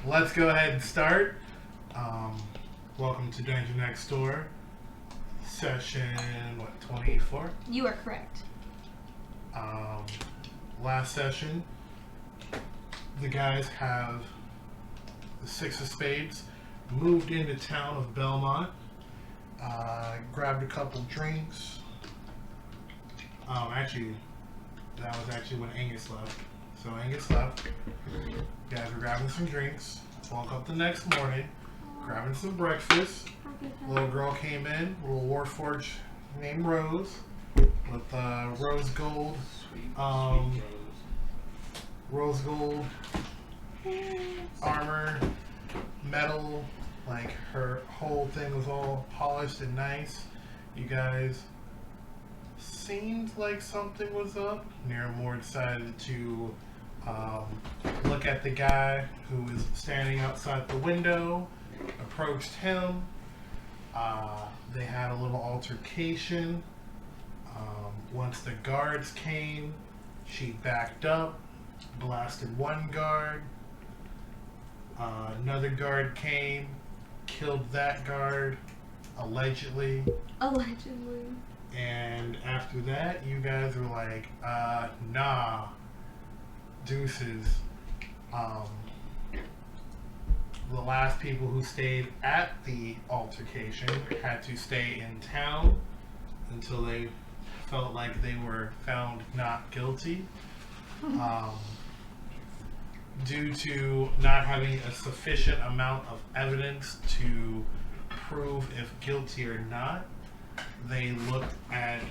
let's go ahead and start. Welcome to Dungeon Next Door, session, 24? You are correct. Last session, the guys have the Six of Spades, moved into town of Belmont, grabbed a couple drinks. Actually, that was actually when Angus left. So Angus left. You guys were grabbing some drinks. Woke up the next morning, grabbing some breakfast. Little girl came in, little warforged named Rose, with rose gold armor, metal, like her whole thing was all polished and nice. You guys seemed like something was up. Niramour decided to look at the guy who was standing outside the window, approached him. They had a little altercation. Once the guards came, she backed up, blasted one guard. Another guard came, killed that guard, allegedly. Allegedly. And after that, you guys were like, nah, deuces. The last people who stayed at the altercation had to stay in town until they felt like they were found not guilty. Due to not having a sufficient amount of evidence to prove if guilty or not, they looked at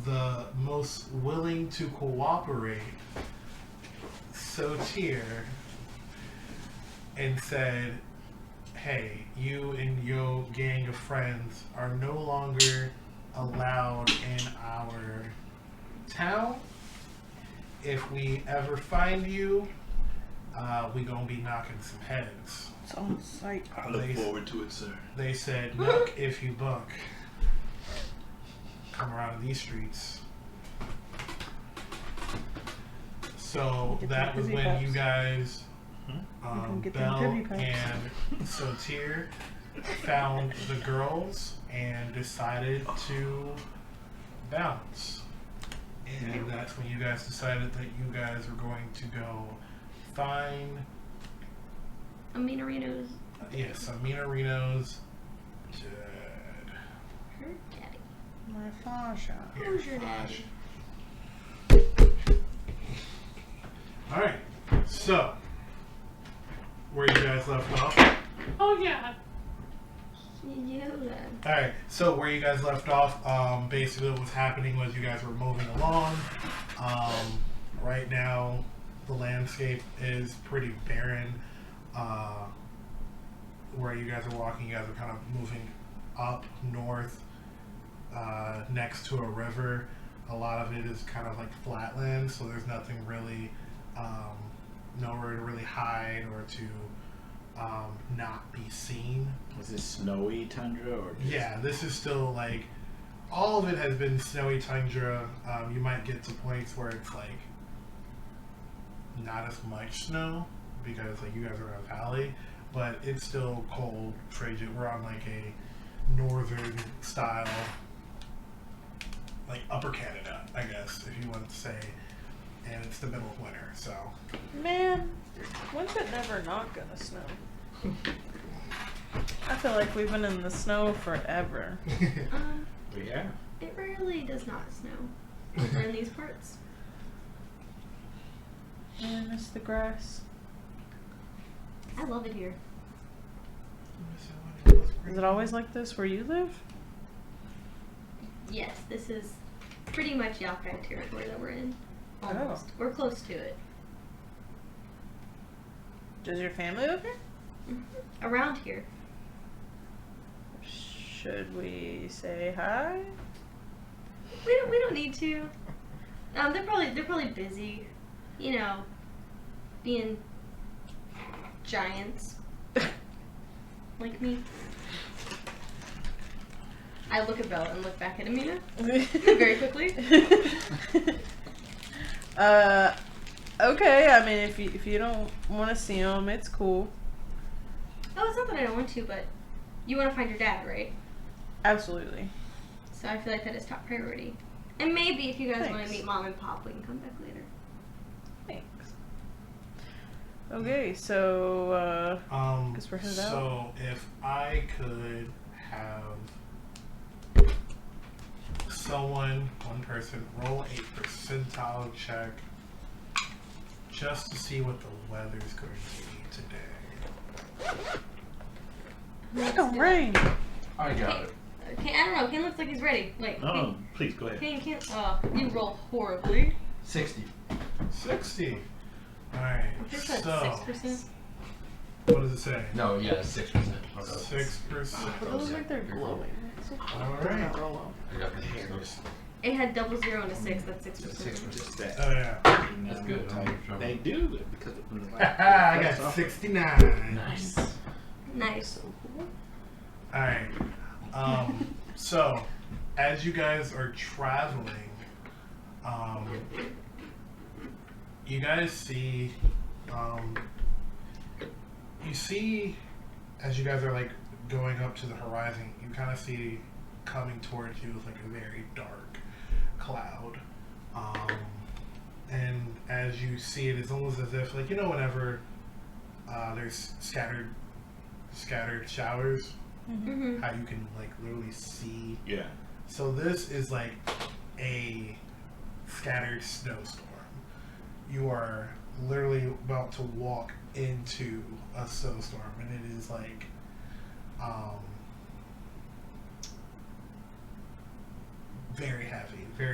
the most willing to cooperate, Soter, and said, hey, you and your gang of friends are no longer allowed in our town. If we ever find you, we gonna be knocking some heads. It's on sight. I look forward to it, sir. They said, knock if you buck. Come around these streets. So that was when you guys, Bhel and Soter, found the girls and decided to bounce. And that's when you guys decided that you guys were going to go find Imina Reno's. Yes, Imina Reno's dad. Her daddy. My fascia. Who's your daddy? Alright, so where you guys left off? Oh yeah. Alright, so where you guys left off, basically what was happening was you guys were moving along. Right now the landscape is pretty barren. Where you guys are walking, you guys are kind of moving up north, next to a river. A lot of it is kind of like flatland, so there's nothing really, nowhere to really hide or to not be seen. Is this snowy tundra or just... Yeah, this is still like, all of it has been snowy tundra. You might get to points where it's like not as much snow because like you guys are in a valley, but it's still cold. Frigid. We're on like a northern style, like upper Canada, I guess, if you want to say, and it's the middle of winter, so. Man, when's it never not gonna snow? I feel like we've been in the snow forever. Yeah. It rarely does not snow over in these parts. I miss the grass. I love it here. Is it always like this where you live? Yes, this is pretty much Yakai territory that we're in. Almost. We're close to it. Does your family live here? Mm-hmm. Around here. Should we say hi? We don't need to. They're probably busy, you know, being giants like me. I look at Belle and look back at Imina very quickly. Okay, I mean, if you don't want to see them, it's cool. Oh, it's not that I don't want to, but you want to find your dad, right? Absolutely. So I feel like that is top priority. And maybe if you guys want Thanks. to meet Mom and Pop, we can come back later. Thanks. Okay, so guess we're headed out. So if I could have one person, roll a percentile check just to see what the weather's going to be today. It's gonna rain. I got it. Okay, I don't know. Ken looks like he's ready. Like, Oh, please go ahead. Ken. Oh, you roll horribly. 60. 60. Alright, I think that's so 6%. what does it say? No, yeah, 6%. 6%. But those look like they're glowing. Alright. I got the hairs. It had 00 and a 6. That's 6%. 6%. Just that. Oh yeah. That's good. They do it because of the I got 69. Nice. Nice. Alright. So as you guys are traveling, you guys see, as you guys are like going up to the horizon, you kind of see coming towards you is like a very dark cloud. And as you see it, it's almost as if, like, you know, whenever there's scattered showers, Mm-hmm. how you can like literally see. Yeah. So this is like a scattered snowstorm. You are literally about to walk into a snowstorm, and it is like very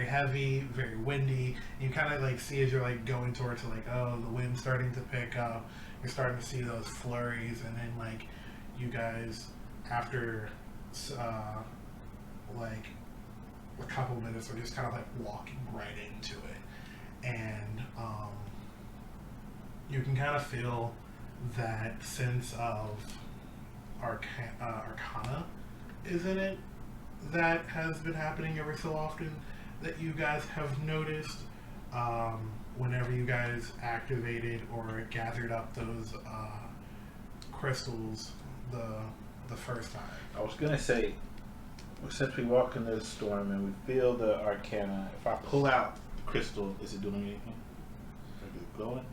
heavy, very windy. You kind of like see as you're like going towards it, like, oh, the wind's starting to pick up. You're starting to see those flurries, and then like you guys, after like a couple minutes, are just kind of like walking right into it, and you can kind of feel that sense of arcana is in it that has been happening every so often, that you guys have noticed whenever you guys activated or gathered up those crystals the first time. I was gonna say, since we walk into the storm and we feel the arcana, if I pull out the crystal, is it doing anything? Is it glowing?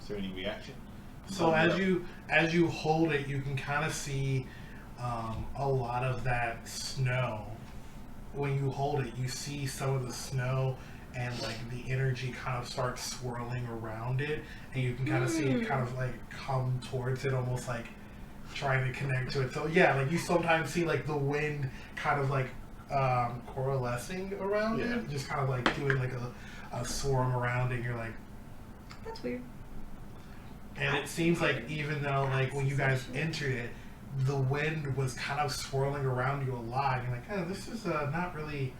Is there any reaction? So as you hold it, you can kind of see a lot of that snow. When you hold it, you see some of the snow and like the energy kind of starts swirling around it, and you can kind of see it kind of like come towards it, almost like trying to connect to it. So yeah, like you sometimes see like the wind kind of like coalescing around it, just kind of like doing like a swarm around it, and you're like, That's weird. and it seems like even though like when you guys entered it, the wind was kind of swirling around you a lot, you're like, oh, this is not really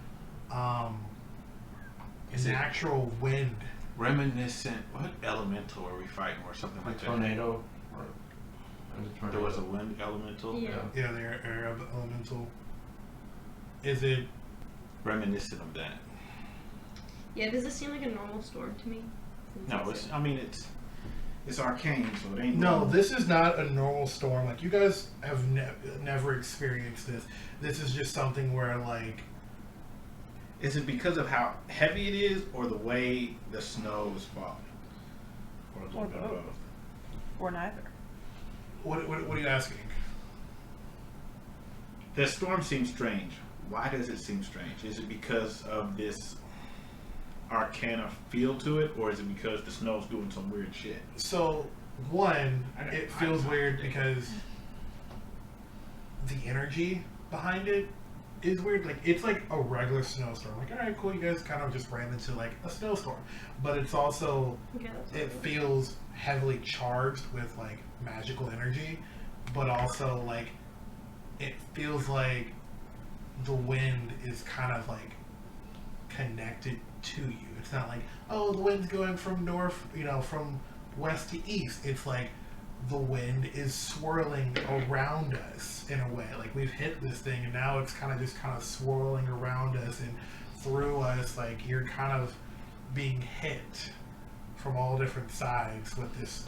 Is it natural wind. reminiscent? What elemental are we fighting, or something like that? Tornado. There was a wind elemental. Yeah. Yeah, the air elemental. Is it? Reminiscent of that. Yeah, does this seem like a normal storm to me? No, it's. I mean, it's arcane, so it ain't. No, this is not a normal storm. Like, you guys have never experienced this. This is just something where, like... Is it because of how heavy it is, or the way the snow is falling? Or a little bit of both? Or neither. What are you asking? The storm seems strange. Why does it seem strange? Is it because of this arcana feel to it, or is it because the snow's doing some weird shit? So, one, it feels weird because the energy behind it is weird. Like, it's like a regular snowstorm. Like, alright, cool, you guys kind of just ran into like a snowstorm. But it's also, it feels heavily charged with like magical energy, but also like it feels like the wind is kind of like connected to you. It's not like, oh, the wind's going from north, from west to east. It's like the wind is swirling around us in a way. Like, we've hit this thing and now it's kind of swirling around us and through us. Like, you're kind of being hit from all different sides with this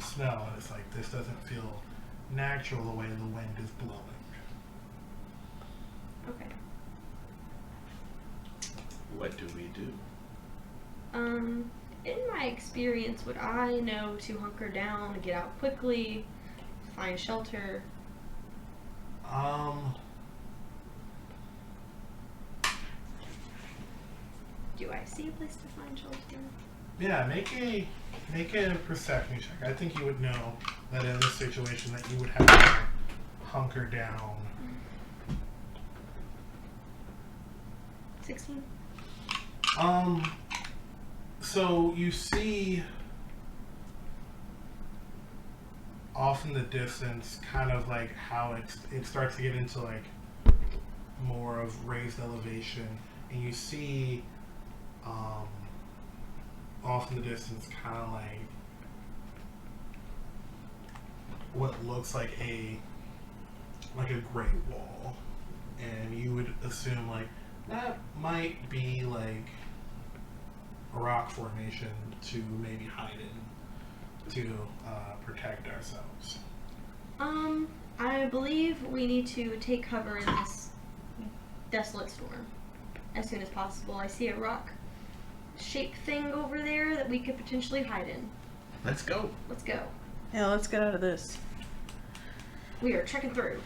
snow, and it's like this doesn't feel natural the way the wind is blowing. Okay. What do we do? In my experience, would I know to hunker down, get out quickly, find shelter? Do I see a place to find shelter? Yeah, make a perception check. I think you would know that in this situation that you would have to hunker down. 16. So you see off in the distance kind of like how it starts to get into like more of raised elevation, and you see off in the distance kind of like what looks like a great wall, and you would assume like that might be like a rock formation to maybe hide in to protect ourselves. I believe we need to take cover in this desolate storm as soon as possible. I see a rock shaped thing over there that we could potentially hide in. Let's go. Let's go. Yeah, let's get out of this. We are trekking through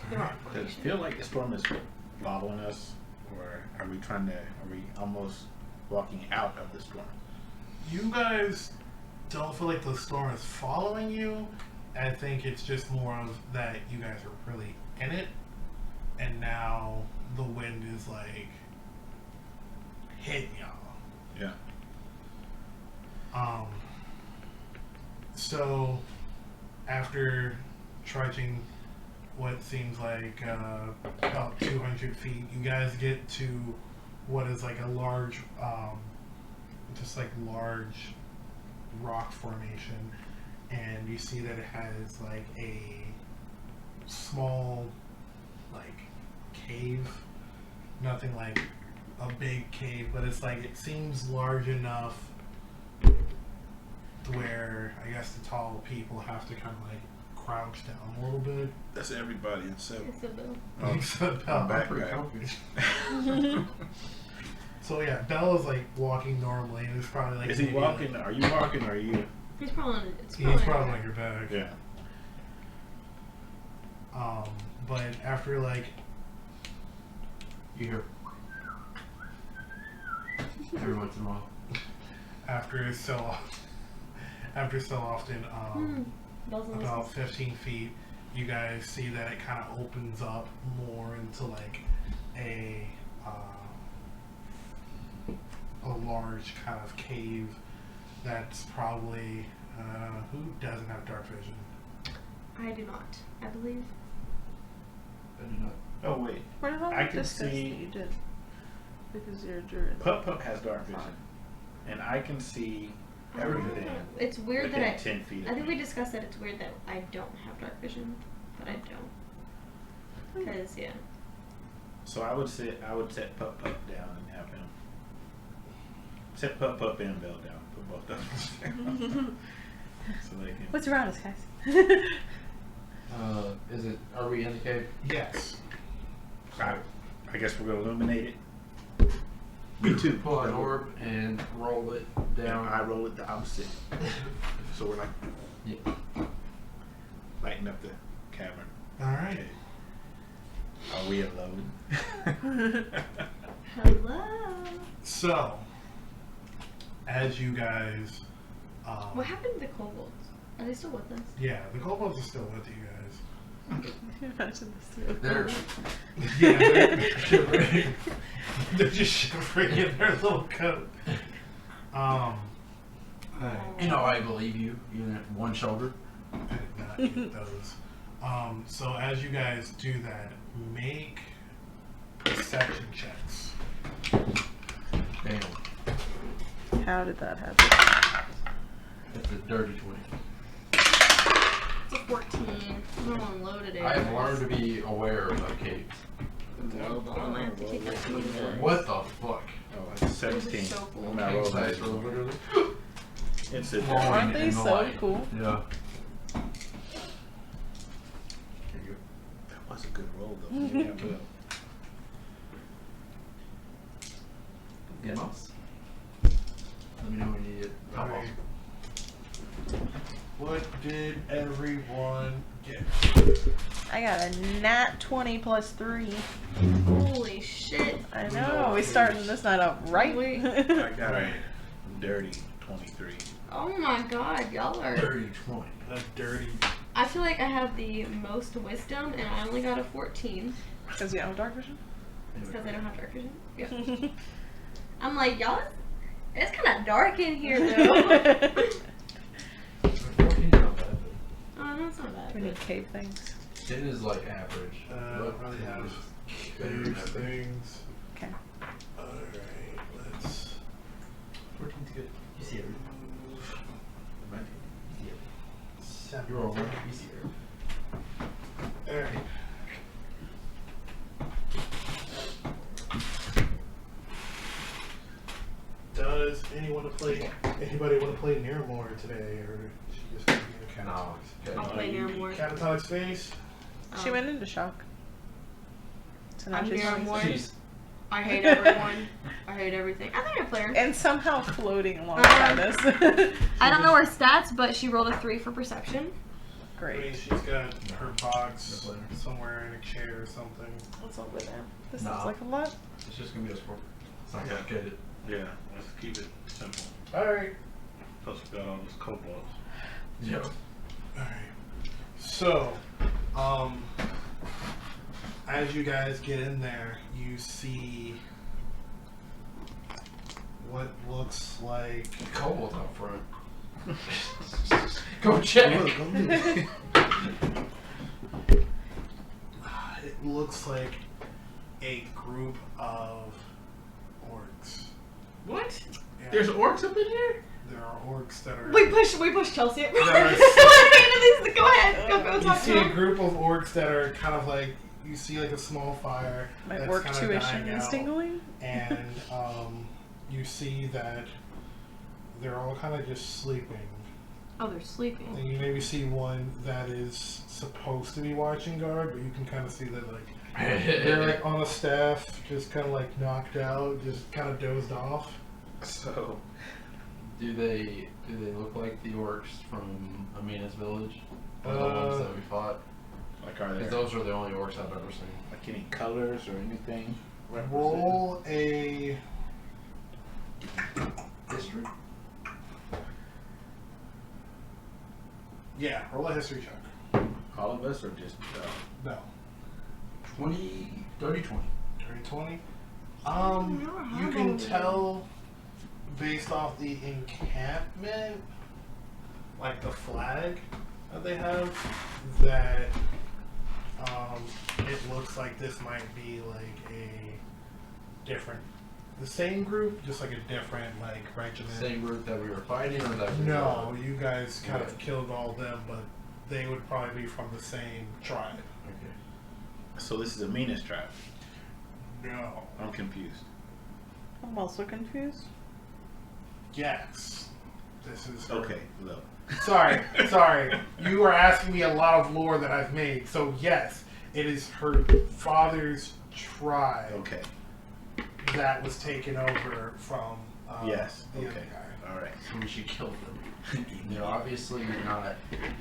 the rock Does it formation. feel like the storm is following us, or are we almost walking out of the storm? You guys don't feel like the storm is following you. I think it's just more of that you guys are really in it, and now the wind is like hitting y'all. Yeah. So after trudging what seems like about 200 feet, you guys get to what is like a large, large rock formation, and you see that it has like a small like cave, nothing like a big cave, but it's like it seems large enough to where I guess the tall people have to kind of like crouch down a little bit. That's everybody except It's a bill. Except I'm Belle. back. Pretty comfy. So yeah, Belle is like walking normally, and it's probably like Is he maybe, walking? like- Are you walking? Or are you? He's probably. It's he's probably. probably on your back. Yeah. But after like You hear every once in a while. after so often, Bells and about whistles. 15 feet, you guys see that it kind of opens up more into like a large kind of cave that's probably who doesn't have dark vision? I do not. I believe. I do not. Oh wait. What did I I can discuss see- that you did? Because you're a druid. Pup has dark vision, and I can see everything. It's weird within that 10 feet. I think we discussed that it's weird that I don't have dark vision, but I don't. Because yeah. So I would set Pup down and have him set Pup and Belle down. Put both of them down. So they can. What's around us, guys? Are we in the cave? Yes. I guess we're gonna illuminate it. Me too. Pull an orb and roll it Down. down. I roll it the opposite. So we're like Yeah. lighting up the cavern. All right. Are we alone? Hello. So, as you guys, What happened to the kobolds? Are they still with us? yeah, the kobolds are still with you guys. Imagine this. There. Yeah, they're shivering. They're just shivering in their little coat. You know, I believe you. You have one shoulder. I did not get those. So as you guys do that, make perception checks. Damn. How did that happen? It's a dirty 20. It's a 14. I'm gonna unload it. I have learned to be aware of caves. I have to take that to What the fuck? Oh, that's 17. This is so cool. I'm not King rolling size that. roll, literally. And sit glowing there. Aren't they in the so light. cool? Yeah. There you That was a good roll, though. Yeah, Bhel. go. Get mouse. Let me know when you get top off. Alright. What did everyone get? I got a nat 20 plus 3. Holy shit. I know. We starting this night up right. Wait. I got a dirty 23. Oh my god, y'all are. 30-20. A dirty. I feel like I have the most wisdom and I only got a 14. Because you have dark vision? It's because I don't have dark vision. Yeah. I'm like, y'all, it's kind of dark in here though. 14 not bad, Oh, no, it's not bad. We need cave things. but 10 is like average. I don't really have better than these average. things. Okay. Alright, let's 14's good. You see everything. Right? You see everything. seven. You're all right. You see everything. Alright. Does anybody want to play Niramour today, or is she just going to be in a No. catatonic? I'll play Niramour. Catatonic space? She went into shock. So now I'm she's Niramour. She's I hate everyone. I hate everything. I think I play her. and somehow floating alongside us. I don't know her stats, but she rolled a 3 for perception. I mean, Great. she's got her box No player. somewhere in a chair or something. What's over there? This Nah. sounds like a lot. it's just gonna be a score. It's not Yeah. complicated. Yeah, let's keep it simple. Alright. Plus we got all those kobolds. Yep. Alright. So, as you guys get in there, you see what looks like. Cobalt out front. Go check. It looks like a group of orcs. What? Yeah, There's orcs up in here? there are orcs that are. We push Chelsea. Go Nice. ahead. Go You talk see to a him. group of orcs that are kind of like, you see like a small fire My that's work kind of tuition dying is out, tingling. and you see that they're all kind of just sleeping. Oh, they're sleeping. And you maybe see one that is supposed to be watching guard, but you can kind of see that like they're like on a staff, just kind of like knocked out, just kind of dozed off. So, Do they look like the orcs from Imina's village? Or the ones that we fought? like, are Because there those are the only orcs I've ever seen. like any colors or anything? Roll a History? roll a history check. All of us or just No, 20, 30, 20. 20. never You had can one. tell based off the encampment, like the flag that they have, that it looks like this might be like the same group, just like a different like regiment. Same group that we were fighting, or that we No, you guys kind of Yeah. killed all of them, but they would probably be from the same tribe. Okay. so this is a Mina's tribe. No. I'm confused. I'm also confused. Yes. This is her. Okay, look. Sorry. You are asking me a lot of lore that I've made. So yes, it is her father's tribe Okay. that was taken over from Yes. the other Okay. guy. All right. So we should kill them. They're obviously not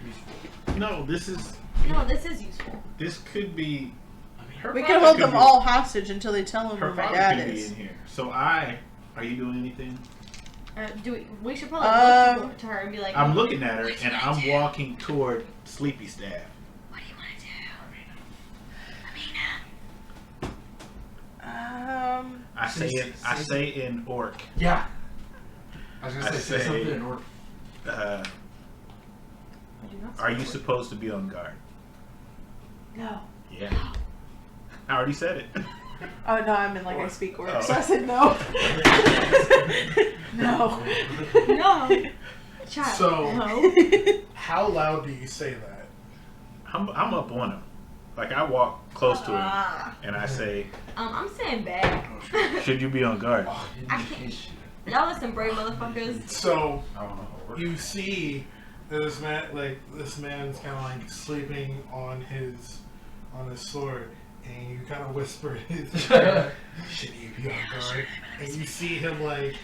useful. No, this is No, this is useful. this could be. I mean, Her We father can hold could them be- all hostage until they tell them Her where my father dad could be is. in here. So are you doing anything? We should probably look to her and be like, I'm looking at her what do and you I'm wanna do? walking toward Sleepy Staff. What do you want to do? I say in orc. Yeah. I was gonna I say say- something in order. Are you supposed to be on guard? No. Yeah. I already said it. Oh no, I mean like I speak Oh. words, so I said no. No. No. Child. So- no. How loud do you say that? I'm up on him. Like I walk close to him Ah. and I say, I'm saying back. should you be on guard? Oh, I hidden can't- location. Y'all are some brave motherfuckers. So I don't know how it works. you see this man, like this man's kind of like sleeping on his sword, and you kind of whisper his should he be on guard? And you see him like,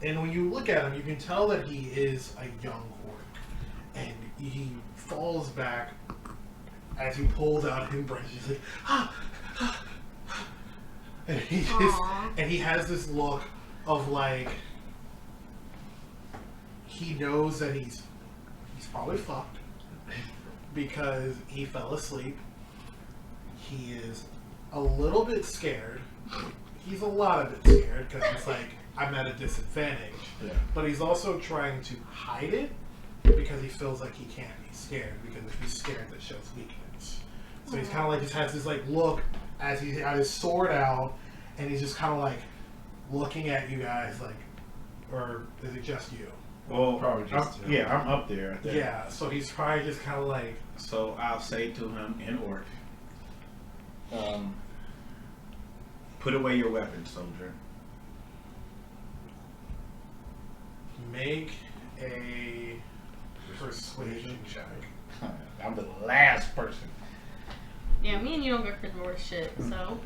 and when you look at him, you can tell that he is a young orc, and he falls back as he pulls out his breath. He's like, and he has this look of like he knows that he's probably fucked because he fell asleep. He is a little bit scared. He's a lot of it scared because he's like, I'm at a disadvantage. Yeah. But he's also trying to hide it because he feels like he can't be scared, because if he's scared, that shows weakness. So he's kind of like, just has this like look as he had his sword out, and he's just kind of like looking at you guys like, or is it just you? Well, Probably just, I'm up there. I think. Yeah, so he's probably just kind of like, So I'll say to him in orc, put away your weapon, soldier. make a persuasion check. I'm the last person. Yeah, me and you don't go for more shit, so.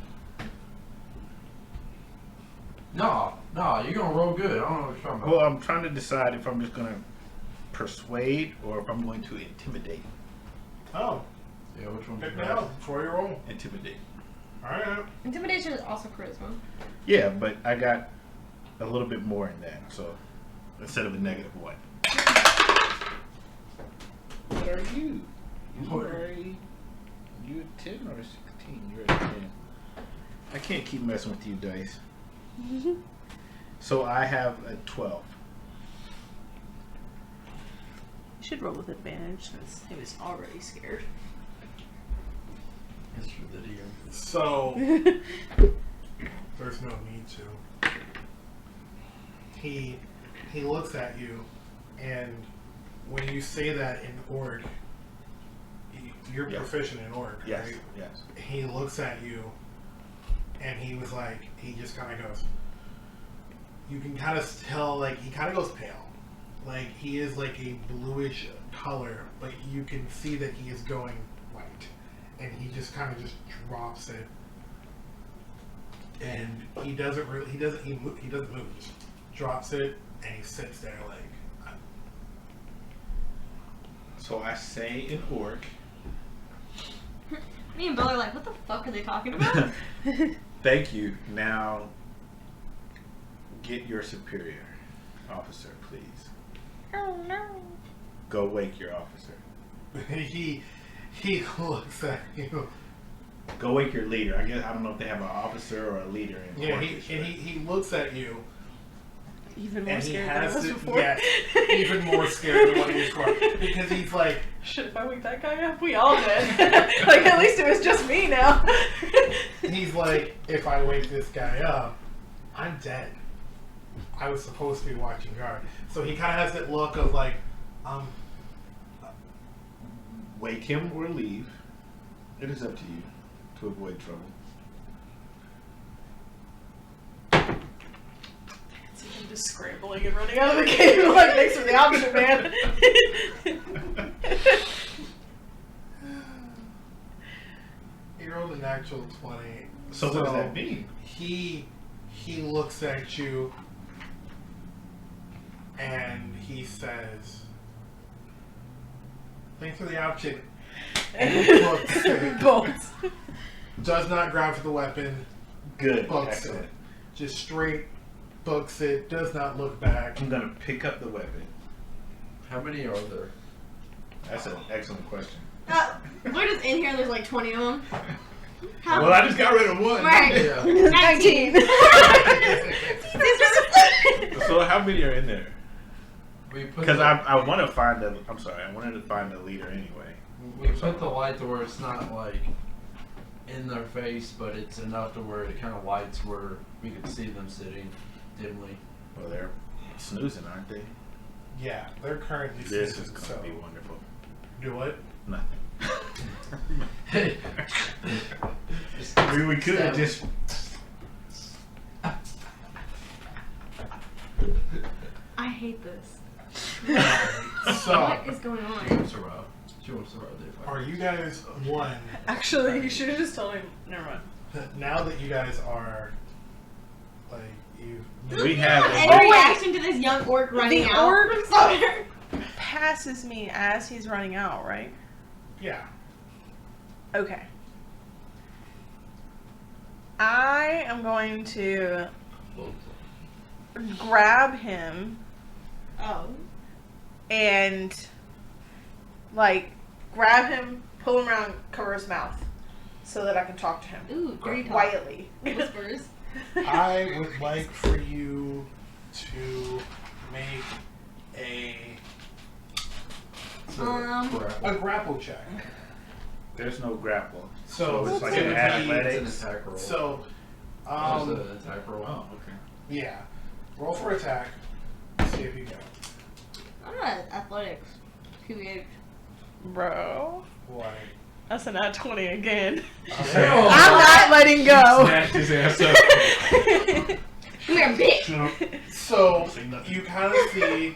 No, you're gonna roll good. I don't know what you're talking about. Well, I'm trying to decide if I'm just gonna persuade or if I'm going to intimidate. Oh, Yeah, which one's pick yours? now before you roll. Intimidate. Alright. Intimidation is also charisma. Yeah, but I got a little bit more in that, so instead of a -1. What are you? You a 10 or a 16? You're a 10. I can't keep messing with you, dice. So I have a 12. You should roll with advantage since he was already scared. It's for the DM. So, there's no need to. He looks at you, and when you say that in orc, you're Yes. proficient in orc, Yes, right? yes. He looks at you, and he was like, he just kind of goes, you can kind of tell, like, he kind of goes pale. Like, he is like a bluish color, but you can see that he is going white. And he just kind of just drops it. And he doesn't move, he just drops it, and he sits there like, So I say in orc, Me and Bill are like, what the fuck are they talking about? thank you. Now get your superior officer, please. Oh no. Go wake your officer. he looks at you. Go wake your leader. I guess I don't know if they have an officer or a leader in Yeah, Orcish, right? he looks at you, Even more and he scared than I has was to, before. yeah, even more scared than what he was before, because he's like, Shit, if I wake that guy up, we all did. Like, at least it was just me now. he's like, if I wake this guy up, I'm dead. I was supposed to be watching guard. So he kind of has that look of like, Wake him or leave. It is up to you to avoid trouble. So I'm just scrambling and running out of the cave like thanks for the option, man. he rolled an actual 20. So what does that mean? He looks at you, and he says, thanks for the option. And books it. Bones. Does not grab for the weapon. Good. Books Excellent. it. Just straight books it. Does not look back. I'm gonna pick up the weapon. How many are there? That's an excellent question. We're just in here, there's like 20 of them. How? Well, I just got rid of one. Right. Yeah. 19. So how many are in there? We put Because the, I want to find the. I'm sorry. I wanted to find the leader anyway. we put the light to where it's not like in their face, but it's enough to where it kind of lights where we can see them sitting dimly. Well, they're snoozing, aren't they? Yeah, they're currently This is snoozing, gonna so be wonderful. do it. Nothing. Hey. We could have just. I hate this. So, What is going She on? won't survive. She won't survive the are you guys one? Actually, you should have just told me. Never mind. Now that you guys are like you, We have Any Oh, wait. reaction to this young orc running The out orc- from Soter? Passes me as he's running out, right? yeah. Okay. I am going to grab him Oh. and, like, grab him, pull him around, cover his mouth, so that I can talk to him Ooh, dirty talk. quietly. Whispers. I would like for you to make a grapple check. There's no grapple. So it's like it an would be- athletics. It's an attack roll. So, It's an attack roll. Oh, okay. yeah, roll for attack. See if you go. I'm not athletics. QH. Bro. Like, That's a nat 20 again. okay. I'm not letting go. Smashed his ass up. Come here, bitch! So you kind of see.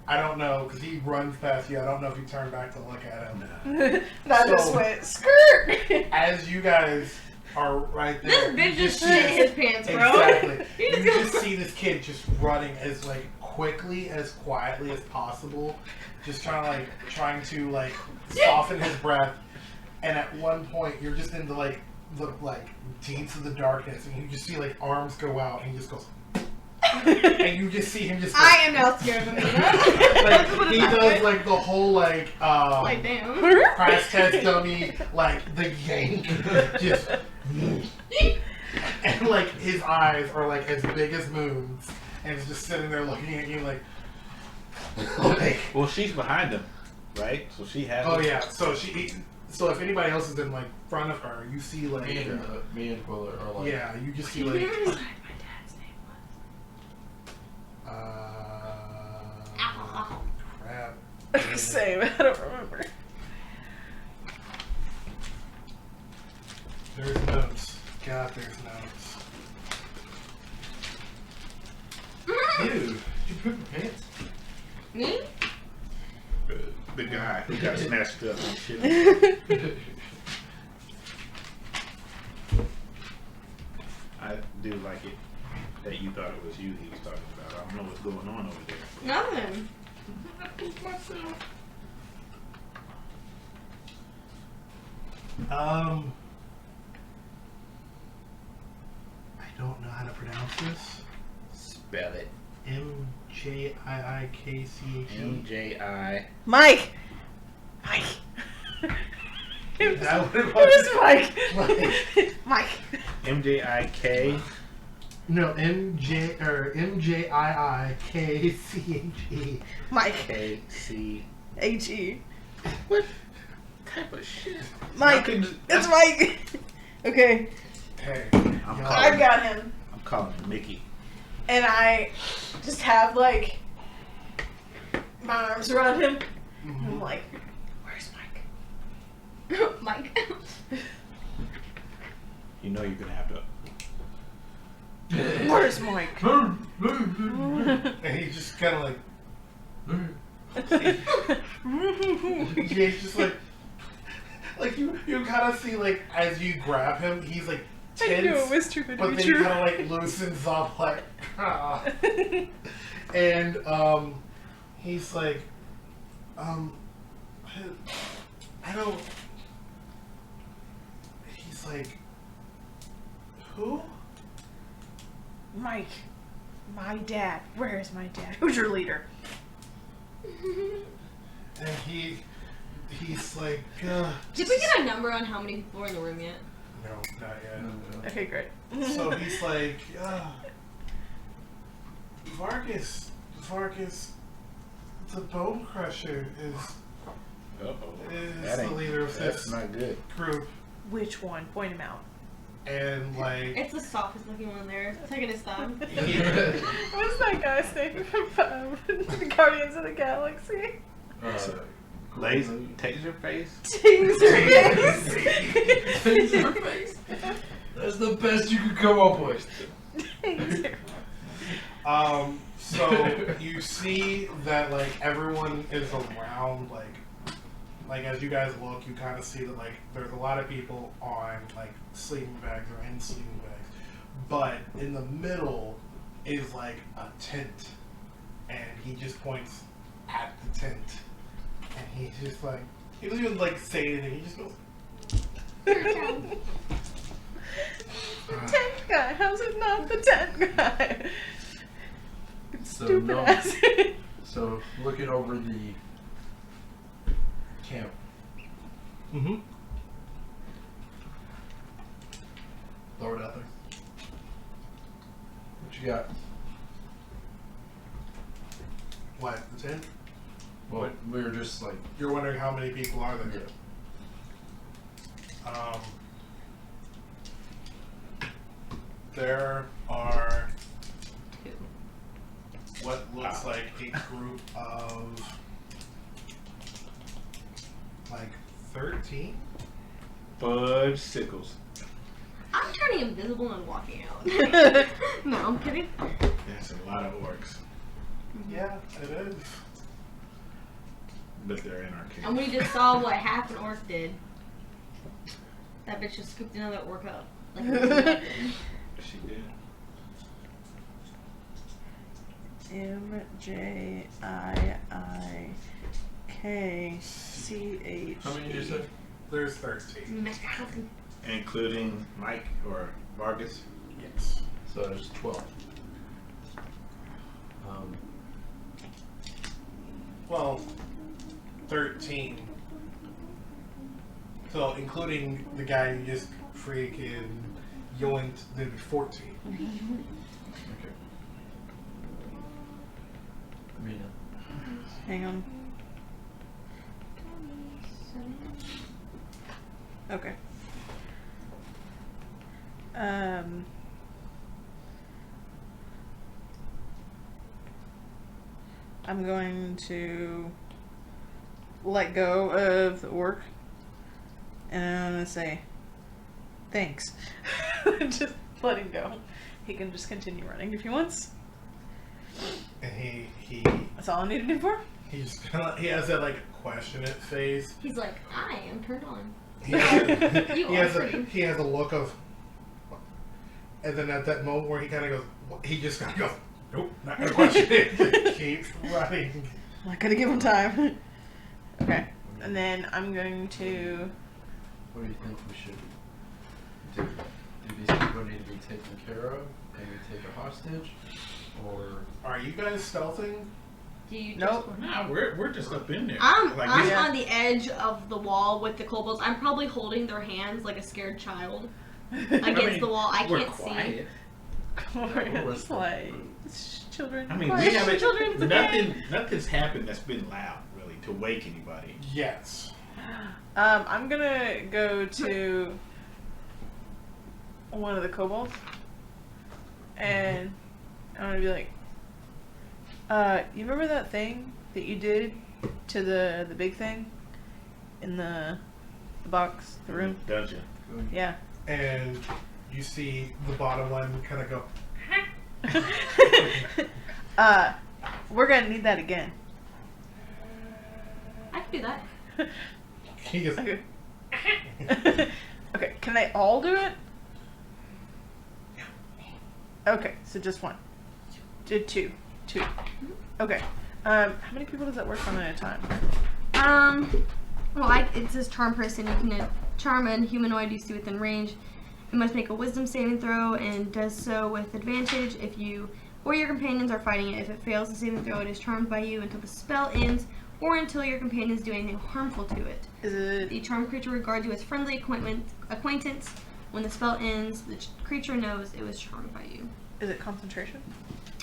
I don't know because he runs past you. I don't know if you turn back to look at him. And I just So- went skirt. As you guys are right This there, bitch you just see shit this- his pants, bro. Exactly. He You just just see this kid just running as like quickly, as quietly as possible, just trying to soften his breath. And at one point, you're just into the deeps of the darkness, and you just see arms go out, and he just goes, and you just see him just. I am now scared of Imina. He does the whole Like, damn. crash test dummy, the yank, just, and his eyes are as big as moons, and he's just sitting there looking at you like. Well, she's behind him, right? So she has. Oh him. yeah, so so if anybody else is in front of her, you see Me and Quiller are like. yeah, you just see My dad's name crap. was. Same. I don't remember. There's notes. God, there's notes. Ew, did you poop your pants? Me? The guy who got snatched up and shit. I do like it that you thought it was you he was talking about. I don't know what's going on over there. Nothing. I pooped myself. I don't know how to pronounce this. Spell it. MJIIKCHE. MJI. Mike! Mike! Is that what it It was? was Mike! Mike! MJIK. No, MJIIKCHE. Mike! KC. H-E. What type of shit? Mike! Y'all can- It's Mike! Okay, Hey, I'm y'all- I've got him. I'm calling him Mickey. And I just have, my arms around him. And I'm Mhm. like, where's Mike? Mike. You know you're gonna have to. Where's Mike? And he's just kind of he's just you kind of see as you grab him, he's I tense, knew it was too good to but be then true. he kind of loosens up and he's I don't. He's who? Mike, my dad. Where's my dad? Who's your leader? And he's Did we get a number on how many people were in the room yet? no, not yet. Okay, great. So he's Vargas, the Bone Crusher is Uh-oh. the leader of That's this not good. group, Which one? Point him out. and It's the softest looking one there. Taking his thumb. What's that guy's name from Guardians of the Galaxy? Laser, taser face. Taser face. That's the best you could come up with. Taser. So you see that like everyone is around, like as you guys look, you kind of see that like there's a lot of people on like sleeping bags or in sleeping bags, but in the middle is like a tent, and he just points at the tent, and he's just like, he doesn't even like say anything. He just goes. Tent guy. How's it not the tent guy? So Stupid no. ass. So looking over the camp. Mm-hmm. Throw it out there. What you got? What, the tent? Well, we were just like, You're wondering how many people are there? yeah. There are what looks like a group of like 13. Fudge sickles. I'm turning invisible and walking out. No, I'm kidding. That's a lot of orcs. Yeah, it is. But they're in our camp. And we just saw what half an orc did. That bitch just scooped another orc up. Like, She did. MJIIKCH. How many did you say? There's 13. Including Mike or Vargas. Yes. So there's 12. Well, 13. So including the guy you just freaking yoinked, then 14. Okay. Imina. Hang on. Okay. I'm going to let go of the orc, and I'm gonna say thanks. Just let him go. He can just continue running if he wants. And he That's all I needed him for. he's kinda, he has that like question it face. He's like, I am turned on. He has, You he are has a pretty. he has a look of, and then at that moment where he kind of goes, he just kind of goes, nope, not gonna question it. Keeps running. I'm not gonna give him time. Okay, and then I'm going to. What do you think we should do? Do these people need to be taken care of and we take a hostage? Or Are you guys stealthing? Do you Nope. just... Nah, we're just up in there. I'm Like, I'm we- on the edge of the wall with the kobolds. I'm probably holding their hands like a scared child against the wall. I we're can't see. quiet. It's like it's children. I mean, Quiet, we haven't. children. It's okay. Nothing's happened that's been loud, really, to wake anybody. Yes. I'm gonna go to one of the kobolds, and I'm gonna be like, you remember that thing that you did to the big thing in the box, the room? Dungeon. Yeah. And you see the bottom one kind of go. We're gonna need that again. I can do that. He goes. Okay. Okay, can they all do it? Okay, so just one. Did two. Okay. How many people does that work on at a time? Well, it says charm person. You can charm a humanoid you see within range. It must make a wisdom saving throw and does so with advantage if you or your companions are fighting it. If it fails the saving throw, it is charmed by you until the spell ends or until your companions do anything harmful to it. Is it The charmed creature regards you as friendly acquaintance. When the spell ends, the creature knows it was charmed by you. Is it concentration?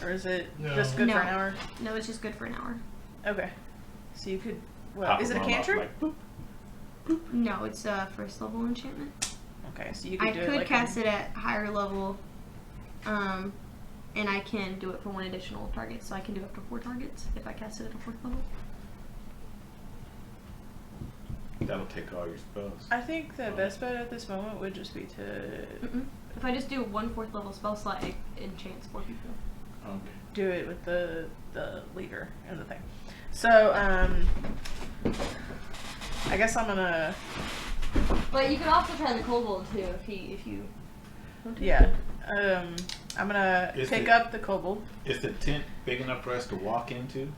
Or is it No. just good No. for an hour? No, it's just good for an hour. Okay. So you could what Pop is it a them all up, cantrip? like, boop. No, it's a first level enchantment. Okay, so you could I do could it like cast it at higher level, and I can do it for one additional target, so I can do up to 4 targets if I cast it at a 4th level. That'll take all your spells. I think the best bet at this moment would just be to If I just do one 4th level spell slot, it enchants 4 people. Okay. do it with the lever and the thing. So, I guess I'm gonna. But you can also try the kobold too if you. Want to. Yeah. I'm gonna pick the- up the kobold. Is the tent big enough for us to walk into?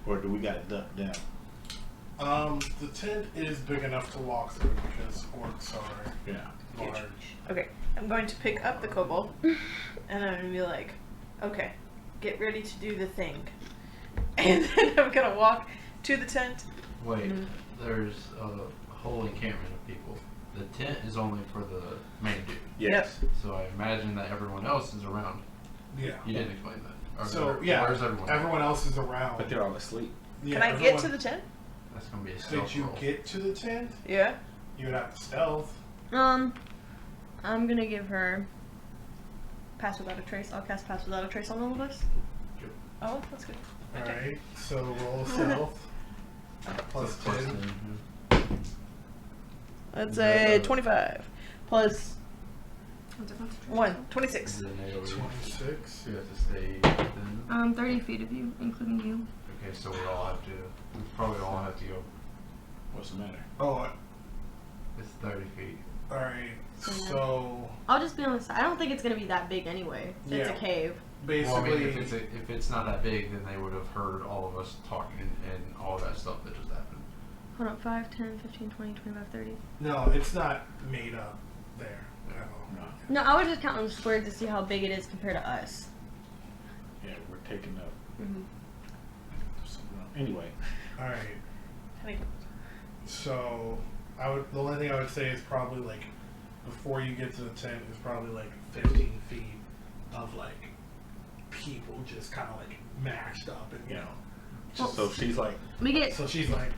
Or do we got to duck down? The tent is big enough to walk through because orcs are Yeah. large. Okay. I'm going to pick up the kobold, and I'm gonna be like, okay, get ready to do the thing. And then I'm gonna walk to the tent. Wait, there's a whole encampment of people. The tent is only for the main dude. Yes. So I imagine that everyone else is around. Yeah. You didn't explain that. Or So yeah, where's everyone? everyone else is around. But they're all asleep. Yeah, Can I get to the tent? That's gonna be a stealth Did you roll. get to the tent? Yeah. You would have to stealth. I'm gonna give her pass without a trace. I'll cast pass without a trace on all of us. Yep. Oh, that's good. Okay. Alright, so roll stealth. Plus Plus 10. 10, That's a 25 plus What's it called? 1, 26. Is it an AoE? 26. So you have to stay within. 30 feet of you, including you. Okay, so we probably all have to go. What's the matter? Oh, It's 30 feet. alright. So I'll just be on the side. I don't think it's gonna be that big anyway. It's a Yeah. cave. Well, I basically, mean, if it's not that big, then they would have heard all of us talking and all that stuff that just happened. Hold up, 5, 10, 15, 20, 25, 30. no, it's not made up there at all. No. No, I was just counting the squares to see how big it is compared to us. Yeah, we're taking up. Mm-hmm. Anyway. Alright. So the only thing I would say is probably like before you get to the tent is probably like 15 feet of like people just kind of like mashed up and you know. So she's like, So she's like,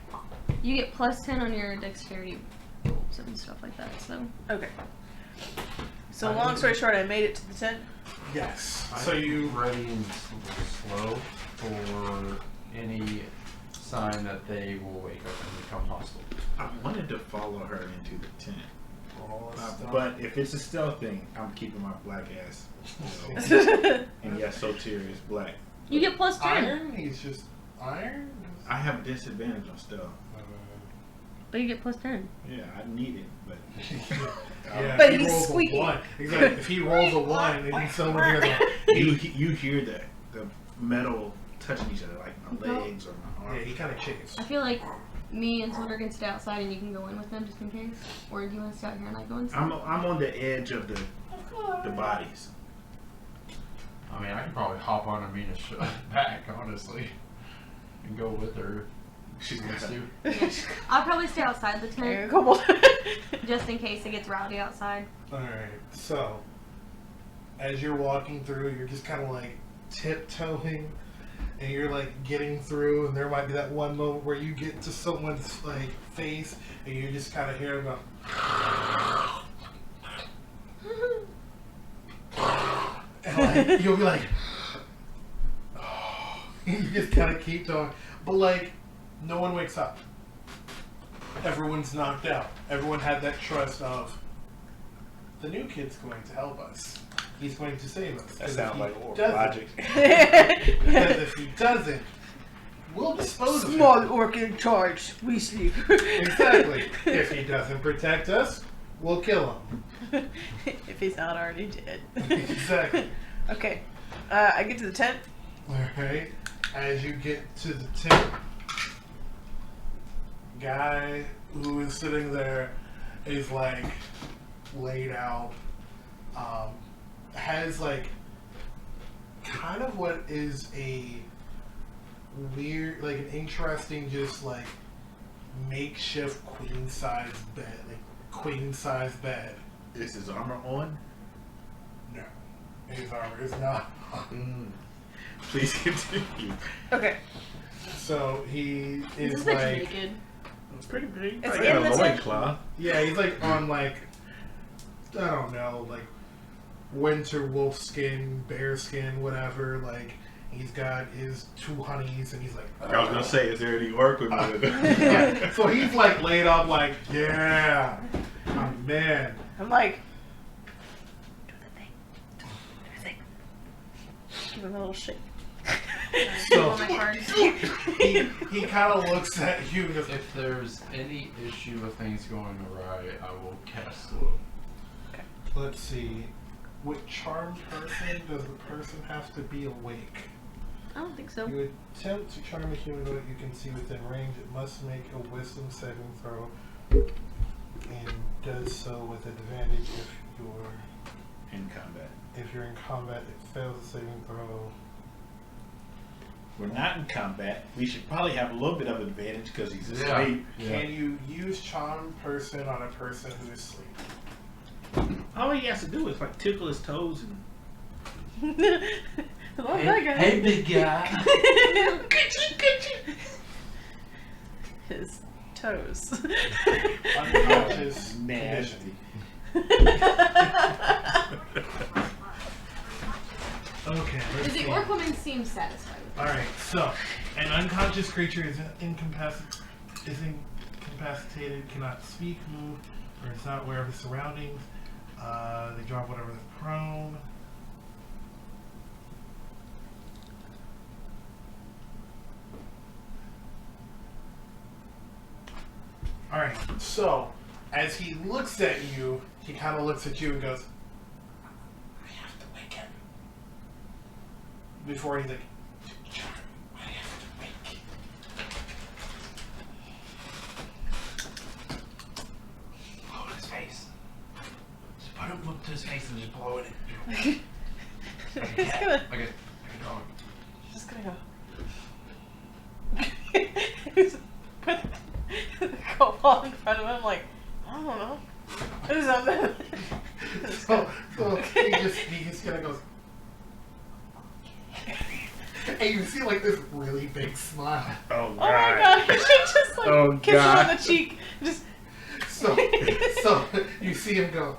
You get plus 10 on your dexterity rolls and stuff like that. So Okay. So long story short, I made it to the tent. yes. I'm So you ready and slow for any sign that they will wake up and become hostile. I wanted to follow her into the tent. roll a stealth. But if it's a stealth thing, I'm keeping my black ass. You know. And yes, Soter is black. you get plus 10, Iron? He's just iron? I have a disadvantage on stealth. but you get plus 10. Yeah, I need it, but Yeah, But if he he's rolls squeaky. A 1, exactly. If he rolls a 1 and he's someone hears you hear the metal touching each other, like my legs or my yeah, arm. he kind of chased. I feel like me and Soter can stay outside and you can go in with them just in case. Or do you want to stay out here and I go inside? I'm on the edge of the bodies. I mean, I could probably hop on Amina's back, honestly, and go with her. She's Let's got do. I'll probably stay outside the There you tent go. just in case it gets rowdy outside. Alright, so as you're walking through, you're just kind of like tiptoeing and you're like getting through, and there might be that one moment where you get to someone's like face and you just kind of hear them go, and like, you'll be like, you just kind of keep going, but like, no one wakes up. Everyone's knocked out. Everyone had that trust of the new kid's going to help us. He's going to save us. That sounds like doesn't- logic. Because if he doesn't, we'll dispose of Small him. orc in charge. We sleep. Exactly. If he doesn't protect us, we'll kill him. If he's not already dead. Exactly. Okay. I get to the tent. Alright. As you get to the tent, guy who is sitting there is like laid out, has like kind of what is a weird, like an interesting, just like makeshift queen size bed, like queen size bed. Is his armor on? No, his armor is not. Please continue. Okay. So he Is is this bitch like, naked? It's pretty big. It's I in got the a tent? loincloth. yeah, he's like on like, I don't know, like winter wolf skin, bear skin, whatever. Like he's got his 2 honeys, and he's like. I was gonna say, is there any orc with me? Yeah. So he's like laid up, like yeah, man. I'm like, do the thing. Do the thing. with a little shake. So On my card. he kind of looks at you and goes, If there's any issue with things going awry, I will cast slow. let's see. With charmed person, does the person have to be awake? I don't think so. You attempt to charm a humanoid you can see within range. It must make a wisdom saving throw, and does so with advantage if you're In combat. If you're in combat, it fails the saving throw. We're not in combat. We should probably have a little bit of advantage because he's Yeah. asleep. Yeah. Can you use charm person on a person who is asleep? All he has to do is like tickle his toes and I love that guy. Hey, big guy. His toes. Unconscious nasty. condition. Okay, let's Is the see. orc woman seems satisfied with it? Alright, so an unconscious creature is incapacitated, cannot speak, move, or is not aware of his surroundings. They drop whatever is prone. Alright, so as he looks at you, he kind of looks at you and goes, I have to wake him. Before he's like, I have to wake him. Blow in his face. Just put him up to his face and just blow it in. He's gonna, Like a dog. just gonna go. Just put the cobalt in front of him, like, I don't know. What is that? So he just kind of goes, and you see like this really big smile. oh Oh my god, he should just like Oh, kiss him God. on the cheek. Just So you see him go,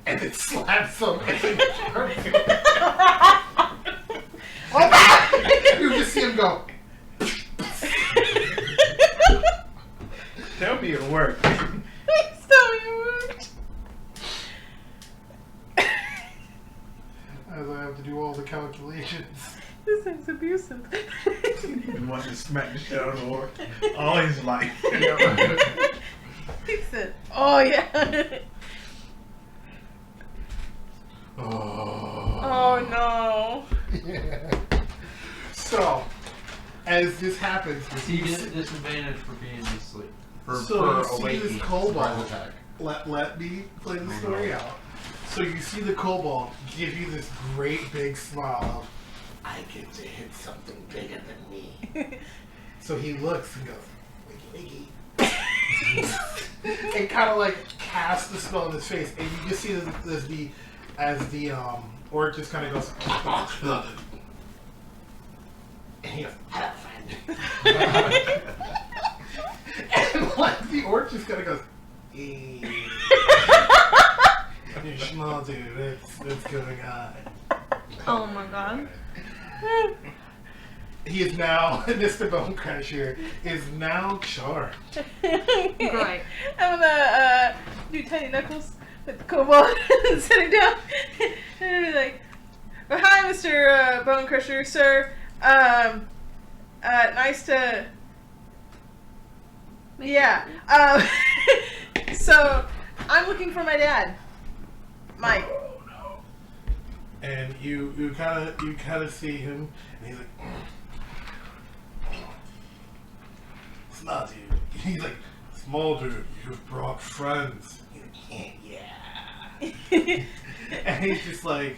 and then slaps him, and then you just see him go. Tell me it worked. please tell me it worked. As I have to do all the calculations. This thing's abusive. He wanted to smack the shit out of the orc all his life. He said, oh yeah. Oh no. Yeah. So, as this happens, Does he get disadvantage for being asleep? For So for you see awakening, this kobold. surprise attack. let me play the story out. So you see the kobold give you this great big smile of, I get to hit something bigger than me. So he looks and goes, wiggy wiggy. And kind of like casts the spell in his face. And you just see as the orc just kind of goes, and he goes, hello friend. And like the orc just kind of goes, hey. Small dude, what's going on? Oh my god. He is now, Mr. Bone Crusher is now charmed. Great. I'm gonna do tiny knuckles with the kobold and sitting down and be like, oh, hi, Mr. Bone Crusher, sir. Nice to. Yeah. So I'm looking for my dad, Mike. Oh no. And you kind of see him, and he's like, it's not dude. He's like, small dude, you've brought friends. He's like, yeah. And he's just like,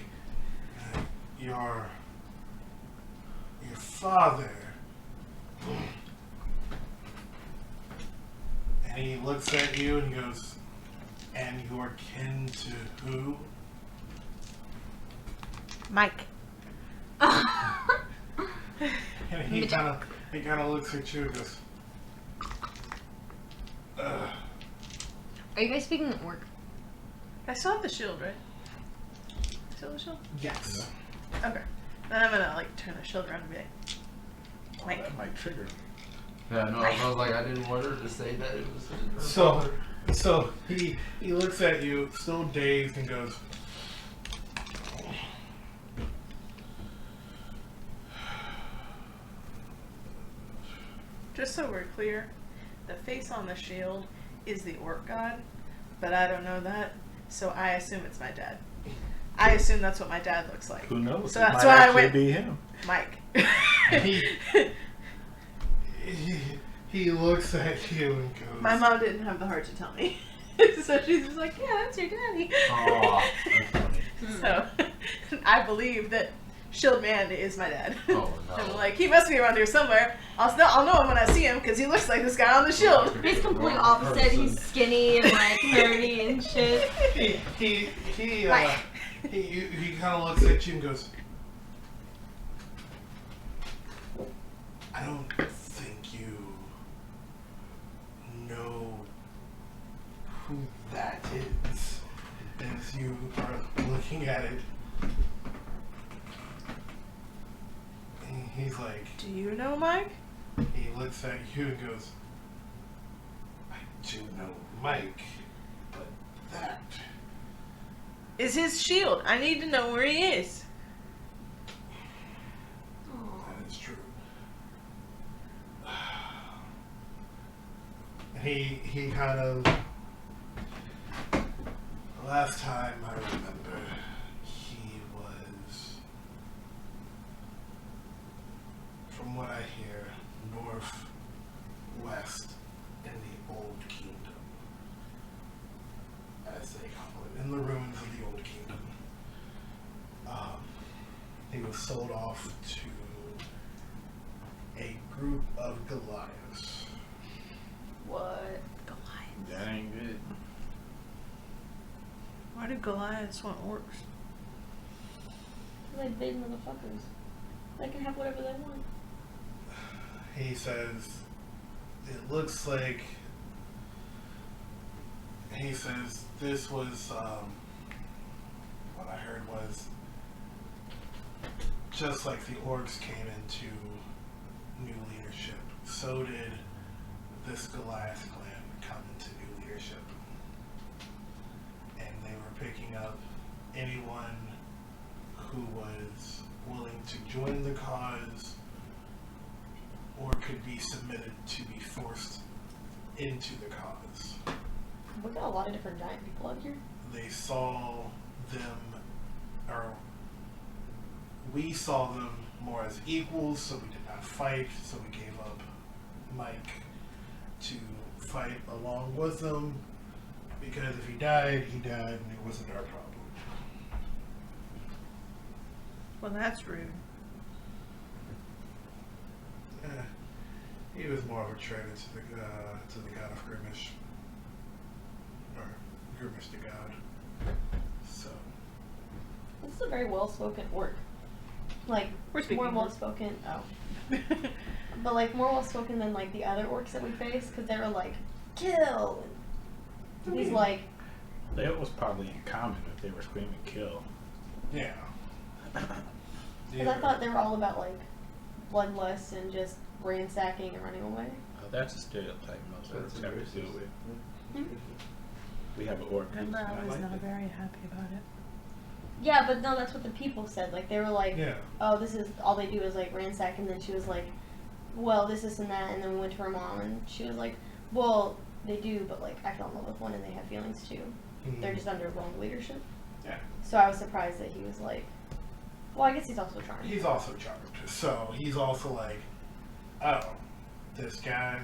your father. And he looks at you and goes, and you're kin to who? Mike. And he kind of looks at you and goes, ugh. Are you guys speaking orc? I still have the shield, right? Still have the shield? Yes. Okay. Then I'm gonna like turn the shield around and be like, Mike. That might trigger. Yeah, no, I was like, I didn't want her to say that it was her So, father. he looks at you, still dazed, and goes, Just so we're clear, the face on the shield is the orc god, but I don't know that, so I assume it's my dad. I assume that's what my dad looks like. Who knows? So It that's might why I actually went be him. Mike. He looks at you and goes. My mom didn't have the heart to tell me. So she's just like, yeah, that's your daddy. Aw, that's funny. So I believe that Shield Man is my dad. Oh, no. I'm like, he must be around here somewhere. I'll know him when I see him because he looks like this guy on the shield. He's complete opposite. He's skinny and like nerdy and shit. He Right. he kind of looks at you and goes, I don't think you know who that is. As you are looking at it, and he's like, Do you know Mike? he looks at you and goes, I do know Mike, but that. Is his shield. I need to know where he is. That is true. He kind of, last time I remember, he was, from what I hear, northwest in the Old Kingdom, as they call it, in the ruins of the Old Kingdom. He was sold off to a group of Goliaths. What? Goliath. That ain't good. Why do Goliaths want orcs? They're big motherfuckers. They can have whatever they want. He says, it looks like, he says, this was, what I heard was, just like the orcs came into new leadership, so did this Goliath clan come into new leadership. And they were picking up anyone who was willing to join the cause or could be submitted to be forced into the cause. We got a lot of different giant people out here. They saw them, or we saw them more as equals, so we did not fight, so we gave up Mike to fight along with them, because if he died, and it wasn't our problem. Well, that's rude. He was more of a traitor to the god of Grimish, or Grimish the god. So This is a very well-spoken orc. Like, We're speaking more orc. well-spoken. Oh. But, like, more well-spoken than, like, the other orcs that we faced, because they were like, kill! And he's like, That was probably in common if they were screaming kill. yeah. because I thought they were all about, like, bloodlust and just ransacking and running away. Oh, that's a stereotype most That's orcs ever racist. deal with. Hmm? We have an orc. And I who's was like not it. very happy about it. Yeah, but no, that's what the people said. Like, they were like, Yeah. oh, this is, all they do is, like, ransack, and then she was like, well, this and that, and then we went to her mom, and she was like, well, they do, but, like, I fell in love with one, and they have feelings, too. They're just under wrong leadership. Yeah. So I was surprised that he was like, well, I guess he's also charming. He's also charmed. So he's also like, oh, this guy,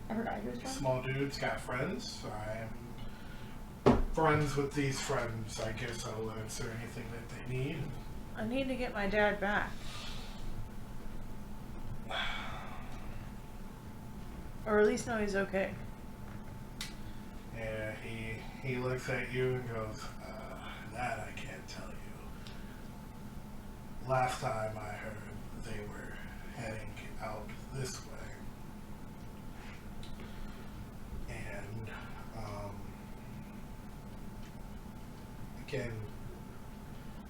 I forgot he was charming. small dude's got friends. I'm friends with these friends. I guess I'll answer anything that they need. I need to get my dad back. Or at least know he's okay. Yeah, he looks at you and goes, that I can't tell you. Last time I heard, they were heading out this way. And, again,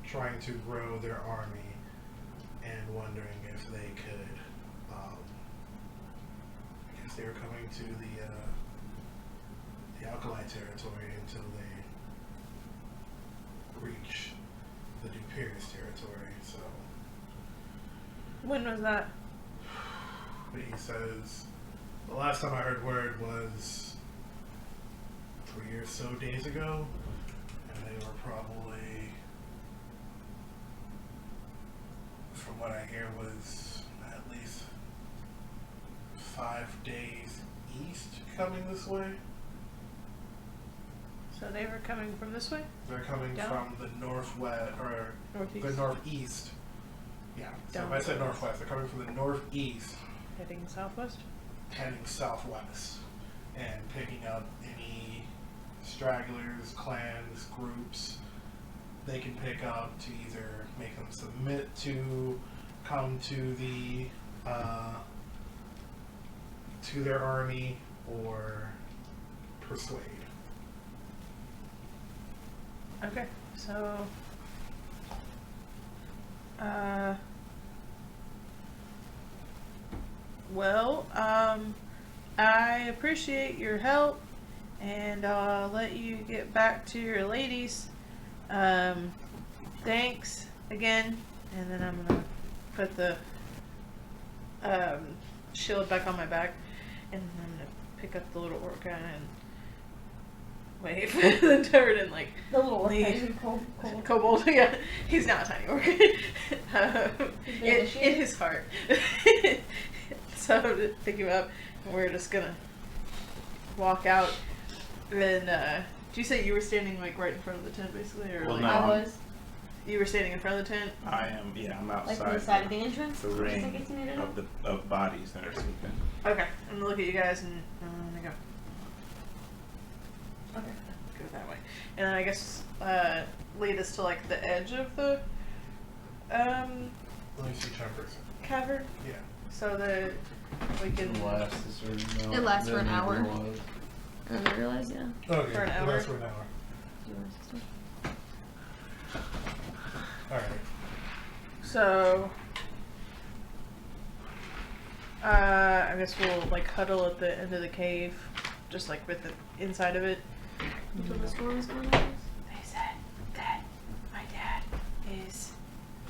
trying to grow their army and wondering if they could, I guess they were coming to the Alkali territory until they reach the Dupier's territory. So When was that? but he says The last time I heard word was 3 or so days ago, and they were probably, from what I hear, was at least 5 days east coming this way. So they were coming from this way? They're coming Down? from the northwest, or Northeast? the northeast. Yeah, so Down if I said northwest, they're coming from the northeast, Heading southwest? heading southwest, and picking up any stragglers, clans, groups they can pick up to either make them submit to, come to the to their army, or persuade. Okay, so I appreciate your help, and I'll let you get back to your ladies. Thanks again, and then I'm gonna put the shield back on my back, and then I'm gonna pick up the little orca and wave the turret and like The little leave. cold. Kobold, yeah, he's not a tiny orc. In his heart. So to pick him up, we're just gonna walk out. And did you say you were standing like right in front of the tent, basically, or Well, like no. I was you were standing in front of the tent? I am. Yeah, I'm like outside. on the side of the entrance. the just in ring case you needed it. of bodies that are sleeping. Okay, I'm gonna look at you guys and I'm gonna go. Okay. Go that way, and then I guess lead us to like the edge of the Let me see Chambers. cavern, Yeah. so that we can. It lasts a certain amount. It lasts for an then hour. it was. And then I realized, yeah. Okay. For an hour? That's for an hour. Do you want to start? All right. So, I guess we'll like huddle at the end of the cave, just like with the inside of it. Until the storm is gone. They said that my dad is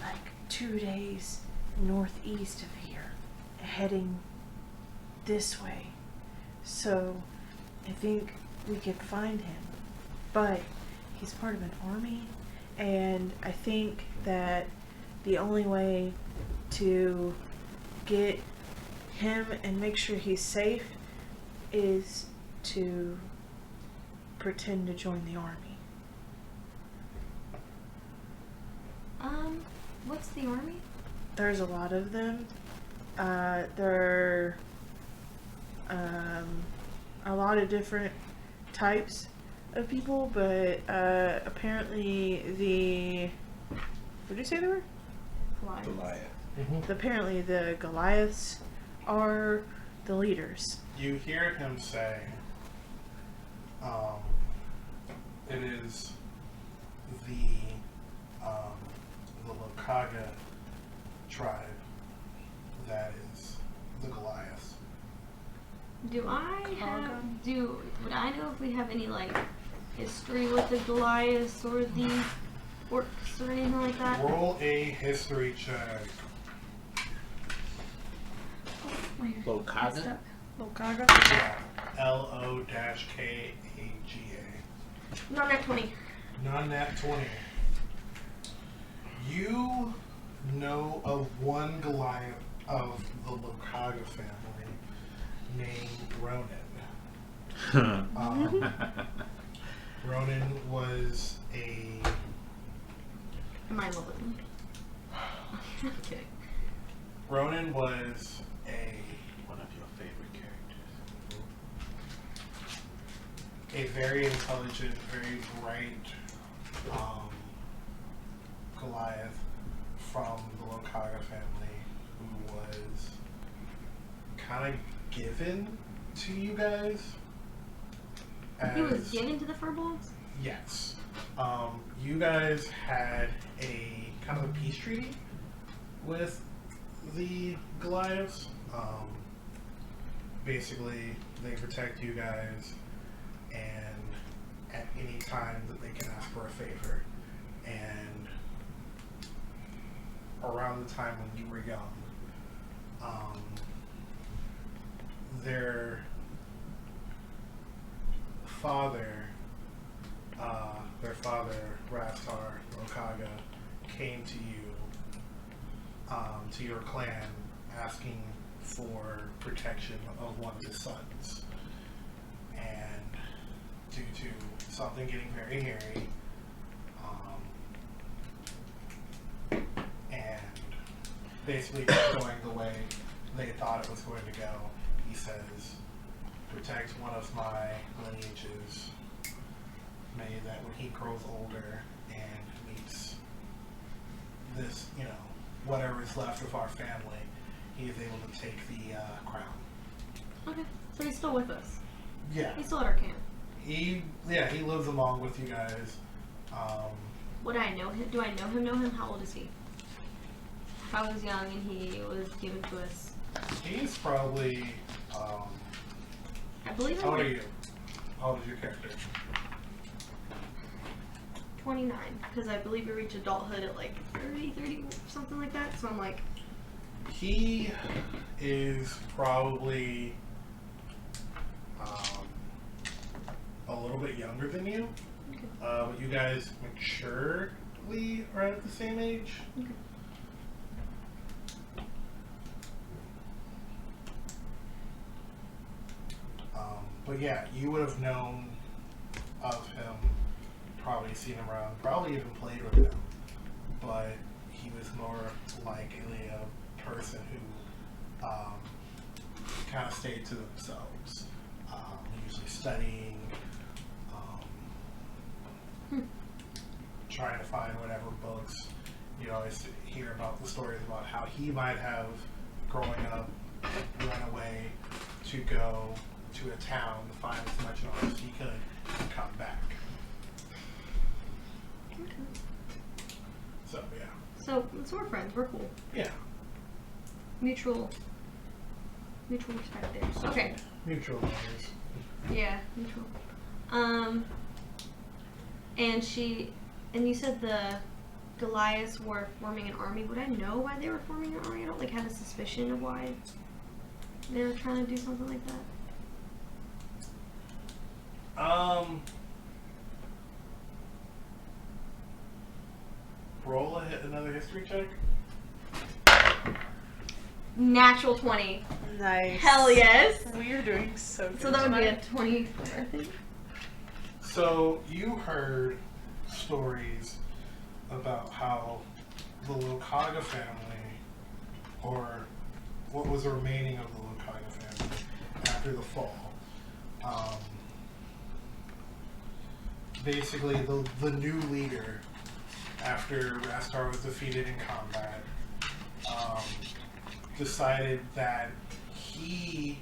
like 2 days northeast of here, heading this way. So, I think we could find him, but he's part of an army, and I think that the only way to get him and make sure he's safe is to pretend to join the army. What's the army? There's a lot of them. There are a lot of different types of people, but apparently the... What did you say they were? Goliath. Apparently the Goliaths are the leaders. You hear him say, it is the Lokaga tribe that is the Goliath. Would I know if we have any like history with the Goliaths or the orcs or anything like that? Roll a history check. Lokaga? Lokaga? Yeah. L-O-K-A-G-A. Not at 20. Non-nat 20. You know of one Goliath of the Lokaga family named Ronan. Ronan was a... Am I loving? I'm kidding. Ronan was a... One of your favorite characters. a very intelligent, very bright Goliath from the Lokaga family who was kind of given to you guys. He was given to the Furbolgs? Yes. You guys had a kind of a peace treaty with the Goliaths. Basically, they protect you guys, and at any time that they can ask for a favor. And around the time when you were young, their father, Rastar Lokaga, came to you, to your clan, asking for protection of one of his sons. And due to something getting very hairy, and basically going the way they thought it was going to go, he says, protect one of my lineages. May that when he grows older and meets this, whatever is left of our family, he is able to take the crown. Okay, so he's still with us. Yeah. He's still at our camp. He lives along with you guys. Would I know him? Do I know him? How old is he? I was young and he was given to us. He's probably, I believe how old are you? How old is your character? 29, because I believe we reach adulthood at like 30, something like that. So I'm like, He is probably a little bit younger than you. okay. But you guys maturely are at the same age. Okay. But yeah, you would have known of him, probably seen him around, probably even played with him. But he was more likely a person who kind of stayed to themselves, usually studying, trying to find whatever books. You always hear about the stories about how he might have, growing up, run away to go to a town to find as much knowledge as he could and come back. Okay. So yeah. So we're friends. We're cool. Yeah. Mutual respect there. Okay. Mutual knowledge. Yeah, mutual. And you said the Goliaths were forming an army. Would I know why they were forming an army? I don't have a suspicion of why they were trying to do something like that. Roll another history check. Natural 20. Nice. Hell yes. We are doing so good. So that would be a tonight. 24, I think. So you heard stories about how the Lokaga family, or what was remaining of the Lokaga family after the fall, basically the new leader after Rastar was defeated in combat, decided that he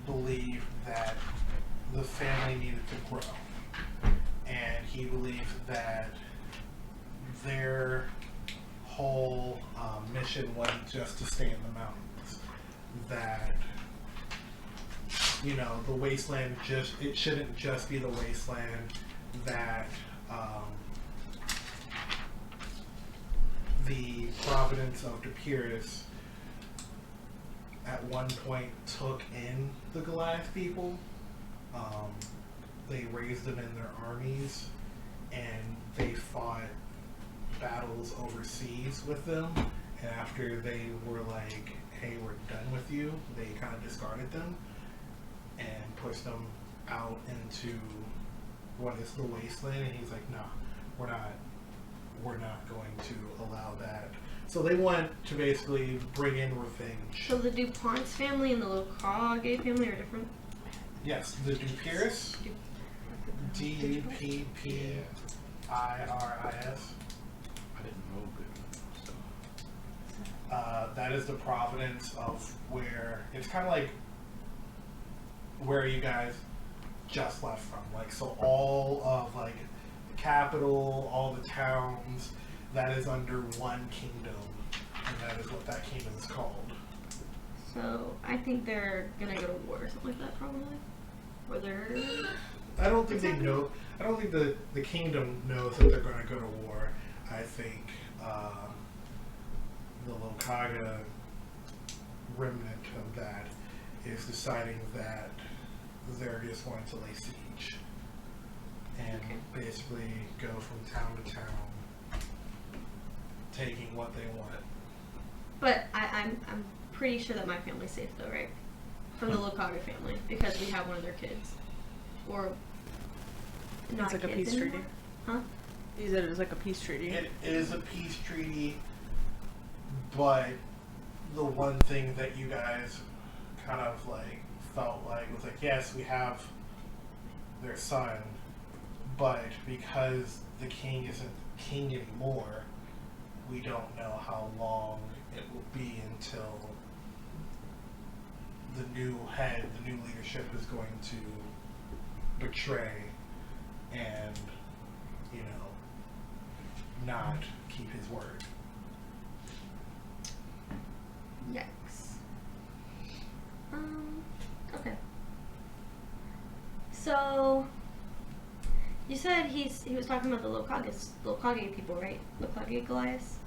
believed that the family needed to grow, and he believed that their whole mission wasn't just to stay in the mountains, that the wasteland it shouldn't just be the wasteland, that the province of Depirus at one point took in the Goliath people. They raised them in their armies, and they fought battles overseas with them. And after they were like, hey, we're done with you, they kind of discarded them and pushed them out into what is the wasteland. And he's like, no, we're not going to allow that. So they want to basically bring in revenge. So the DuPont's family and the Lokage family are different? Yes, the Dupirus, Duppiris. I didn't know good. So. That is the province of where it's kind of like where you guys just left from. Like, so all of like the capital, all the towns, that is under one kingdom, and that is what that kingdom is called. So I think they're gonna go to war or something like that, probably. Or they're. I don't think they know. I don't think the kingdom knows that they're going to go to war. I think the Lokaga remnant of that is deciding that they're just going to lay siege and basically go from town to town, taking what they want. But I'm pretty sure that my family's safe though, right? From the Lokaga family, because we have one of their kids, or not It's like a kids peace anymore. treaty. Huh? You said it was like a peace treaty. It is a peace treaty, but the one thing that you guys kind of like felt like was like, yes, we have their son, but because the king isn't king anymore, we don't know how long it will be until the new head, the new leadership is going to betray and, you know, not keep his word. Yikes. Okay. So, you said he was talking about the Lokage people, right? Lokage Goliath?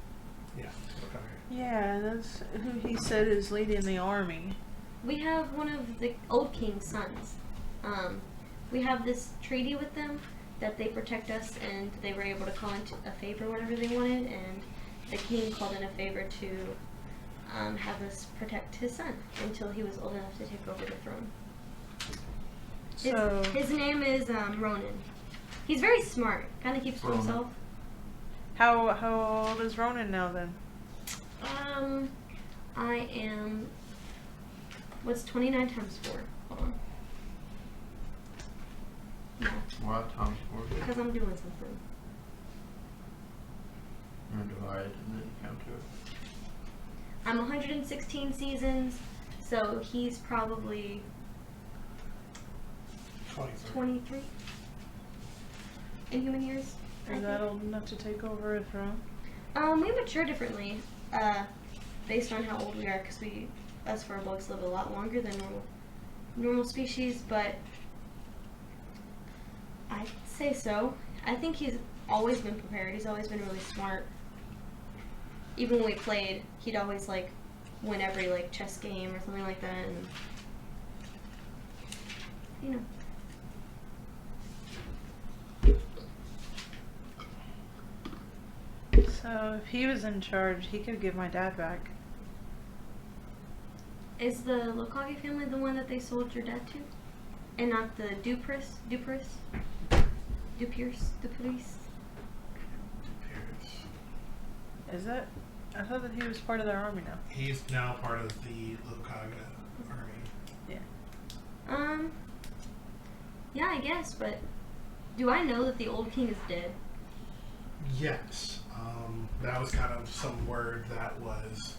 Yeah. Okay. Yeah, that's who he said is leading the army. We have one of the old king's sons. We have this treaty with them that they protect us, and they were able to call in a favor whatever they wanted, and the king called in a favor to have us protect his son until he was old enough to take over the throne. So His name is Ronan. He's very smart. Kind of keeps to Ronan. himself. how old is Ronan now then? I am. What's 29 times 4? Hold on. Yeah, What times 4? because I'm doing something. And divide and then count to it. I'm 116 seasons, so he's probably 23. 23 in human years. I Is that think. old enough to take over a throne? We mature differently, based on how old we are, because us fur bugs live a lot longer than normal species, but I'd say so. I think he's always been prepared. He's always been really smart. Even when we played, he'd always like win every like chess game or something like that, and you know. So if he was in charge, he could give my dad back. Is the Lokage family the one that they sold your dad to? And not the Duperis? Is that? I thought that he was part of their army now. He's now part of the Lokaga army. Yeah, I guess, but do I know that the old king is dead? Yes. That was kind of some word that was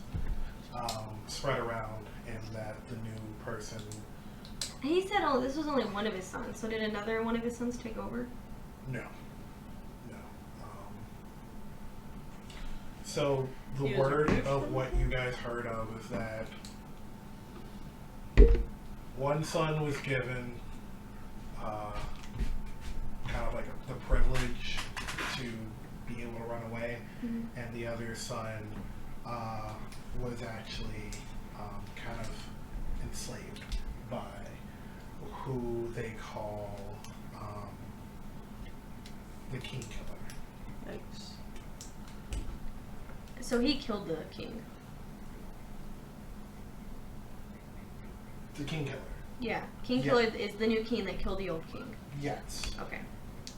spread around, and that the new person. He said, oh, this was only one of his sons, so did another one of his sons take over? No. So the He was word removed of from what you guys heard of is that one son was given kind of like the privilege to be able to run away, and the other son was actually kind of enslaved by who they call the King Killer. Yikes. So he killed the king. The King Killer. Yeah, King Yeah. Killer is the new king that killed the old king. Yes. Okay.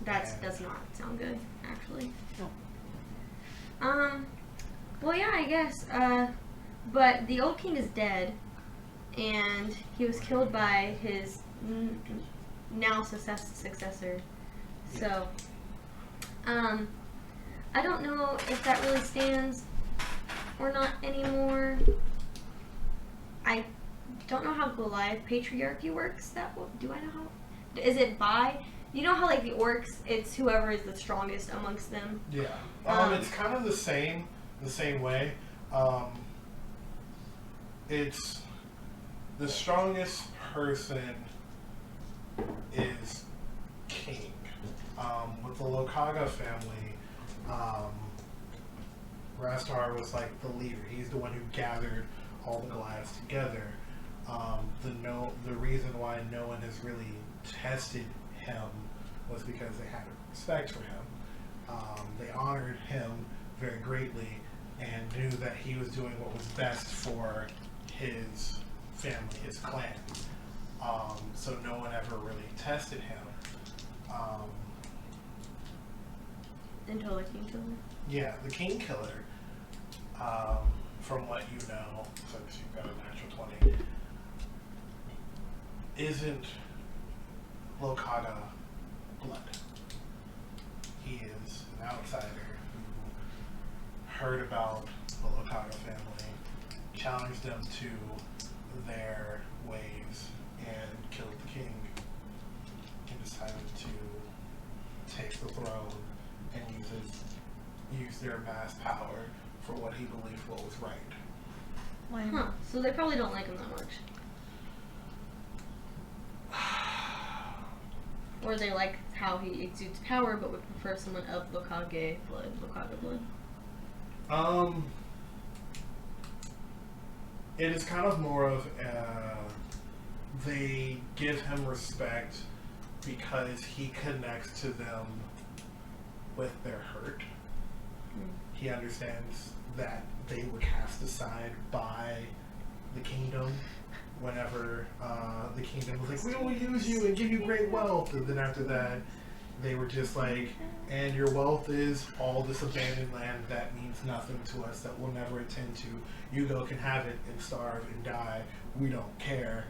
That Yeah. does not sound good, actually. No. Well, yeah, I guess. But the old king is dead, and he was killed by his now successor. So, I don't know if that really stands or not anymore. I don't know how Goliath patriarchy works. Do I know how? Is it by? You know how like the orcs, it's whoever is the strongest amongst them. Yeah. It's kind of the same way. It's the strongest person is king. With the Lokaga family, Rastar was like the leader. He's the one who gathered all the Goliaths together. The reason why no one has really tested him was because they had respect for him. They honored him very greatly and knew that he was doing what was best for his family, his clan. So no one ever really tested him. Until the King Killer? Yeah, the King Killer, from what you know, since you've got a natural 20, isn't Lokata blood. He is an outsider who heard about the Lokata family, challenged them to their ways, and killed the king, and decided to take the throne and use their mass power for what he believed what was right. Huh. So they probably don't like him that much. Or they like how he exudes power, but would prefer someone of Lokage blood, Lokage blood. It is kind of more of they give him respect because he connects to them with their hurt. He understands that they were cast aside by the kingdom whenever the kingdom was like, we will use you and give you great wealth. And then after that, they were just like, and your wealth is all this abandoned land that means nothing to us, that we'll never attend to. You can have it and starve and die. We don't care.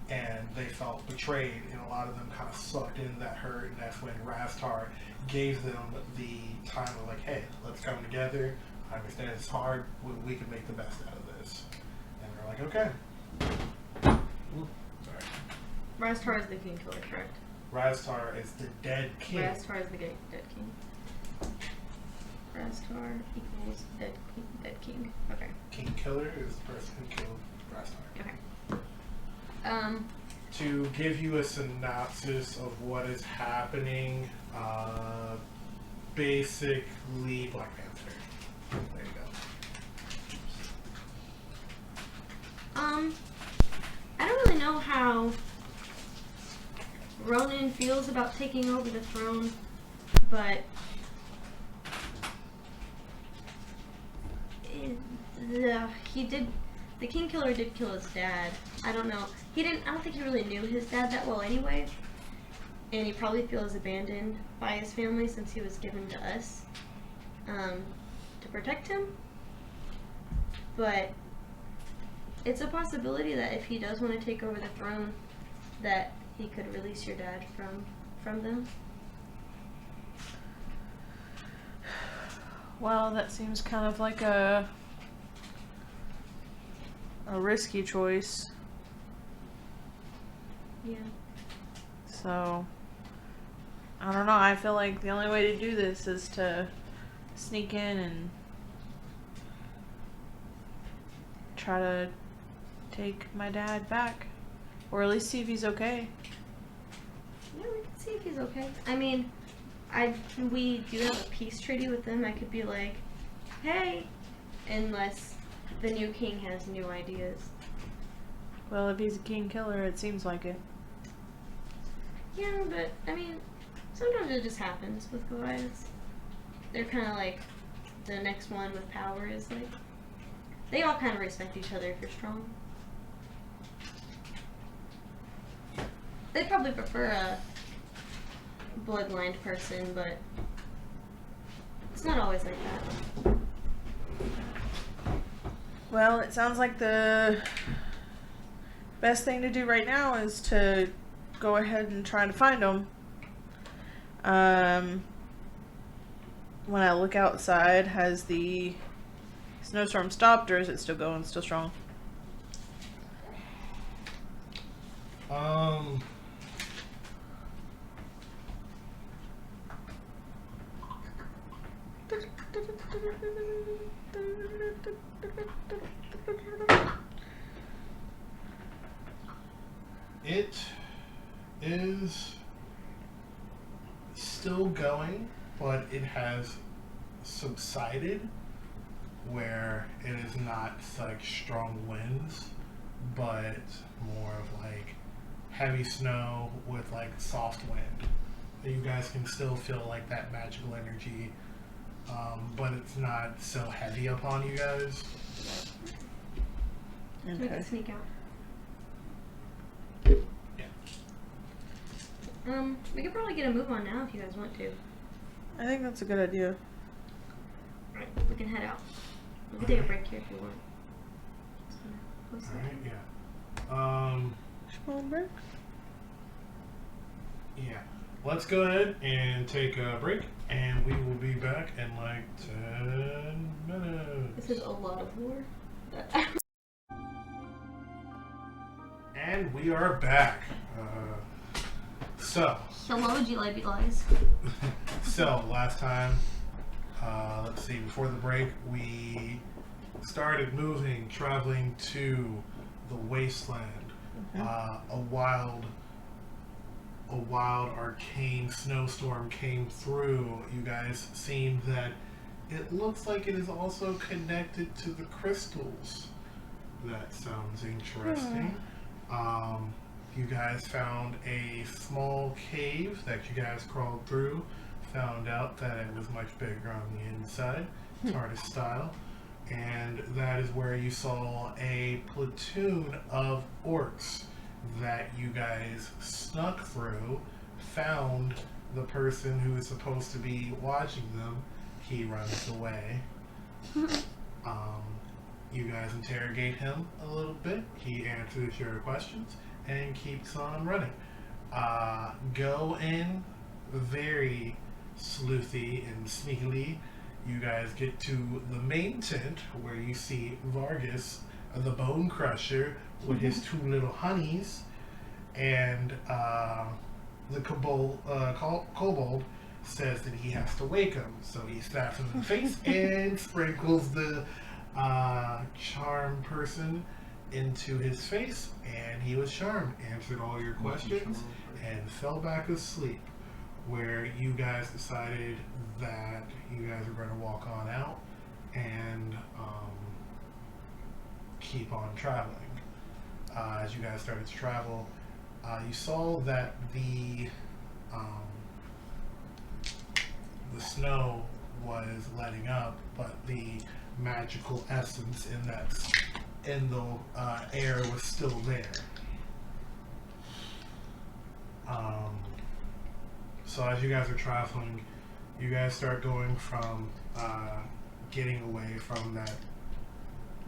And they felt betrayed, and a lot of them kind of sucked in that hurt, and that's when Rastar gave them the time of like, hey, let's come together. I understand it's hard, we can make the best out of this. And they're like, okay. Ooh, sorry. Rastar is the King Killer, correct? Rastar is the dead king. Rastar is the dead king. Rastar equals dead king. Okay. King Killer is the person who killed Rastar. Okay. To give you a synopsis of what is happening, basically Black Panther. There you go. I don't really know how Ronan feels about taking over the throne, but the King Killer did kill his dad. I don't know. I don't think he really knew his dad that well anyway. And he probably feels abandoned by his family since he was given to us to protect him. But it's a possibility that if he does want to take over the throne, that he could release your dad from them. Well, that seems kind of like a risky choice. Yeah. So, I don't know. I feel like the only way to do this is to sneak in and try to take my dad back. Or at least see if he's okay. Yeah, we can see if he's okay. I mean, we do have a peace treaty with them. I could be like, hey, unless the new king has new ideas. Well, if he's a king killer, it seems like it. Yeah, but, I mean, sometimes it just happens with Goliaths. They're kind of like, the next one with power is like, they all kind of respect each other if you're strong. They'd probably prefer a bloodlined person, but it's not always like that. Well, it sounds like the best thing to do right now is to go ahead and try to find them. When I look outside, has the snowstorm stopped, or is it still going, still strong? It is still going, but it has subsided where it is not like strong winds but more of like heavy snow with like soft wind. You guys can still feel like that magical energy, but it's not so heavy upon you guys. So we Okay. can sneak out. Yeah. We could probably get a move on now if you guys want to. I think that's a good idea. Alright, we can head out. We can take a break here if you want. Just gonna post All that. right. Yeah. Small break. Yeah. Let's go ahead and take a break, and we will be back in like 10 minutes. This is a lot of lore. And we are back. So Hello, G-Libby Lies. So last time, let's see, before the break, we started moving, traveling to the wasteland. A wild arcane snowstorm came through. You guys seen that it looks like it is also connected to the crystals. That sounds interesting. You guys found a small cave that you guys crawled through. Found out that it was much bigger on the inside, TARDIS style. And that is where you saw a platoon of orcs that you guys snuck through, found the person who is supposed to be watching them. He runs away. You guys interrogate him a little bit. He answers your questions and keeps on running. Go in very sleuthy and sneakily. You guys get to the main tent where you see Vargas, the Bone Crusher, with his two little honeys, and the kobold says that he has to wake him. So he slaps him in the face and sprinkles the charm person into his face, and he was charmed, answered all your questions, and fell back asleep. Where you guys decided that you guys are going to walk on out and keep on traveling. As you guys started to travel, you saw that the snow was letting up, but the magical essence in the air was still there. So as you guys are traveling, you guys start going from getting away from that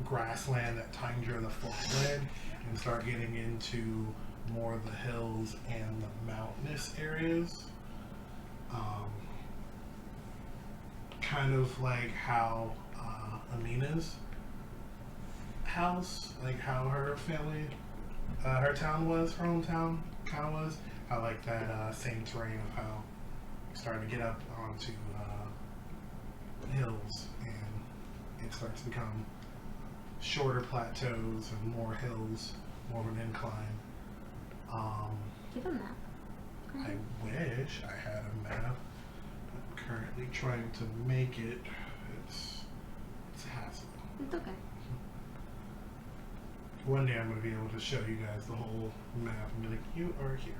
grassland, that tundra, the flatland, and start getting into more of the hills and the mountainous areas. Kind of like how Imina's house, like how her family, her town was, her hometown kind of was. I like that same terrain of how you're starting to get up onto hills, and it starts to become shorter plateaus and more hills, more of an incline. Give a map. I wish I had a map. I'm currently trying to make it. It's a hassle. It's okay. One day I'm going to be able to show you guys the whole map and be like, you are here.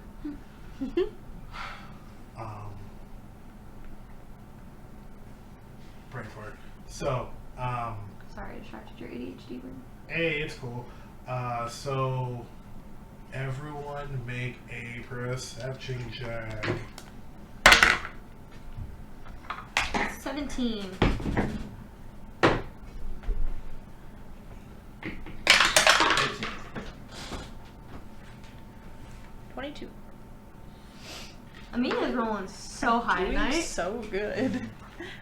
Pray for it. So, Sorry, I distracted your ADHD brain. hey, it's cool. So, everyone make a perception check. 17. 18. 22. Amina's rolling so high Doing tonight. so good.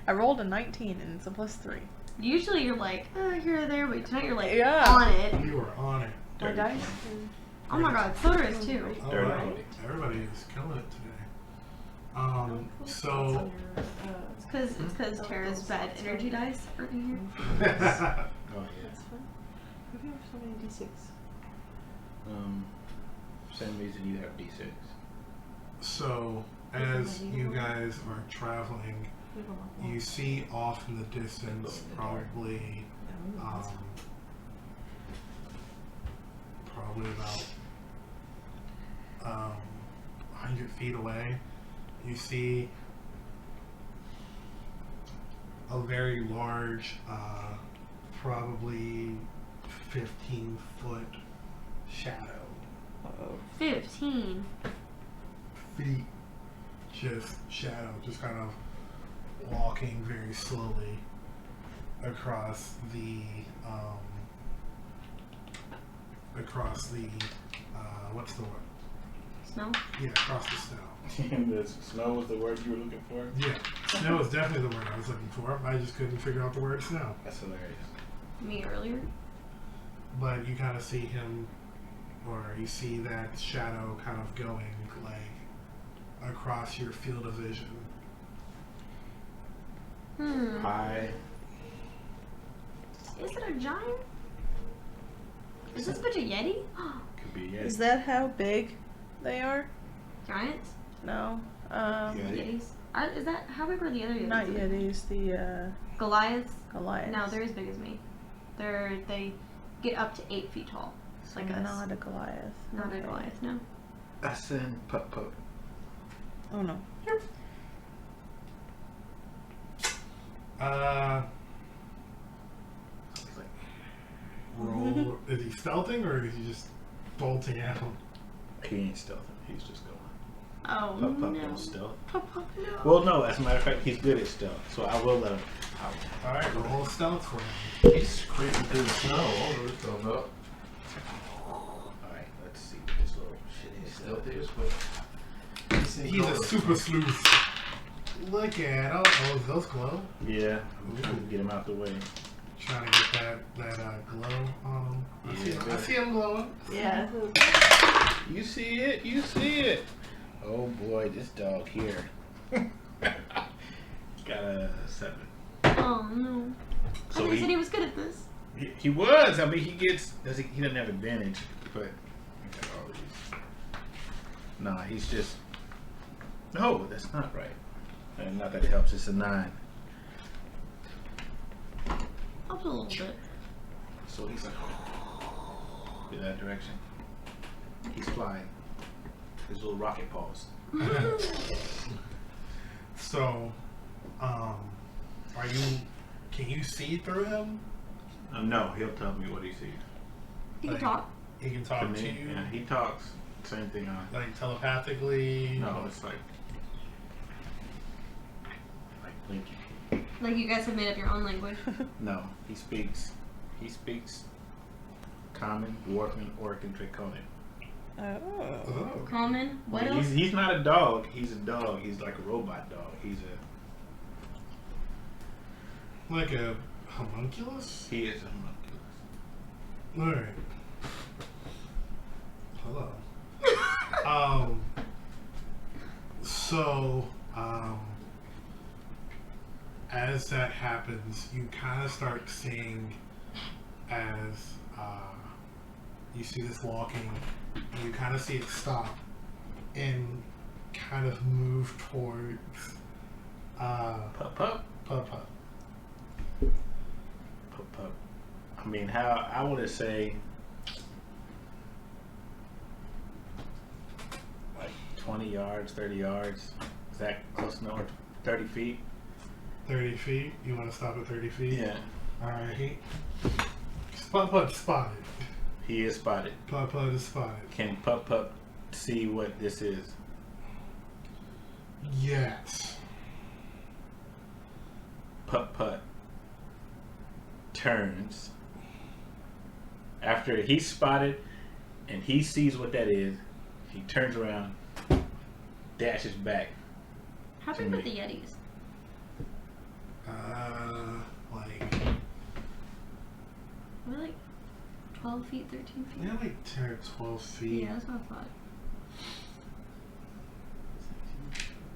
I rolled a 19 and it's a +3. Usually you're like, here or there, but tonight you're like Yeah. on it. You are on it. My dice. Oh my god, Soter is too. Oh, Dirty. wow. Everybody is killing it today. So, It's because Tara's bad energy dice are in here. Oh yeah. That's fun. Why do you have so many d6? For some reason you have D6. so as you guys are traveling, you see off in the distance, probably probably about 100 feet away. You see a very large, probably 15-foot shadow. 15. Feet, just shadow, just kind of walking very slowly across the what's the word? Snow? Yeah, across the snow. The snow was the word you were looking for? Yeah, snow is definitely the word I was looking for. I just couldn't figure out the word snow. That's hilarious. Me earlier? But you kind of see him, or you see that shadow kind of going like across your field of vision. Hi. Is it a giant? Is this a bunch of Yeti? Could be, yeah. Is that how big they are? Giants? No. Yetis? Is that, how big were the other Yetis? Not Yetis, the Goliaths? Goliaths. No, they're as big as me. They get up to 8 feet tall. It's like us. Not a Goliath. Not Okay. a Goliath, no. I send pup. Oh no. Roll. Is he stealthing or is he just bolting out? He ain't stealthing. He's just going. Oh, Pup no. don't stealth. Pup, no. Well, no. As a matter of fact, he's good at stealth, so I will let him out. All right, roll stealth for him. He's creeping through the snow. All those stuff up. All right. Let's see what this little shit He's is. stealthy as fuck. He's a super sleuth. Look at oh, those glow. Yeah. I'm trying to get him out the way. Trying to get that glow on him. I see him glowing. Yeah. You see it? You see it? Oh boy, this dog here. Got a 7. Oh, no. So I thought you said he was good at this. He was. I mean, he doesn't have advantage, but nah, he's just. No, that's not right. And not that it helps. It's a 9. Up a little bit. So he's like in that direction. He's flying. His little rocket paws. So, can you see through him? No, he'll tell me what he sees. He can Like, talk. He can talk To to me, you, yeah, he talks. Same thing on. like telepathically. No, it's like blinking. Like you guys have made up your own language. No, he speaks Common, Dwarven, Orc, and Draconic. Oh. Oh. Common. What But else? he's not a dog. He's a dog. He's like a robot dog. Like a homunculus? He is a homunculus. Alright. Hello. So, as that happens, you kind of start seeing as you see this walking, and you kind of see it stop and kind of move towards Pup. Pup. Pup. I mean, how I want to say like 20 yards, 30 yards. Is that close enough? 30 feet? 30 feet. You want to stop at 30 feet? Yeah. Alright. Pup spotted. He is spotted. Pup is spotted. Can Pup see what this is? Yes. Pup turns after he's spotted and he sees what that is. He turns around, dashes back. How big were the Yetis? Like Were they like 12 feet, 13 feet? yeah, like 10 or 12 feet. Yeah, that's what I thought.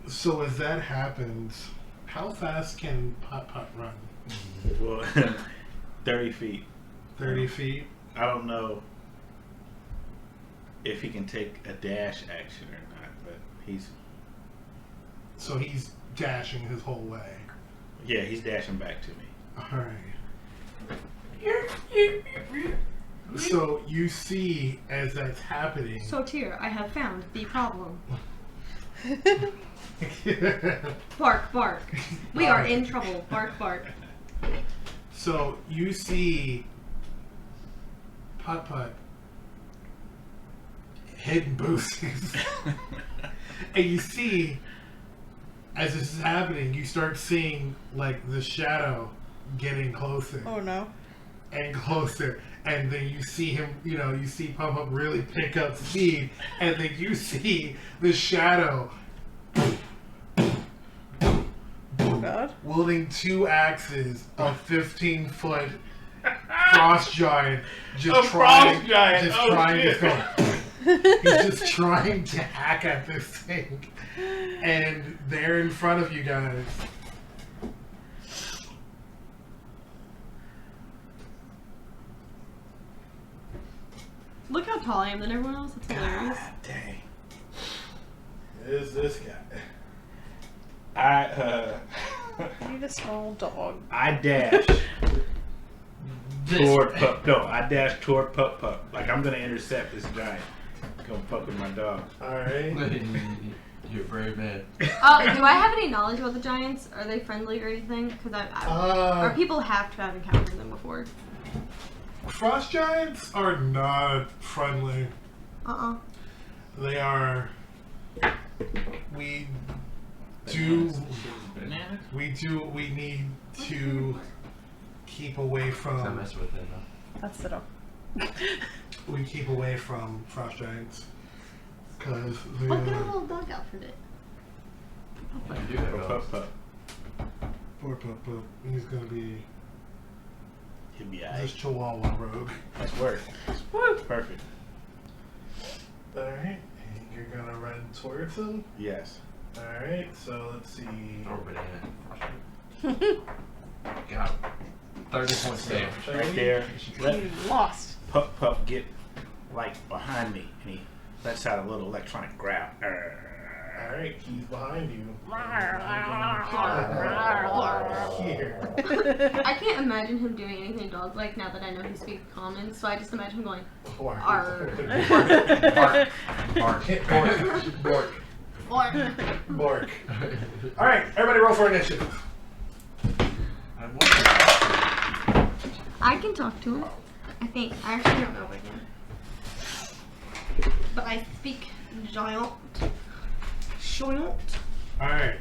So as that happens, how fast can Pup run? Well, 30 feet. 30 feet. I don't know if he can take a dash action or not, but So he's dashing his whole way. he's dashing back to me. Alright. So you see as that's happening. Soter, I have found the problem. Bark, bark. We are in trouble. Bark, bark. So you see Putt Putt hidden boosters. And you see, as this is happening, you start seeing like the shadow getting closer Oh no. and closer. And then you see him, you see Putt Putt really pick up speed. And then you see the shadow Oh god. wielding 2 axes of 15-foot frost giant, just trying to go. He's just trying to hack at this thing, and they're in front of you guys. Look how tall I am than everyone else. It's hilarious. Dang. Is this guy? I Need a small dog. I dash toward Pup. No, I dash toward Pup Pup. Like I'm gonna intercept this giant. Come fuck with my dog. All right. You're a brave man. Do I have any knowledge about the giants? Are they friendly or anything? Because or people have to have encountered them before. Frost giants are not friendly. They are. We need to keep away I from. mess with it. That's the dog. We keep away from frost giants because What kind of little dog outfit it? You do have Pup dogs. Pup. poor Pup Pup. He's gonna be He'll be this alright. Chihuahua rogue. That's work. Woo! Perfect. All right, and you're gonna run towards him. Yes. All right, so let's see. Throw a banana. Got him. 30 points save. Right there. Let You lost. Pup Pup get like behind me, and he lets out a little electronic growl. All right, he's behind you. Here. I can't imagine him doing anything dog-like now that I know he speaks common, so I just imagine him going, Arr. Bark. Bark. Bork. Bark. Bork. All right, everybody roll for initiative. I can talk to him. I think. I actually don't know if I can. But I speak giant. Giant. All right.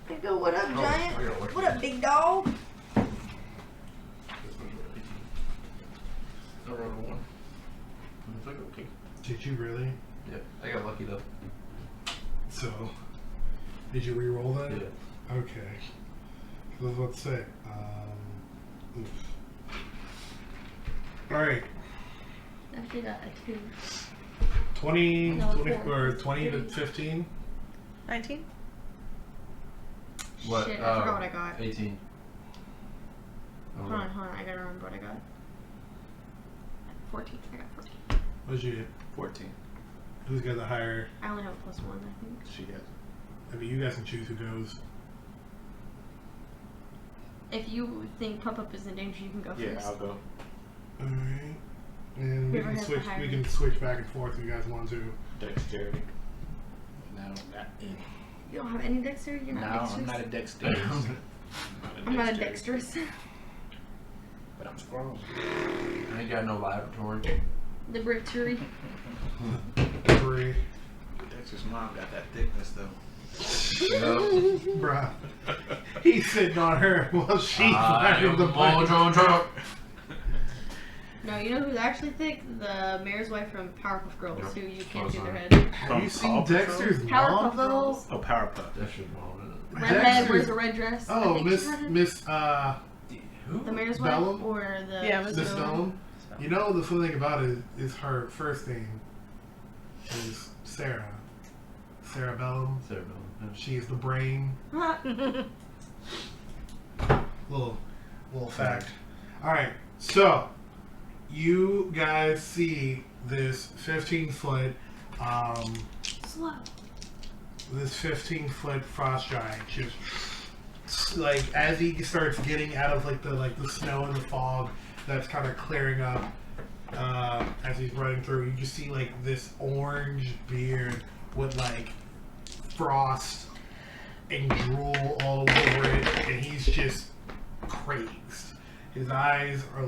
I go, what up, I giant? gotta look What at up, big dog? I rolled a 1. It's like okay. Did you really? Yeah, I got lucky though. So, did you re-roll that? Yeah. Okay. So let's say. Oof. All right. Actually, got a 2. 20, No, 20 4. or 20 to 15. 19? What? Shit, I forgot what I got. 18. Hold on. I gotta remember what I got. 14. I got 14. What'd you get? 14. Who's got the higher? I only have a +1, I think. She has. I mean, you guys can choose who goes. If you think Pup Up is in danger, you can go Yeah, first. I'll go. All right. And we Whoever can has the switch. higher. We can switch back and forth if you guys want to. Dexterity. No, not in. You don't have any dexterity? You're No, not dexterous? I'm not a dexterous. I'm not a dexterous. But I'm strong. I ain't got no laboratory. Liberatory. 3. Dexter's mom got that thickness though. Bruh. He's sitting on her while she's I riding am the bike. Mojo truck. No, you know who's actually thick? The mayor's wife from Powerpuff Girls, Yep. who you can't Oh, see their sorry. head. Have you From seen Paw Patrol? Dexter's mom Powerpuff though? Girls. Oh, Powerpuff. That should be all in Redhead Dexter's- wears a red dress. I Oh, think she's redhead. Miss it. Who? The mayor's Bellum? wife or the Yeah, Miss Miss Bellum? Bellum. You know the funny thing about it is her first name is Sarah. Sarah Bellum. Cerebellum. She's the brain. Little fact. All right, so you guys see this 15-foot, Slow. this 15-foot frost giant just like as he starts getting out of like the snow and the fog that's kind of clearing up. as he's running through, you just see like this orange beard with like frost and drool all over it, and he's just crazed. His eyes are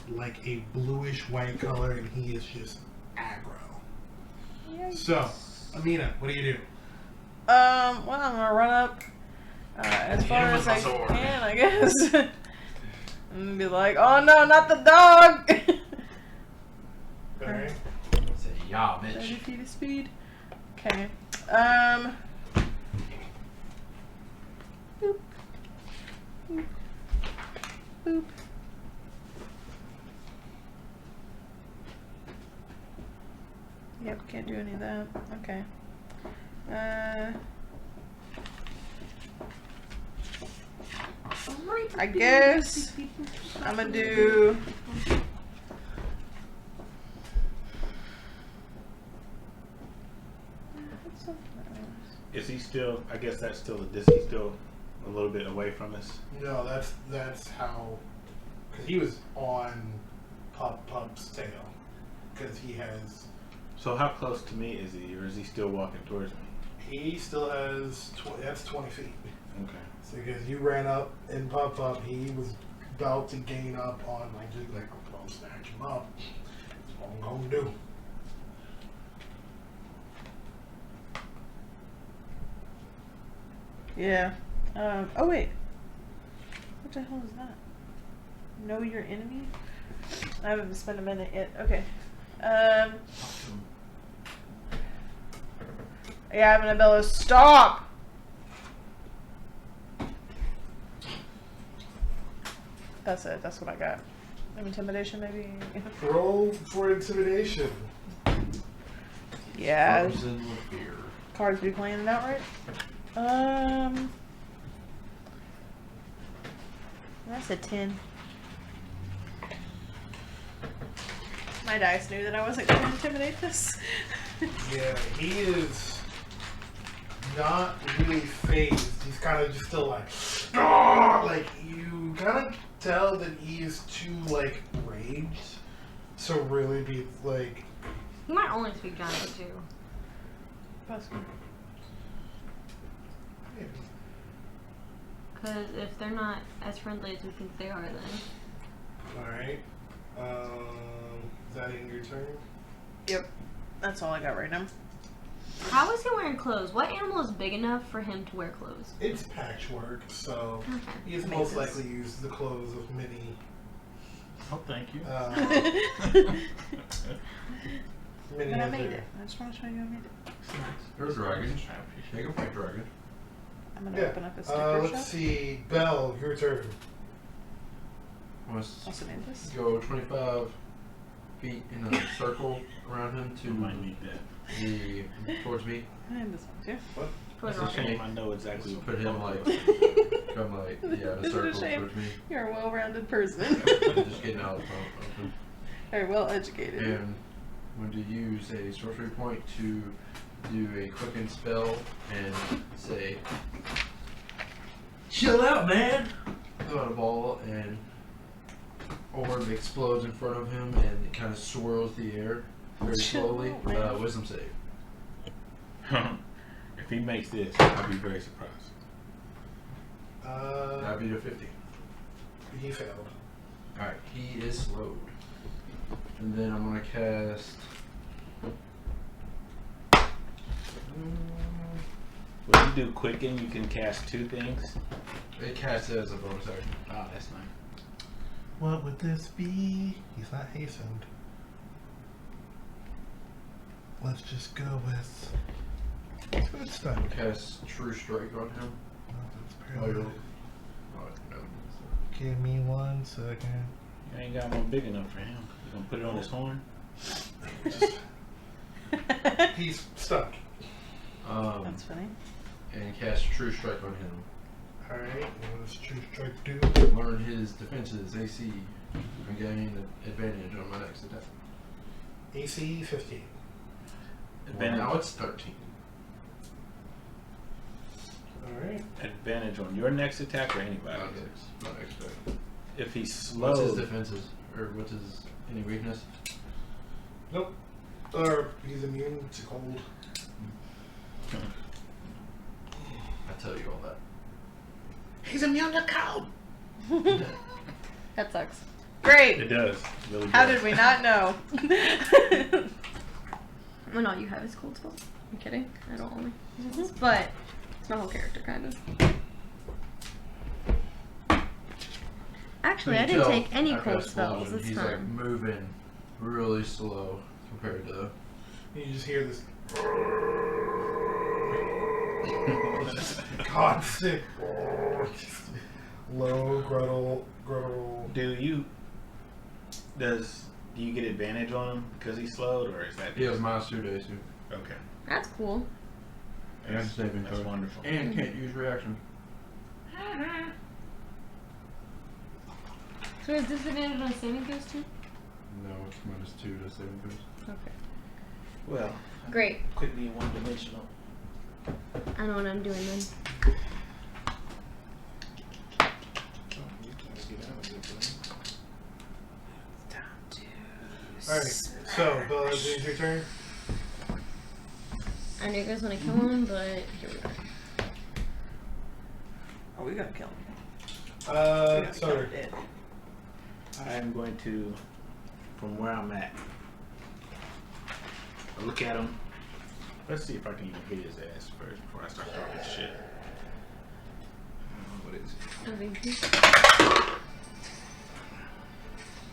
like a bluish white color, and he is just aggro. Yikes. So, Imina, what do you do? Well, I'm gonna run up as far as I can, I guess. And be like, oh no, not the dog! Alright. Say, yeah, 30 bitch. feet of speed. Okay. Boop. Boop. Boop. Yep, can't do any of that. Okay. I guess I'm gonna do. Is he still? I guess that's still a distance. He's still a little bit away from us. No, that's how, because he was on Pup's tail, because he has. So how close to me is he, or is he still walking towards me? He still has that's 20 feet. Okay. So because you ran up and Pup, he was about to gain up on you, like I'll snatch him up. That's what I'm gonna do. Yeah. Oh wait. What the hell is that? Know your enemy? I haven't spent a minute yet. Okay. Yeah, I'm gonna bellow. Stop! That's it. That's what I got. Intimidation, maybe. Roll for intimidation. Yeah. Frozen with fear. Cards be playing it out right. That's a 10. My dice knew that I wasn't going to intimidate this. Yeah, he is not really phased. He's kind of just still like, "Argh!" Like you kind of tell that he is too like raged to really be like. He might only speak giant too. Possible. Because if they're not as friendly as we think they are, then. Alright. Is that in your turn? Yep. That's all I got right now. How is he wearing clothes? What animal is big enough for him to wear clothes? It's patchwork, so Okay. he has Makes most sense. likely used the clothes of many. Oh, thank you. Many But I other. made it. I just want to show you I made it. You're a dragon. Take a fight dragon. I'm going to Yeah. open up a sticker Let's shop. see. Belle, your turn. Let's Also named this. go 25 feet in a circle around him You might need that. towards me. I named this one too. That's a Robbie. shame. I know exactly. Just put him like, come like, yeah, in a Isn't it a circle shame? towards me. You're a well-rounded person. Just getting out of the phone. Very well educated. And I'm going to use a sorcery point to do a quicken spell and say, chill out, man! Throw out a ball and orb explodes in front of him and it kind of swirls the air very Chill slowly. out, man. Wisdom save. If he makes this, I'll be very surprised. That'd be to 50. He failed. Alright, he is slowed. And then I'm going to cast... When you do quicken, you can cast 2 things. It casts it as a bonus action. Oh, that's nice. What would this be? He's not hastened. Let's just go with. Let's go with stun. Cast True Strike on him. Oh, that's Oh, you're... paralytic. Oh, no. Give me 1 second. You ain't got one big enough for him. You gonna put it on his horn? He's stuck. That's funny. And cast True Strike on him. Alright, what does True Strike do? Learn his defenses, AC, and gain advantage on my next attack. AC 15. Well, now it's 13. Alright. Advantage on your next attack or anybody's? My next attack. if he's What's his slowed, defenses? Or what's his any weakness? Nope. Or he's immune to cold. I tell you all that. he's immune to cold. That sucks. Great. It does. Really How does. did we not know? When all you have is cold spells. I'm kidding. I don't only. But it's my whole character, kind of. Actually, I didn't take any After cold explosion, spells this he's like time. moving really slow compared to. And you just hear this constant low gruttle. Do you get advantage on him because he's slowed, or is that? He has -2 days too. Okay. That's cool. And saving That's throw. wonderful. And can't use reaction. So is disadvantage on saving throws too? No, it's -2 to saving throws. Okay. Well, Great. quit being one-dimensional. I know what I'm doing then. Alright, so Bella, it's your turn. I know you guys want to kill him, but here we are. Oh, we gotta kill him. We gotta kill Soter. him dead. I am going to, from where I'm at, look at him. Let's see if I can even hit his ass first before I start talking shit. What is it?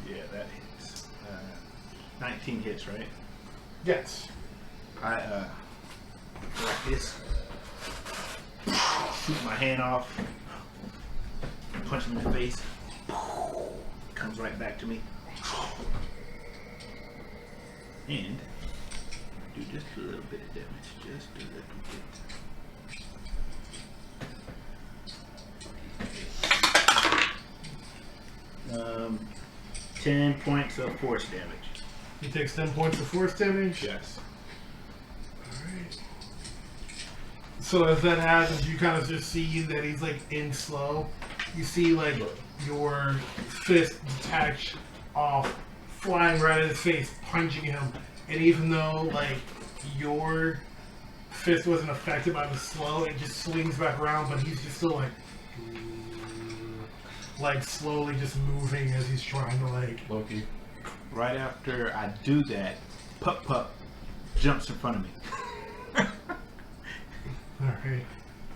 Yeah, that hits. 19 hits, right? Yes. I like this. Shoot my hand off. Punch him in the face. Comes right back to me. And do just a little bit of damage. Just a little bit. 10 points of force damage. He takes 10 points of force damage. Yes. Alright. So as that happens, you kind of just see that he's like in slow. You see like your fist detach off, flying right at his face, punching him. And even though like your fist wasn't affected by the slow, it just swings back around, but he's just still like slowly just moving as he's trying to like. Loki. Right after I do that, Pup jumps in front of me. Alright.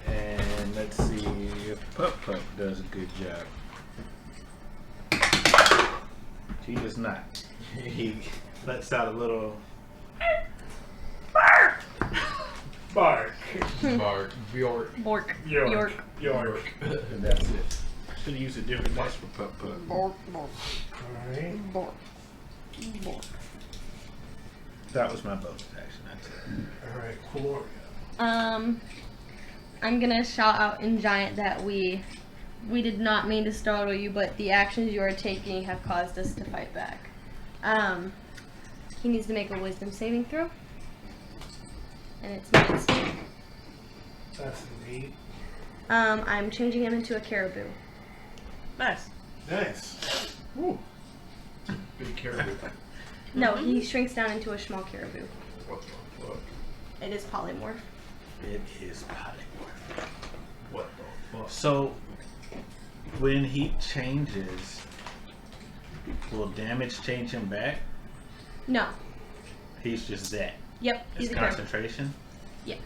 And let's see if Pup does a good job. He does not. He lets out a little bark. Bark. Bjork. Bork. York. And that's it. Should have used a different dice for Pup. Bork, bork, Alright. bork, bork. That was my bonus action. That's it. Alright, Cuilorea. I'm gonna shout out in Giant that we did not mean to startle you, but the actions you are taking have caused us to fight back. He needs to make a wisdom saving throw. And it's minus 2. That's an 8. I'm changing him into a caribou. Nice. Nice. Woo. Big caribou. No, he shrinks down into a small caribou. What the fuck? It is polymorph. It is polymorph. What the fuck? So, when he changes, will damage change him back? No. He's just that. Yep, he's It's a caribou. concentration? Yeah.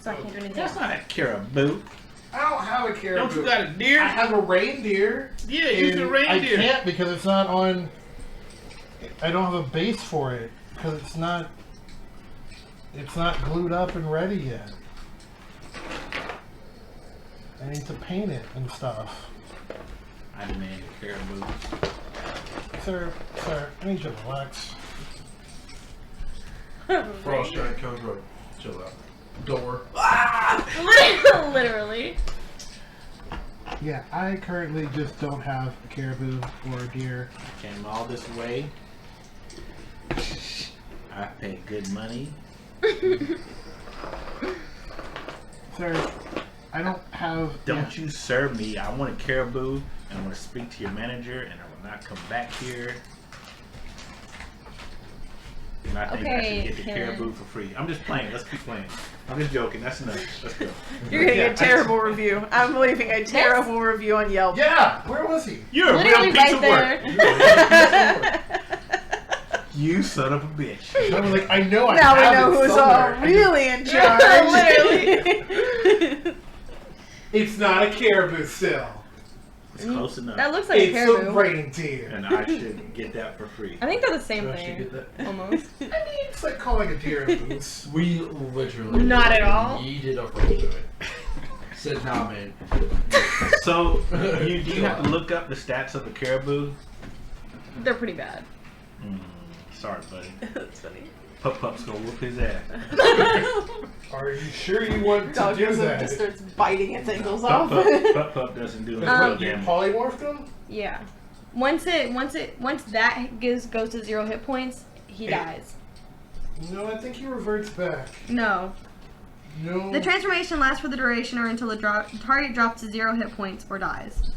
So I can't do anything That's else. not a caribou. I don't have a caribou. Don't you got a deer? I have a reindeer. Yeah, use the and reindeer. I can't because it's not on. I don't have a base for it because it's not. It's not glued up and ready yet. I need to paint it and stuff. I demand a caribou. Sir, I need you to relax. Frost Giant comes right. Chill out. Door. Literally. Yeah, I currently just don't have a caribou or a deer. I came all this way. I pay good money. Sir, I don't have. Don't you serve me. I want a caribou, and I'm going to speak to your manager, and I will not come back here. And I think I Okay, should get the Kayn. caribou for free. I'm just playing. Let's keep playing. I'm just joking. That's enough. Let's go. You're gonna Yeah, get a terrible review. I'm leaving a terrible review on Yelp. Yeah, where was he? You're a real Literally piece right of there. work. You're a piece of work. You son of a bitch. I was like, I know I Now we have know it who's somewhere. really in charge. Literally. It's not a caribou still. It's close enough. That looks like a It's caribou. a reindeer. And I should get that for free. I think they're the same You actually thing. get that? Almost. I mean, it's like calling a deer a moose. We literally Not at all. yeeted up into it. Said, nah, man. So, do you have to look up the stats of a caribou? They're pretty bad. Sorry, buddy. That's funny. Pup's gonna whoop his ass. Are you sure you want to Dog do goes up, that? just starts biting its ankles off. Pup doesn't do Because any what, you damage. polymorphed him? Yeah. Once that goes to 0 hit points, he dies. No, I think he reverts back. No. No. The transformation lasts for the duration or until the target drops to 0 hit points or dies.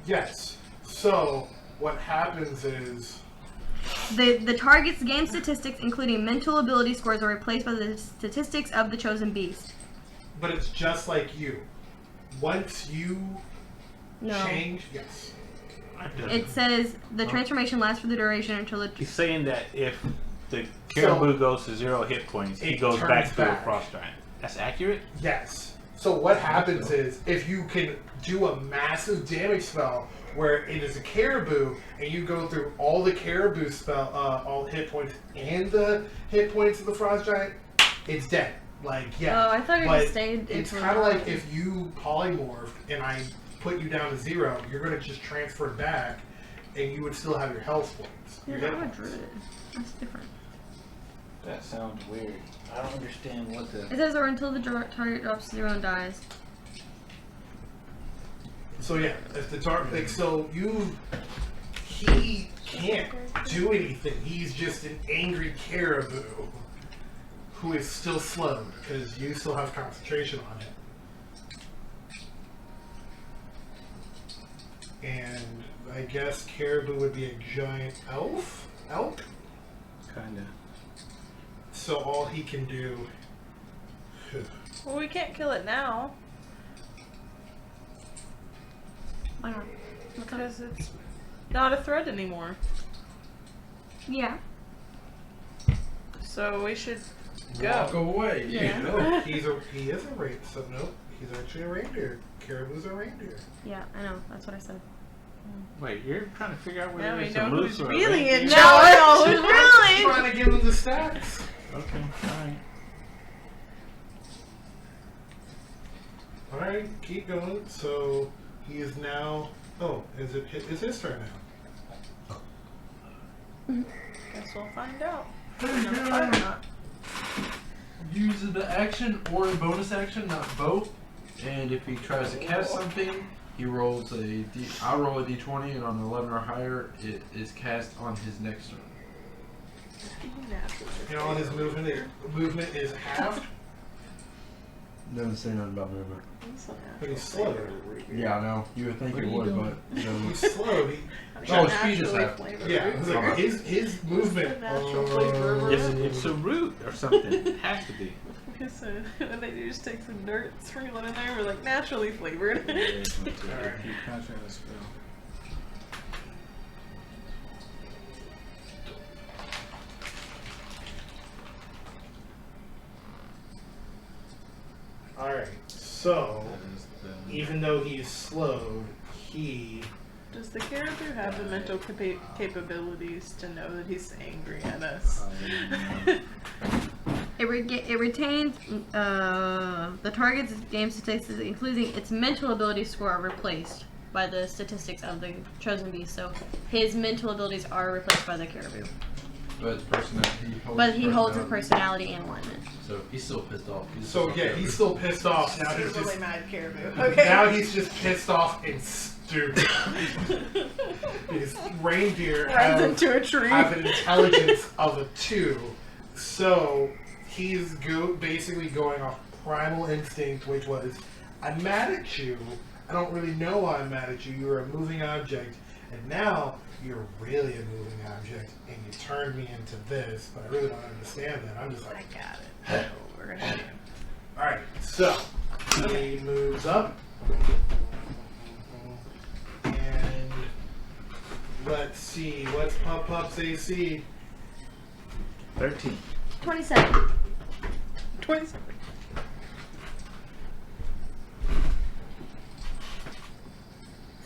Yes. So, what happens is... The target's game statistics, including mental ability scores, are replaced by the statistics of the chosen beast. But it's just like you. Once you No. change... Yes. It says the transformation lasts for the duration until it. He's saying that if the caribou goes to 0 hit points, he it goes turns back to a back. frost giant. That's accurate? Yes. So what happens is, if you can do a massive damage spell where it is a caribou, and you go through all the caribou spell, all hit points, and the hit points of the frost giant, it's dead. Like, yeah. Oh, I thought it But just stayed. It's into kind of the- like if you polymorphed and I put you down to 0, you're going to just transfer back, and you would still have your health points. Yeah, Your hit I'm a points. druid. That's different. That sounds weird. I don't understand what the... It says or until the target drops to 0 and dies. So yeah, if the target, he can't do anything. He's just an angry caribou who is still slowed because you still have concentration on it. And I guess caribou would be a giant elk. Kinda. So all he can do. Well, we can't kill it now Why not? because it's not a threat anymore. Yeah. So we should Walk go. away. Yeah. No, he is a reindeer. So no, he's actually a reindeer. Caribou's a reindeer. Yeah, I know. That's what I said. Wait, you're trying to figure out Now whether we it's know a moose who's or a really in reindeer? charge. No, who's really? Trying to give him the stats. Okay, alright. Alright, keep going. So he is now. Oh, it's his turn now. Guess we'll find out. Use the action or a bonus action, not both. And if he tries to cast something, he rolls I roll a d20, and on an 11 or higher, it is cast on his next turn. You know, his movement is halved, Doesn't say nothing about movement. but he's slow. Yeah, I know. You would think What it are you would, doing? but no. He's slow. Oh, speed is half. Yeah, it's like his movement. Natural flavor. It's a root or something. It has to be. Because when they do just take some dirt, sprinkle it in there, we're like naturally flavored. Alright, so even though he's slowed, he. Does the character have the mental capabilities to know that he's angry at us? It retains the target's game statistics, including its mental ability score, are replaced by the statistics of the chosen beast. So his mental abilities are replaced by the caribou, But he holds his personality and alignment. So he's still pissed off. So yeah, he's still pissed off. Now He's he's really just. mad caribou. Okay. Now he's just pissed off and stupid. His reindeer Runs into a tree. have an intelligence of a 2, so he's basically going off primal instinct, which was, I'm mad at you. I don't really know why I'm mad at you. You're a moving object, and now you're really a moving object, and you turned me into this, but I really don't understand that. I'm just like, I got it. So we're gonna do. alright, so he moves up, and let's see, what's Pop-Pop's AC? 13. 27. 27.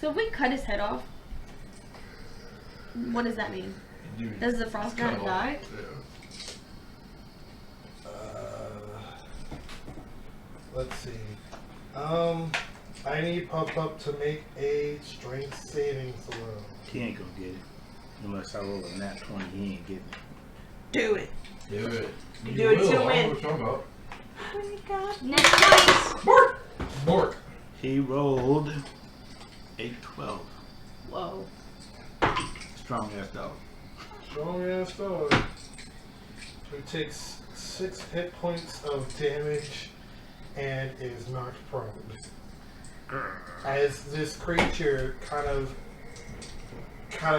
So if we cut his head off, what does that mean? Does the frost Cut giant off. die? Yeah. Let's see. I need Pop-Up to make a strength saving throw. He ain't gonna get it. Unless I roll a nat 20, he ain't getting it. Do it. Do it. You Do it will, to I know win. what you're talking about. Oh my god. Next Bork! Bork. He rolled a 12. Whoa. Strong ass dog. Strong ass dog. Who takes 6 hit points of damage and is knocked prone. As this creature kind of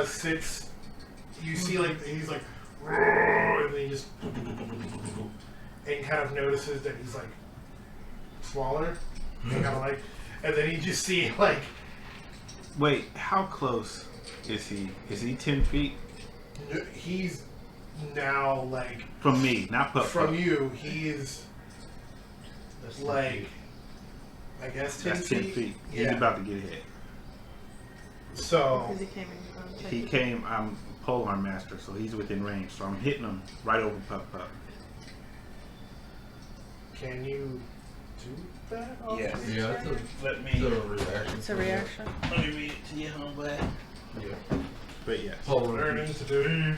sits, you see like he's like, and then he just and kind of notices that he's like smaller, kind of like, and then you just see like. Wait, how close is he? Is he 10 feet? He's now like From me, not Pup. from you. He's like, I guess 10 That's feet. 10 feet. He's Yeah. about to get hit. So Because he came in. He came, I'm Polearm Master, so he's within range. So I'm hitting him right over Pup. can you do that? Yes. Yeah, that's a, Let it's a reaction. It's a reaction. Let me read it to you, homeboy. Yeah. But yes. Hold on. Learning to do.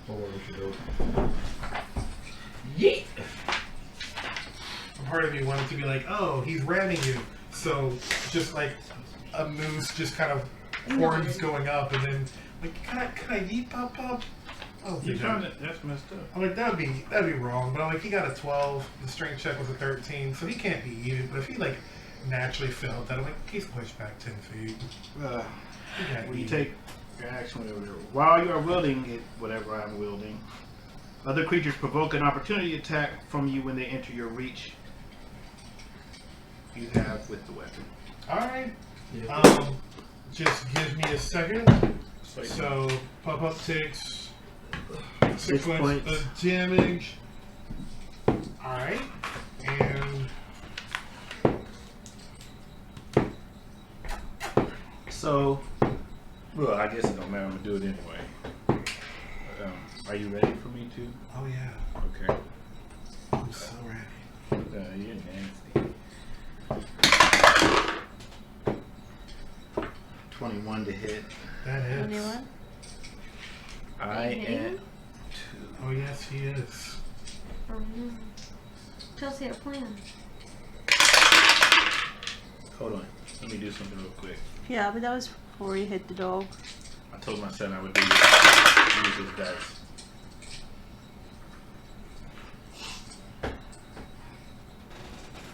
Hold on, we should go. Yeet. Part of me wanted to be like, oh, he's ramming you. So just like a moose, just kind of horns going up, and then like, can I yeet Pop? Oh, You found it. That's messed up. I'm like, that'd be wrong. But I'm like, he got a 12. The strength check was a 13, so he can't be eaten. But if he like naturally failed that, I'm like, he's pushed back 10 feet. He can't When you eat. take your action, while you are wielding it, whatever I'm wielding, other creatures provoke an opportunity attack from you when they enter your reach. You have with the weapon. All right. Yeah. Just give me a second. So Pop takes 6 points of damage. All right, and So, well, I guess it don't matter. I'm gonna do it anyway. Are you ready for me to? oh yeah, Okay. I'm so ready. You're nasty. 21 to hit. That is. 21? I Are you hitting am him? 2. Oh yes, he is. Oh no. Chelsey, a plan. Hold on. Let me do something real quick. Yeah, but that was before you hit the dog. I told my son I would use his dice.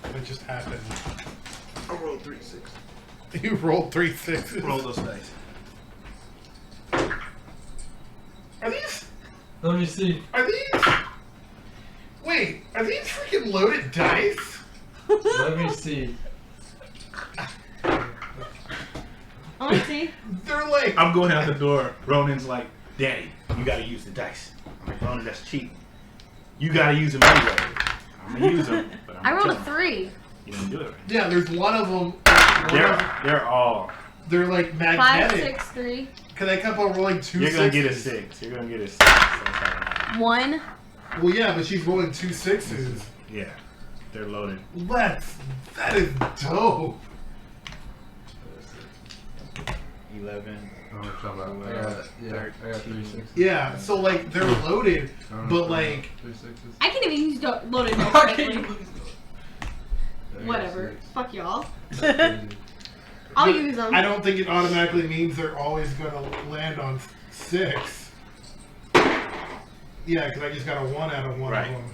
What just happened? I rolled 3 6. You rolled 3 6s. Roll those dice. Are these? Let me see. Are these? Wait, are these freaking loaded dice? Let me see. I want to see. They're like. I'm going out the door. Ronan's like, Daddy, you gotta use the dice. I'm like, Ronan, that's cheating. You gotta use them anyway. I'm gonna use them, but I'm I rolled a gonna 3. You didn't do it right. Yeah, there's one of them. They're all. They're like 5, magnetic. 6, 3. Cause I kept on rolling 2 You're gonna get a sixes. 6. You're gonna get a 6. That's how it 1. Well, yeah, but she's rolling 2 6s. happens. Yeah, they're loaded. That is dope. 11. Oh, we're talking about. I got 3 6s. Yeah, so like they're loaded, but like 3 6s. I can't even use loaded dice. I can't correctly. Whatever. Fuck y'all. That's crazy. I'll use them. I don't think it automatically means they're always gonna land on 6. Yeah, because I just got a 1 out of 1 Right. of them.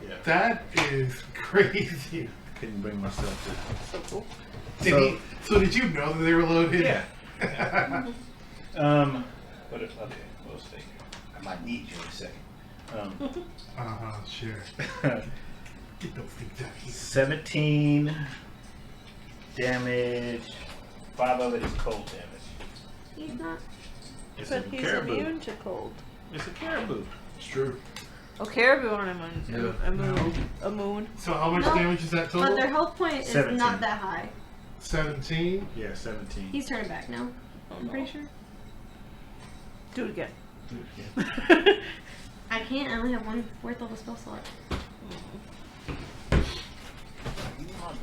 Yeah. That is crazy. couldn't bring myself to. So cool. So did you know that they were loaded? Yeah. But okay, we'll stay here. I might need you in a second. Sure. Get those things out here. 17 damage. 5 of it is cold damage. He's not. It's But a he's caribou. immune to cold. It's a caribou. It's true. Oh, caribou aren't immune. Yeah. A moon. So how much No. damage is that But total? their health point is 17. not that high. 17. Yeah, 17. He's turning back now. I'm pretty sure. Do it again. I can't. I only have one 4th level spell slot.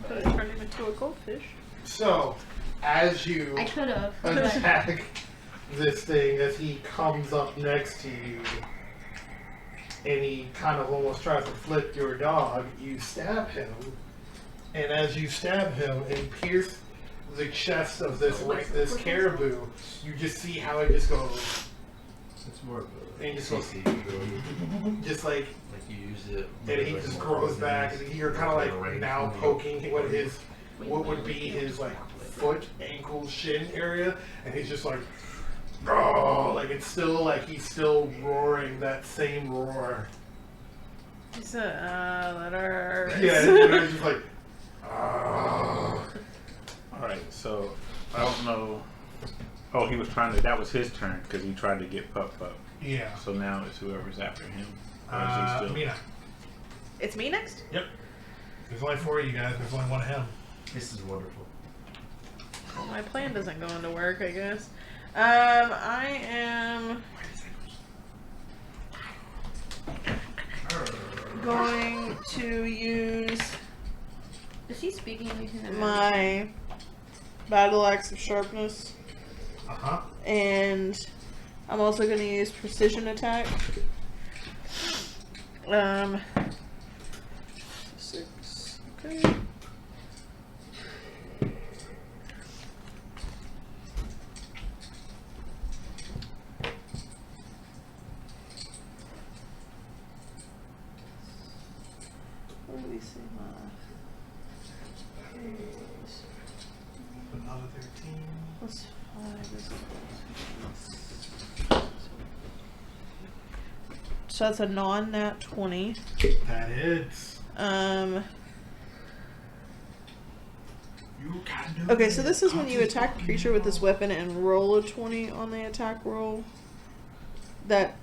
Could have turned him into a goldfish. So, as you I could have. attack this thing, as he comes up next to you, and he kind of almost tries to flip your dog, you stab him, and as you stab him and pierce the chest of this caribou, you just see how it just goes, It's more of a and just safety goes, ability. just like, Like you use it. and he just grows back, and you're kind of like now poking what would be his like foot, ankle, shin area, and he's just like, oh, like it's still like he's still roaring that same roar. He said, that hurts. Yeah, and I'm just like, oh. Alright, so I don't know. Oh, he was trying to. That was his turn because he tried to get Pup Pup. Yeah. So now it's whoever's after him. Or is he still? Imina. It's me next? Yep. There's only 4 of you guys. There's only one of him. This is wonderful. Well, my plan doesn't go into work, I guess. I am going to use Is he speaking anything? That my battle axe of sharpness, and I'm also going to use precision attack. 6. Okay. What do we say? Another 13. Plus 5 is so that's a non-nat 20. That is. You can do Okay, so this is when you attack a creature with this weapon and roll a 20 on the attack roll. That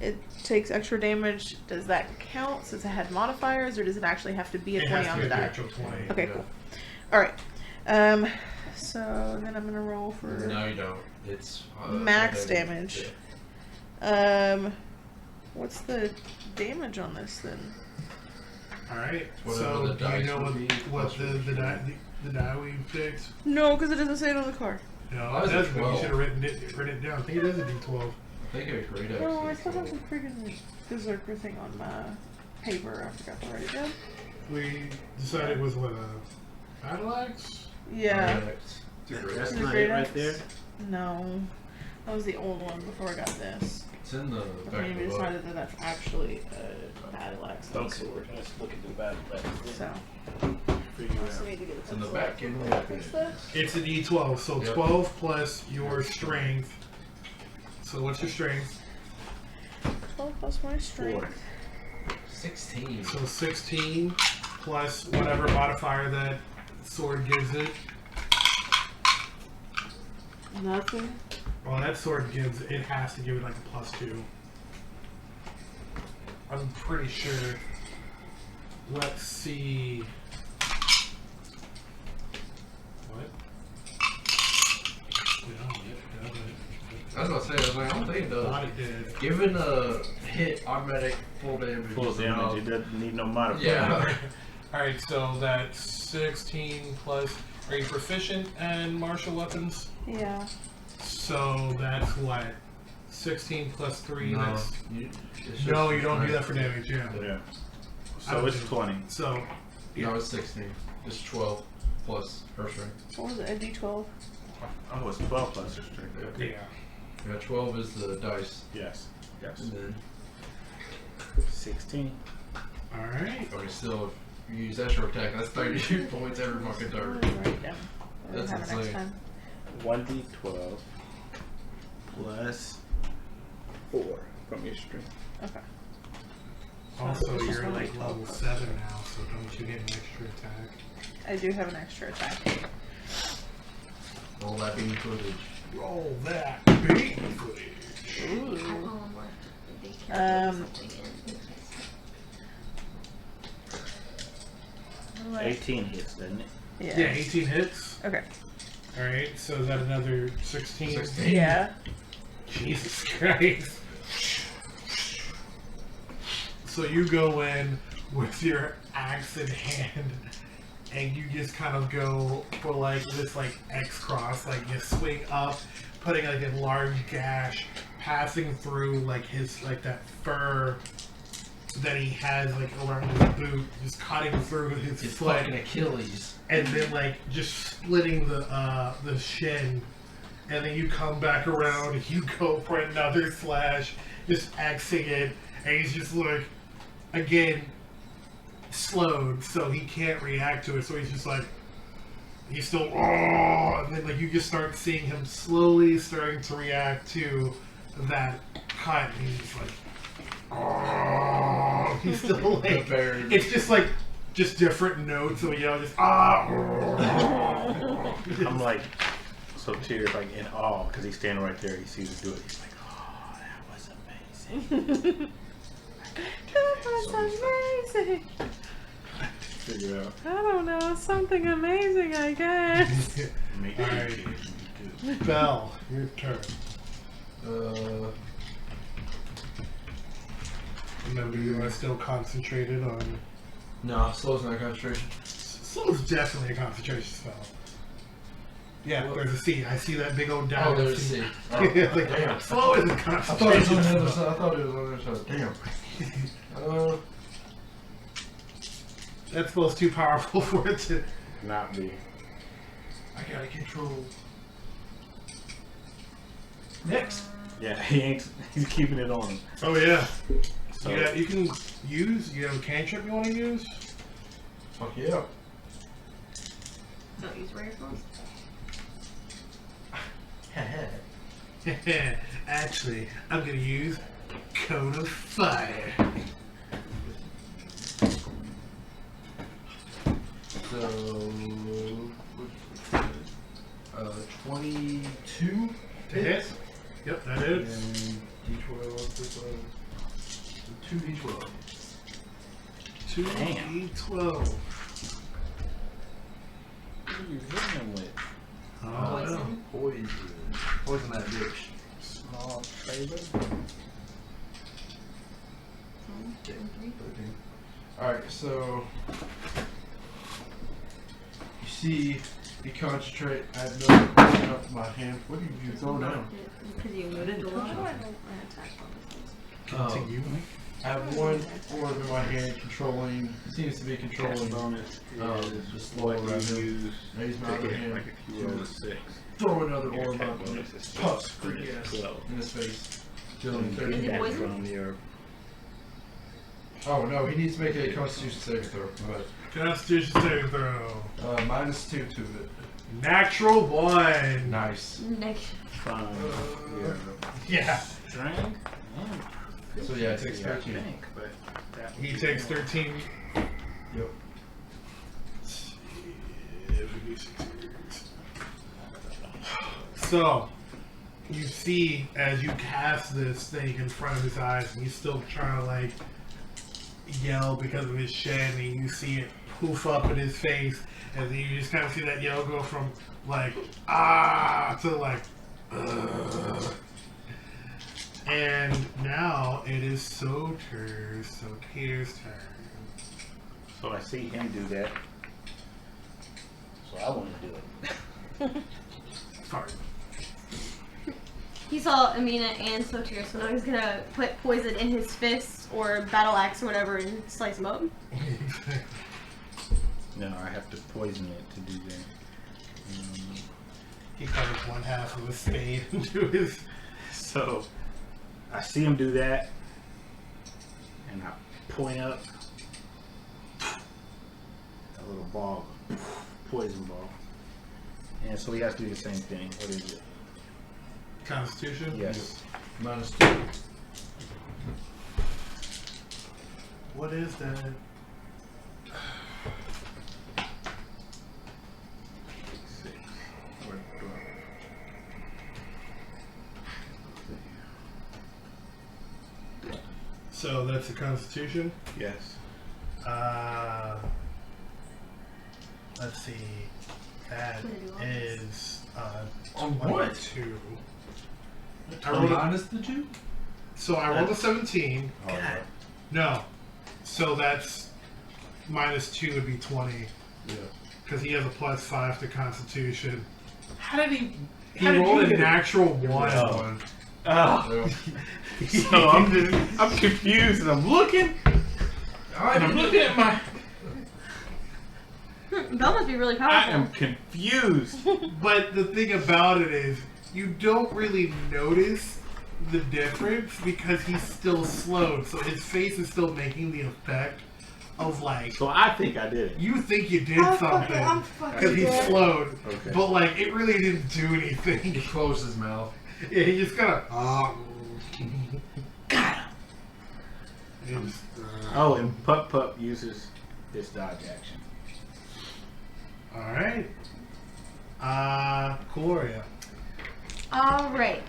it takes extra damage. Does that count since it had modifiers, or does it actually have to be a 20 on the die? Actual 20. Okay, cool. Alright. So then I'm gonna roll for No, you don't. It's max damage. Yeah. What's the damage on this then? All right. Whatever So the do you dice know would be, what plus the die we picked? No, because it doesn't say it on the card. No, Why is it it doesn't. But you 12? should have written it down. I think it is a D12. I think it's great. No, I still have some freaking berserker thing on my paper. I forgot to write it down. We decided it was what a battle axe. Yeah. That's The not great it right axe? there. No. That was the old one before I got this. It's in the I back mean, of we the book. decided that that's actually a battle axe. not a Okay, sword. let's look at the battle axe. So, Figure I also out. need to get a It's in the pencil. back. In the back. What's this? It's a D12. So Yep. 12 plus your strength. So what's your strength? 12 plus my strength. 16. So 16 plus whatever modifier that sword gives it. Nothing. Well, that sword gives it has to give it like a +2. I'm pretty sure. Let's see. What? Yeah, it doesn't. I was about to say, I was like, I don't think it Thought does. it did. Given a hit, automatic full damage. Full is damage. enough. It doesn't need no modifier. Yeah. Alright, so that's 16 plus. Are you proficient in martial weapons? Yeah. So that's what? 16 plus 3. No, That's. it's No, just you don't do that strength. for damage, yeah. Yeah. I So would it's do- 20. So. No, it's 16. It's 12 plus her strength. What was it? A D12? Oh, it's 12 plus your strength. Okay. Yeah. Yeah, 12 is the dice. Yes. Yes. And then, 16. Alright. okay, still, You use extra attack. That's 32 points every fucking turn. Write it down. We'll That's have it next insane. time. 1d12 plus 4 from your strength. Okay. Also, It's just you're only like 12 level 7 now, so don't you get an extra attack? I do have an extra attack. Roll that beam footage. Roll that beat footage. I Ooh. want more. They can't put something in. 18 hits, doesn't it? Yeah. Yeah, 18 hits. Okay. Alright, so is that another 16? 16. Yeah. Jesus Christ. So you go in with your axe in hand, and you just kind of go for like this like X cross, like you swing up, putting like a large gash, passing through like his like that fur that he has like around his boot, just cutting through his It's foot, fucking Achilles. and then like just splitting the shin, and then you come back around and you go for another slash, just axing it, and he's just like, again, slowed, so he can't react to it, so he's just like, he's still, and then like you just start seeing him slowly starting to react to that cut, and he's like, he's still like, it's just like, just different notes, so you know, just I'm like, Soter's like in awe because he's standing right there. He sees her do it. He's like, oh, that was amazing. That was amazing. Figure out. I don't know, something amazing, I guess. Make Alright. it good. Bhel, your turn. Remember, you are still concentrated on. No, slow's not concentration. Slow is definitely a concentration spell. Yeah, What? there's a C. I see that big old Oh, diamond. there's C. Oh, Like, damn. slow is a I thought it was concentration on the other spell. side. I thought it was on the other side. Damn. That spell's too powerful for it to. Not me. I gotta control. Next. Yeah, he ain't. He's keeping it on him. Oh yeah. So Yeah, you can use. You have a cantrip you want to use? Fuck yeah. Don't use rare force. Actually, I'm gonna use Cone of Fire. So, 22 To hit? Yep, that is. and D12. 2D12. 2d12. what are you hitting him with? Oh, Poison. Poison. Poison that bitch. Small favor. 10, 3. Alright, so you see me concentrate, I have no point up my hand. What did you throw down? Because you moved a lot. Continue. I have one orb in my hand controlling, seems to be controlling bonus just slow what around you him. use Raise my to other hit, hand, like if you roll a 6. throw another Your orb attack up, bonus is puff, 6, freak and it's ass 12. in his face. You Dealing get 13. that Poison? from your Oh no, he needs to make a Constitution saving throw. But Constitution saving throw. -2 to it. Natural 1. Nice. Next. from your Yeah. strength. So yeah, it takes I 13. think, but that would He be takes more. 13. Yep. So, you see as you cast this thing in front of his eyes, and he's still trying to like yell because of his shed, and you see it poof up in his face, and then you just kind of see that yell go from like to like and now it is Soter's turn. So I see him do that. So I want to do it. Sorry. He saw Imina and Soter, so now he's gonna put poison in his fist or battle axe or whatever and slice him up. No, I have to poison it to do that. He covers one half of a spade into his. So I see him do that, and I point up, a little ball, poison ball. And so he has to do the same thing. What is it? Constitution? Yes. -2. What is that? So that's the Constitution? Yes. Let's see. That is On what? 22. I Oh, rolled a, minus the 2? so I rolled a 17. God. No. So that's -2 would be 20. Yeah. Because he has a +5 to Constitution. How did he? He rolled a natural 1. Oh. Oh. Yeah. So I'm confused and I'm looking. And I'm looking at my. Bhel must be really I powerful. am confused. But the thing about it is, you don't really notice the difference because he's still slowed. So his face is still making the effect of like, So I think I did it. you think you did I'm something fucking because he's dead. slowed. Okay. But like, it really didn't do He anything. closed his mouth. Yeah, he just kind of. Got him. Oh, and Pup Pup uses his dodge action. Alright. Cuilorea. Alright.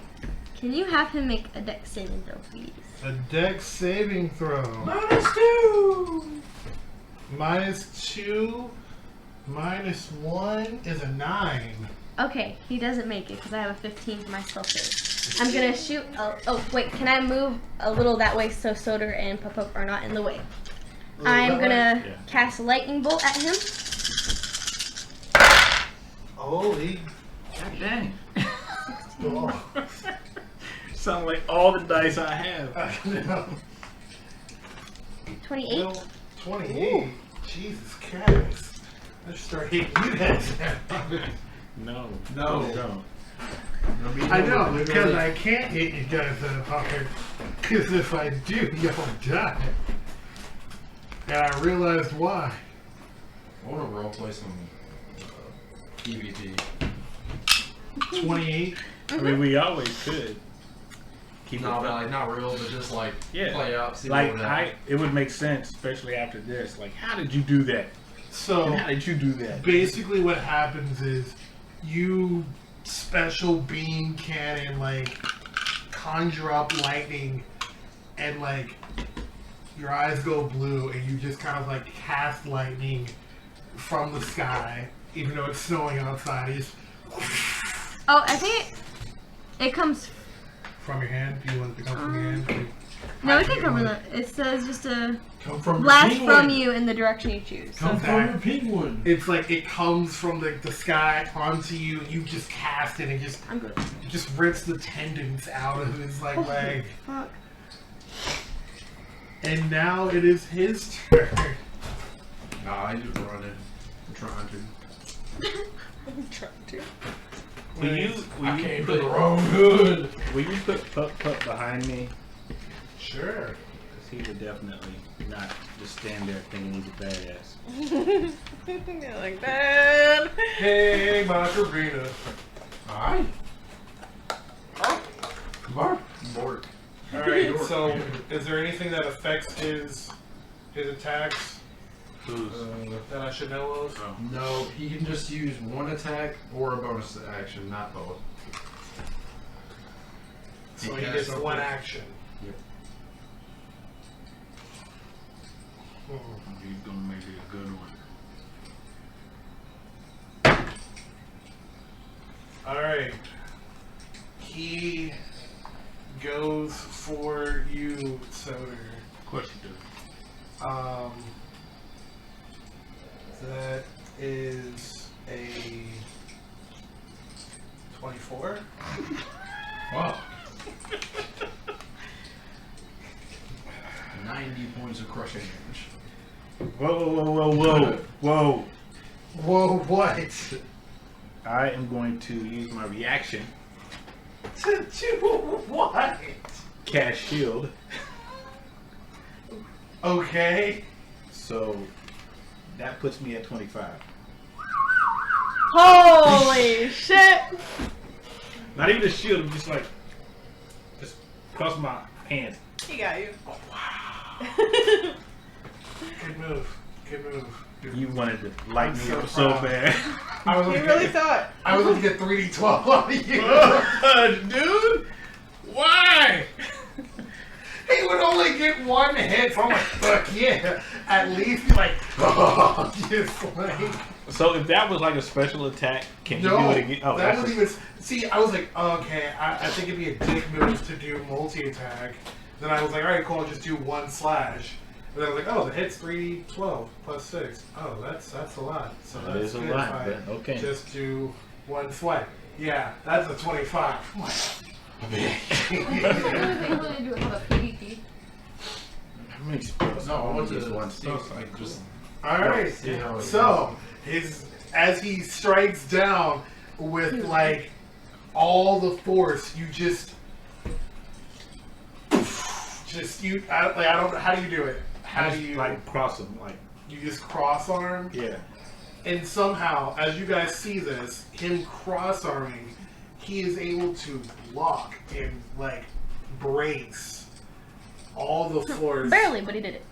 Can you have him make a dex saving throw, please? A dex saving throw. -2. -2. -1 is a 9. Okay, he doesn't make it because I have a 15 for my spell save. I'm gonna shoot. Oh, wait, can I move a little that way so Soter and Pup are not in the way? I'm gonna Yeah. cast a lightning bolt at him. Holy. God dang. Oh. Sound like all the dice I have. 28. Well, 28. Jesus Christ. I should start hitting you guys. No. No. Don't. I know, because I can't hit you guys in the pocket. Because if I do, y'all die. And I realized why. I want to roleplay some EVP. 28. I mean, we always could. Keep No, it but like not real, but just like Yeah. play out, see like what would happen. it would make sense, especially after this. Like, how did you do that? So, And how did you do that? basically what happens is you special beam cannon like conjure up lightning and like your eyes go blue and you just kind of like cast lightning from the sky even though it's snowing outside. You just Oh, I think it comes. from your hand. Do you want it to come from your hand? No, it can come from the. It says just a Come from blast your penguin. from you in the direction you choose. Come from your penguin. It's like it comes from the sky onto you. You just cast it and I'm good. just rips the tendons out of his like leg. Fuck. And now it is his turn. Nah, I just running. I'm trying to. I'm trying to. I came to the wrong hood. Will you put Pup Pup behind me? Sure. Because he would definitely not just stand there thinking he's a badass. You're like that. Hey, Macarena. Hi. Mark. Bork. Alright, so is there anything that affects his attacks Who's? that I should know of? Oh. No, he can just use one attack or a bonus action, not both. So he casts gets something. one action. Yep. He's gonna make it a good one. Alright. He goes for you, Soter. Of course you do. That is a 24. Wow. 90 points of crushing damage. Whoa, whoa, whoa, whoa, whoa. Whoa, what? I am going to use my reaction, To do what? cast shield. Okay. So That puts me at 25. Holy shit! Not even a shield. I'm just cross my hands. He got you. Oh, wow. Good move. Good move. You wanted to light me I'm up so so proud. bad. I was He gonna really get, thought. I was going to get 3d12 on you. Dude, why? He would only get one hit, so I'm like, fuck yeah. At least you're like, oh, just like. So if that was like a special attack, can you No, do it again? Oh, that that's was even. See, I was like, okay, I think it'd be a dick move to do multi-attack. Then I was like, alright, cool, I'll just do one slash. And then I was like, oh, the hit's 3d12 plus 6. Oh, that's a lot. So That that's is a good lot, if I but okay. Just do one swipe. Yeah, that's a 25. I really do have a PvP. How many spells? No, I want just to one still spell. like just Alright, see how it so as he strikes down with like all the force, you just you. I don't know. How do you do it? How do you like cross them? Like You just cross arm, yeah. and somehow, as you guys see this, him cross arming, he is able to block and like brace all the floors. Barely, but he did it.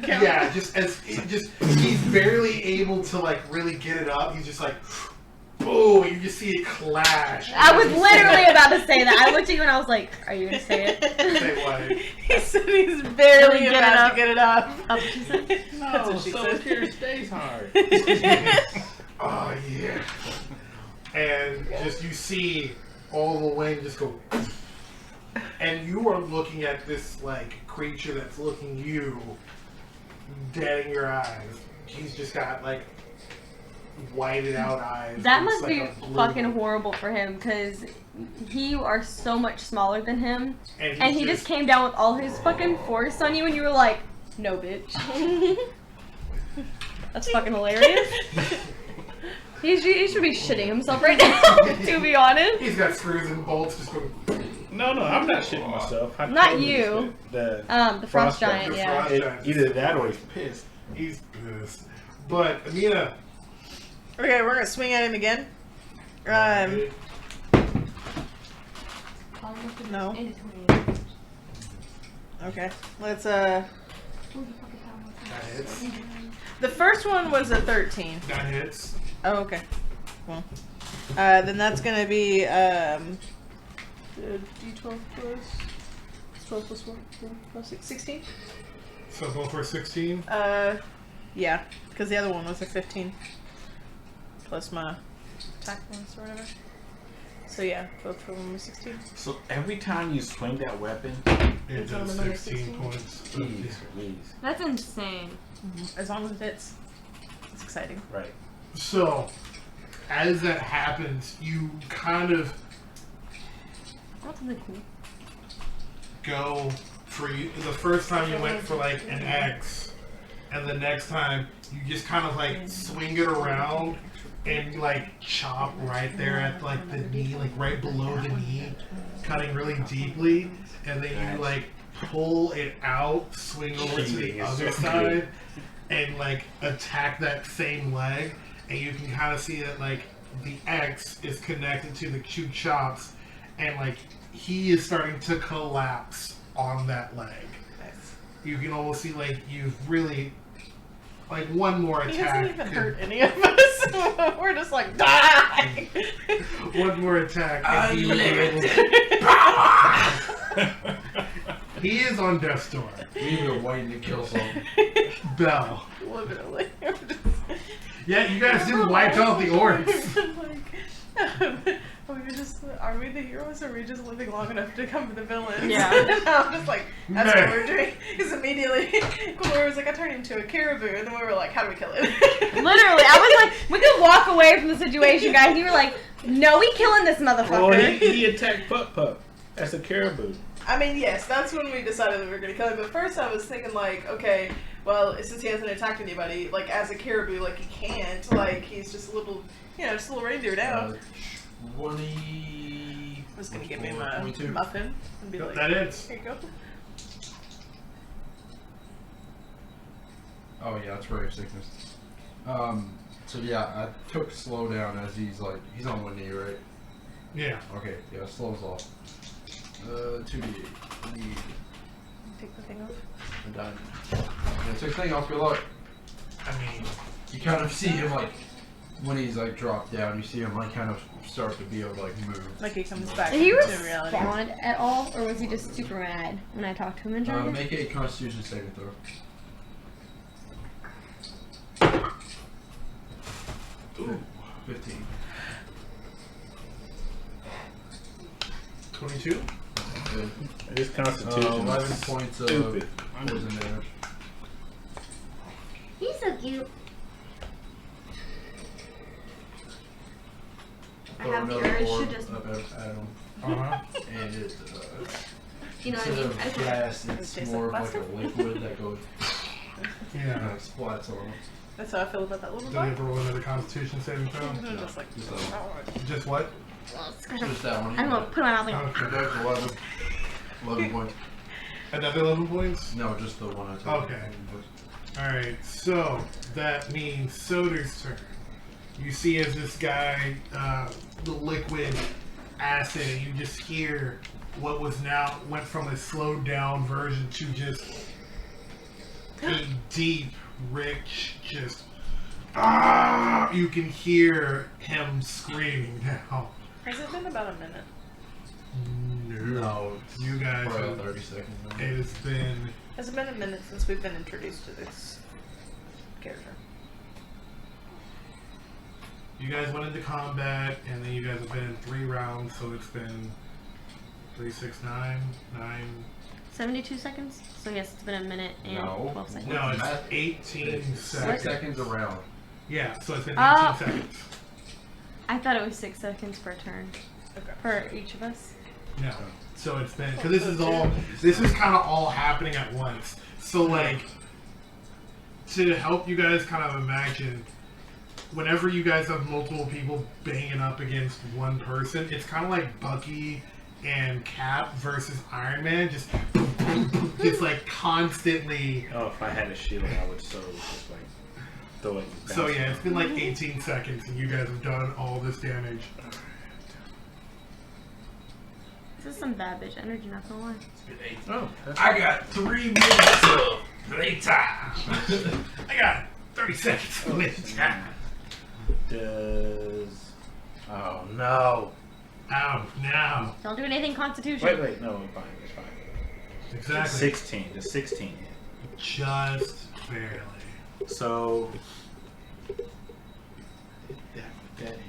Yeah, he's barely able to like really get it up. He's just like, boom! You just see it clash. I was literally about to say that. I looked at you and I was like, "Are you gonna say it?" Say what? He said he's barely Get it about up. to get it up. That's what she said. That's what she said. Soter stays hard. Oh yeah. And just you see all the wing just go, and you are looking at this like creature that's looking you dead in your eyes. He's just got like whited out eyes. That Looks must like be a blue- fucking horrible for him because you are so much smaller than him, and he just came down with all his fucking force on you, and you were like, "No, bitch." That's fucking hilarious. He should be shitting himself right now, to be honest. He's got screws and bolts just going. No, I'm not shitting myself. I Not told you. The The frost giant, The yeah. frost giant. either that or he's pissed. He's pissed. But Imina. Okay, we're gonna swing at him again. No. Okay, let's That hits. The first one was a 13. That hits. Oh, okay. Well, then that's gonna be D12 plus 12 plus 1 plus 6, 16. So go for 16. Yeah, because the other one was a 15 plus my attack bonus or whatever. So yeah, both of them were 16. So every time you swing that weapon, It It's on does the minus 16 16. points. jeez, please. That's insane. As long as it fits, it's exciting. Right. So, as that happens, you kind of That's really cool. go for you. The first time you went for like an X, and the next time you just kind of like swing it around and like chop right there at like the knee, like right below the knee, cutting really deeply, and then you like pull it out, swing over to the Cheating is other so side, good. and like attack that same leg, and you can kind of see that like the X is connected to the two chops, and like he is starting to collapse on that leg. You can almost see like you've really like one more He attack. doesn't even could- hurt any of us. We're just like, die! One more attack. And he, he is on death's door. We've been waiting to kill someone. Bhel. Literally. Yeah, you guys didn't wipe out the orcs. Are we the heroes or are we just living long enough to come to the villains? Yeah. And I'm just like, that's Meh. what we're doing. Because immediately, Cuilorea was like, I turned into a caribou. And then we were like, how do we kill it? Literally, I was like, we could walk away from the situation, guys. You were like, no, we killing this motherfucker. Well, he attacked Pup Pup as a caribou. I mean, yes, that's when we decided that we were going to kill him. But first I was thinking like, okay, well, since he hasn't attacked anybody, like as a caribou, like he can't, like he's just a little, just a little reindeer now. 20. I was going to give him a 22. muffin and be like, That is. here you go. Oh yeah, it's Ray of Sickness. So yeah, I took slow down as he's on one knee, right? Yeah. Okay, yeah, slows off. 2d8. Take the thing off. I'm done. Yeah, take the thing off, good luck. I mean, You kind of see him like, when he's like dropped down, you see him like kind of start to be able to like move. Like he comes back Did he into reality. respond at all, or was he just super mad when I talked to him in Jargon? Make a Constitution saving throw. Ooh, 15. 22. Good. His constitution 11 is points of stupid. poison damage. He's so cute. I Throw have another yours. orb Should just, up at him, Uh-huh. and it you know what I instead mean? of I just, gas, Does it it's taste more like of like a liquid that goes Yeah. splats on him. That's how I feel about that little Do you boy. ever roll another Constitution saving throw? Just like, Just Just what? Just that one. I'm gonna put my mouth in. Okay. That's 11. 11 points. Another 11 points? No, just the one I took. Okay. Alright, so that means Soter's turn. You see as this guy, the liquid acid, you just hear what went from a slowed down version to just a deep, rich, just, you can hear him screaming now. has it been about a minute? No, You guys probably have, 30 seconds. it has been, Has it been a minute since we've been introduced to this character? you guys went into combat, and then you guys have been in 3 rounds, so it's been 3, 6, 9, 9. 72 seconds? So yes, it's been a minute and No. 12 seconds. No, it's Math? 18 6 seconds. seconds around. Yeah, so it's been 18 Oh. seconds. I thought it was 6 seconds per turn. Okay. For each of us. No. So it's been, because this is kind of all happening at once. So, like, to help you guys kind of imagine, whenever you guys have multiple people banging up against one person, it's kind of like Bucky and Cap versus Iron Man, just like constantly. Oh, if I had a shield, I would so just like throw it. So yeah, it's been like 18 seconds, and you guys have done all this damage. This is some bad bitch energy, not gonna lie. Oh, I got 3 minutes of playtime. I got 30 seconds of this time. does. Oh no! Out now. Don't do anything constitution. Wait, no, it's fine. It's fine. Exactly. 16. The 16 hit. Just barely. So. That hand.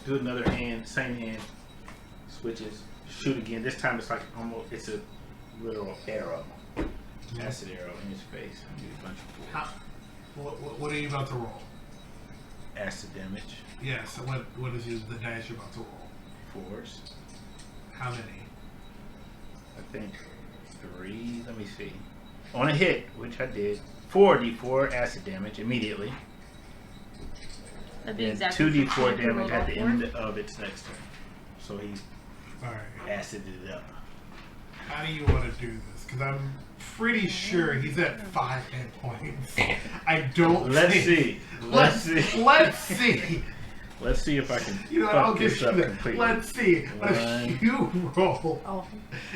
Do another hand, same hand. Switches. Shoot again. This time it's like almost. It's a literal arrow. Acid arrow in his face. I need a bunch of How, what are you about to roll? acid damage. Yeah, so what is the dice you're about to roll? 4s. How many? I think 3. Let me see. On a hit, which I did, 4d4 acid damage immediately. That'd be And exactly 2d4 what you damage rolled at off the for. end of its next turn. So he Alright. acided it up. How do you want to do this? Because I'm pretty sure he's at 5 hit points. I don't Let's think... see. Let's see. Let's see. Let's see if I can You know what, I'll fuck give this you up that. completely. Let's see. But One. if you roll Oh.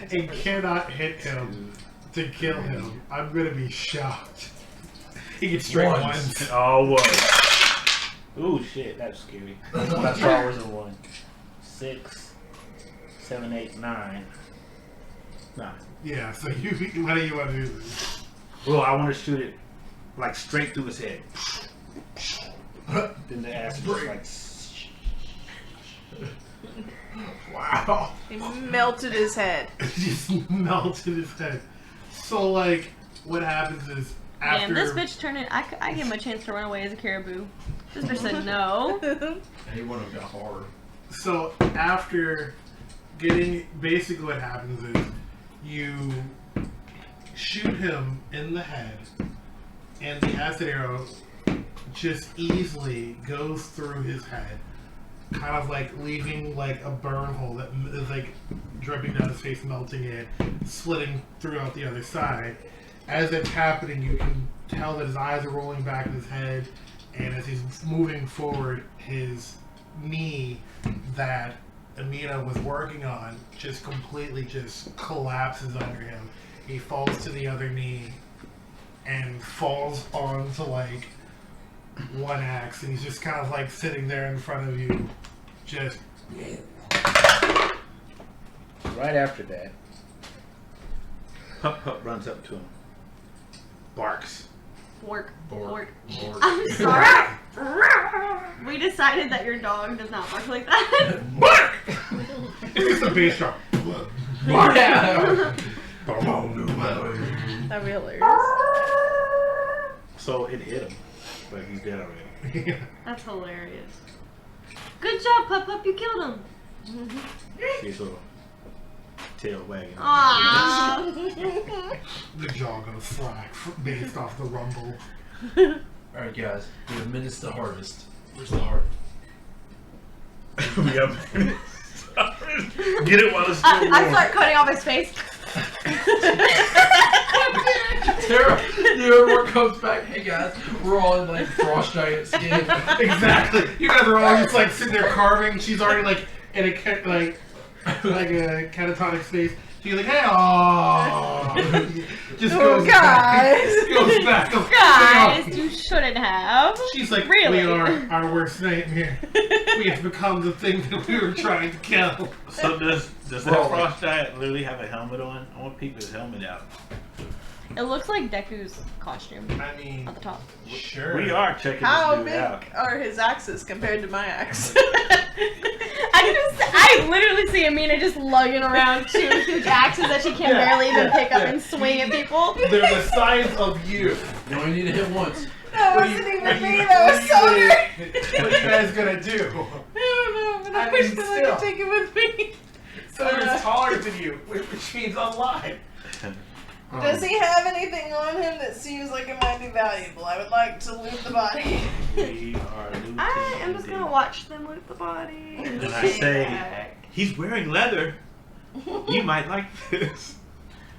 and cannot hit him to kill him, I'm going to be shocked. He gets straight ones. Oh, what? Ooh, shit, that's scary. That's always a 1. 6, 7, 8, 9. 9. Yeah, so how do you want to do this? Well, I want to shoot it like straight through his head. Then the acid just like. Wow. He melted his head. It just melted his head. So, like, what happens is after... Damn, this bitch turned it. I gave him a chance to run away as a caribou. This bitch said no. He would have got hard. So, after getting... Basically what happens is you shoot him in the head, and the acid arrow just easily goes through his head, kind of like leaving like a burn hole that is like dripping down his face, melting it, slitting throughout the other side. as it's happening, you can tell that his eyes are rolling back in his head, and as he's moving forward, his knee that Imina was working on just completely just collapses under him. He falls to the other knee and falls onto like one axe, and he's just kind of like sitting there in front of you, just. Right after that, Pup Pup runs up to him, barks. Bork. Bork. I'm sorry. We decided that your dog does not bark like that. Bark! It's just a bass drum. Bark! Yeah. That'd be hilarious. So it hit him, but he's dead already. That's hilarious. Good job, Pup Pup. You killed him. See his little tail wagging. Aww. The jaw gonna slack based off the rumble. Alright, guys. We have minutes to harvest. Where's the heart? We have get it while it's still warm. I start cutting off his face. Tara, Niramour comes back. Hey guys, we're all in like frost giant skin. Exactly. You guys are all just like sitting there carving. She's already like in a like a catatonic space. She's like, hey, oh, just goes back. Goes back. Guys, you shouldn't have. She's like, Really? we are our worst nightmare. We have become the thing that we were trying to kill. So does that Roll. frost giant literally have a helmet on? I want to peek his helmet out. It looks like Deku's costume I mean, at the top. sure. We are checking How this dude big out. are his axes compared to my axe? I literally see Imina just lugging around two huge axes that she can barely even pick up and swing at people. They're the size of you. You only need to hit once. That What do wasn't you- even what do me, you- that was what do you- Soter. What are you guys gonna do? I don't know, but I I wish mean, that I still. could take it with me. Soder's taller than you, which means alive. Does he have anything on him that seems like it might be valuable? I would like to loot the body. We are looting I am just indeed. gonna watch them loot the body. And I say, he's wearing leather. You might like this.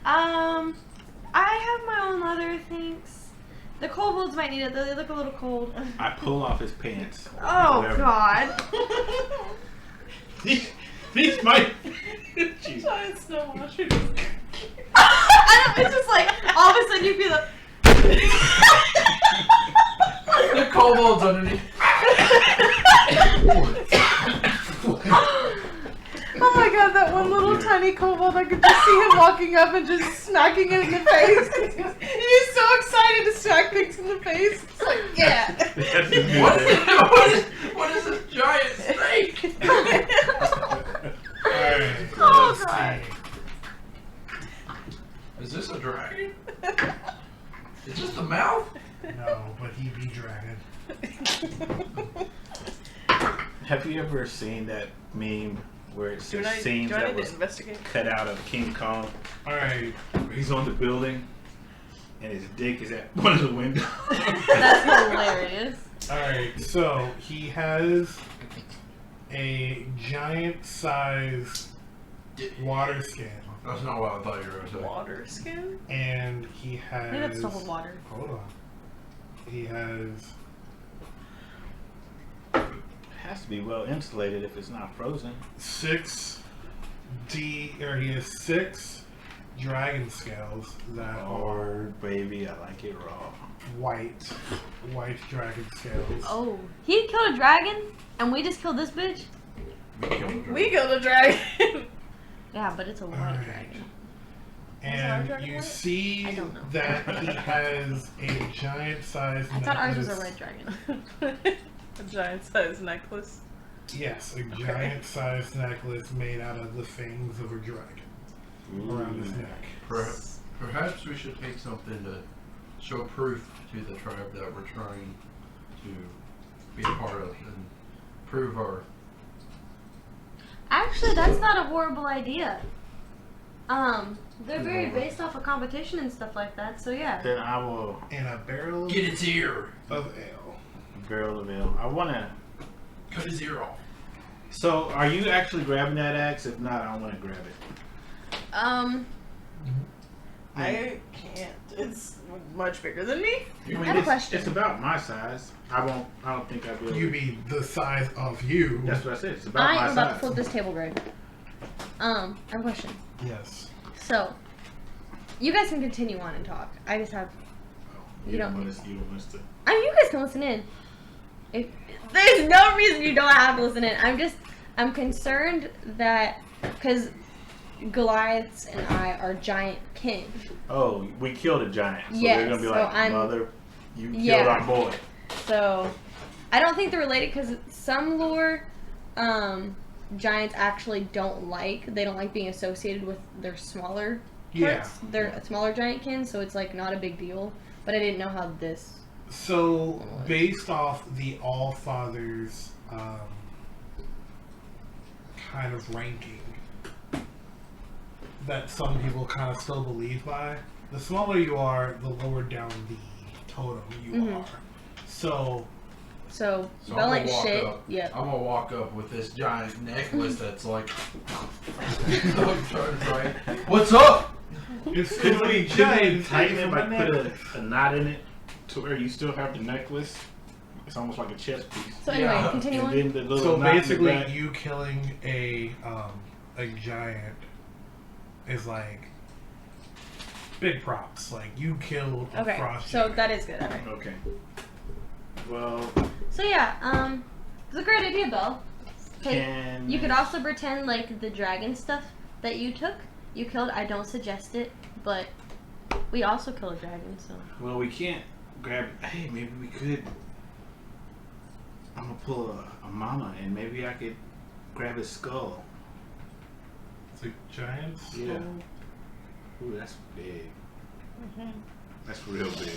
I have my own leather, thanks. The kobolds might need it though, they look a little cold. I pull off his pants. Oh Whatever. god. These might. Jeez. Giant snow washer. I don't, it's just like, all of a sudden you feel like... The kobolds underneath. Oh my god, that one little tiny kobold, I could just see him walking up and just smacking it in the face. He's so excited to smack things in the face. It's like, yeah. That's a good What what is this giant snake? Alright. Oh, let's God. see. Is this a dragon? Is this the mouth? No, but he be dragon. Have you ever seen that meme where it's Do just I scenes that need to was investigate? cut out of King Kong? Alright. He's on the building and his dick is at one of the windows. That's hilarious. Alright, so he has a giant size water skin. That's not what I thought you were going to say. Water skin? And he I think that's has. to hold water. Hold on. He has. It has to be well insulated if it's not frozen. He has 6 dragon scales that are Baby, I like it raw. white dragon scales. Oh. He killed a dragon, and we just killed this bitch? We killed a dragon. Yeah, but it's a white Alright. dragon. And dragon you white? see I don't know. that he has a giant size I thought ours was a necklace. red dragon. A giant sized necklace. Yes, a giant sized necklace made out of the fangs of a dragon around his neck. Perhaps we should take something to show proof to the tribe that we're trying to be a part of and prove our. Actually, that's not a horrible idea. They're very based off of competition and stuff like that, so yeah. Then I will And a barrel Get its ear! of ale. barrel of ale. I want to. Cut his ear off. So, are you actually grabbing that axe? If not, I want to grab it. I can't It's much bigger than me. I have a question. It's about my size. I don't think I'd be able You to. mean the size of you? That's what I said. It's about I my am about to size. flip this table, Greg. I have a question. Yes. So, you guys can continue on and talk. I just have. You don't- want us. You don't want us to. I mean, you guys can listen in. If there's no reason you don't have to listen in. I'm concerned that because Goliaths and I are giant kin. Oh, we killed a giant. So Yes, they're gonna be so like, I'm- mother, you killed Yeah. our boy. So, I don't think they're related because some lore, giants actually don't like being associated with their smaller Yeah. parts. They're smaller giant kin, so it's like not a big deal. But I didn't know how this. So, based off the Allfather's kind of ranking that some people kind of still believe by, the smaller you are, the lower down the totem you Mhm. are. So, So, So Bell I'm ain't gonna walk shit. up. Yep. I'm gonna walk up with this giant necklace that's like. What's up? it's Couldn't still we a giant. tighten it, from like my put neck. a knot in it to where you still have the necklace? It's almost like a chest piece. So anyway, Yeah. continue And on. then the little So knot in the basically, back. you killing a giant is like big props. Like you killed a Okay, frost so giant. that is good. Okay. Okay. Well, So yeah, it's a great idea, Belle. Okay, can you could also pretend like the dragon stuff that you took, you killed. I don't suggest it, but we also killed a dragon, so. Well, we can't grab. Hey, maybe we could. I'm gonna pull a mama, and maybe I could grab his skull. The giants. Yeah. Ooh, that's big. That's real big.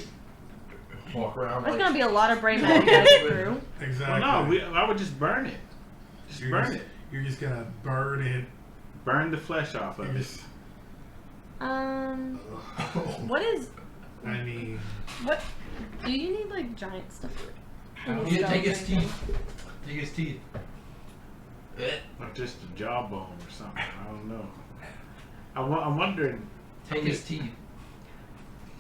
Walk around. There's like, gonna be a lot of brain matter to get through. Exactly. Well, no, I would just burn it. Just You're burn just- it. You're just gonna burn it. Burn the flesh off You're of it. just, What is I mean, what? Do you need like giant stuff? in these Yeah, take his spells or anything? teeth. Take his teeth. Or just a jawbone or something. I don't know. I'm wondering. Take his teeth.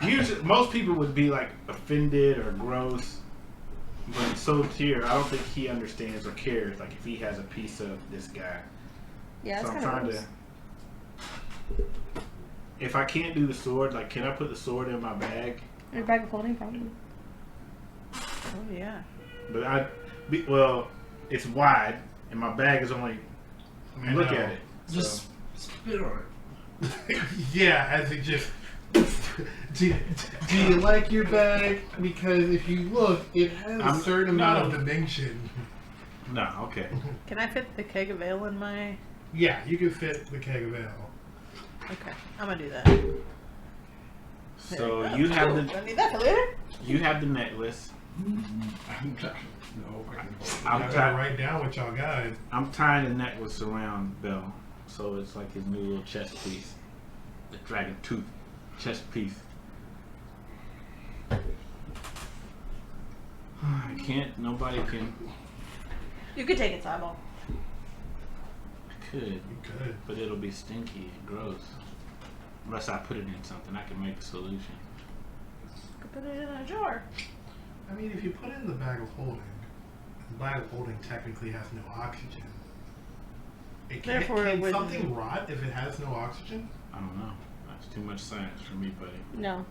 Usually, most people would be like offended or gross, but Soter, I don't think he understands or cares. Like if he has a piece of this guy, Yeah, so that's I'm kind trying of to. If I can't do the sword, like, can I put the sword in my bag? In a bag of holding, probably. Oh yeah. But well, it's wide, and my bag is only. I mean, look know. at it. Just spit on it. yeah, as it just. do you like your bag? Because if you look, it has a certain amount of dimension. No, okay. Can I fit the keg of ale in my? Yeah, you can fit the keg of ale. Okay, I'm gonna do that. So There you go. have Cool. the I need that for later. you have the necklace. No, I can hold it. I'm I gotta tied. write down what y'all got. I'm tying the necklace around Bell, so it's like his new little chest piece, the dragon tooth chest piece. I can't. Nobody can. You could take its eyeball. I could, You could. but it'll be stinky and gross. Unless I put it in something, I can make a solution. You could put it in a jar. I mean, if you put it in the bag of holding, the bag of holding technically has no oxygen. It can't, Therefore, it can wouldn't- something rot if it has no oxygen? I don't know. That's too much science for me, buddy. No.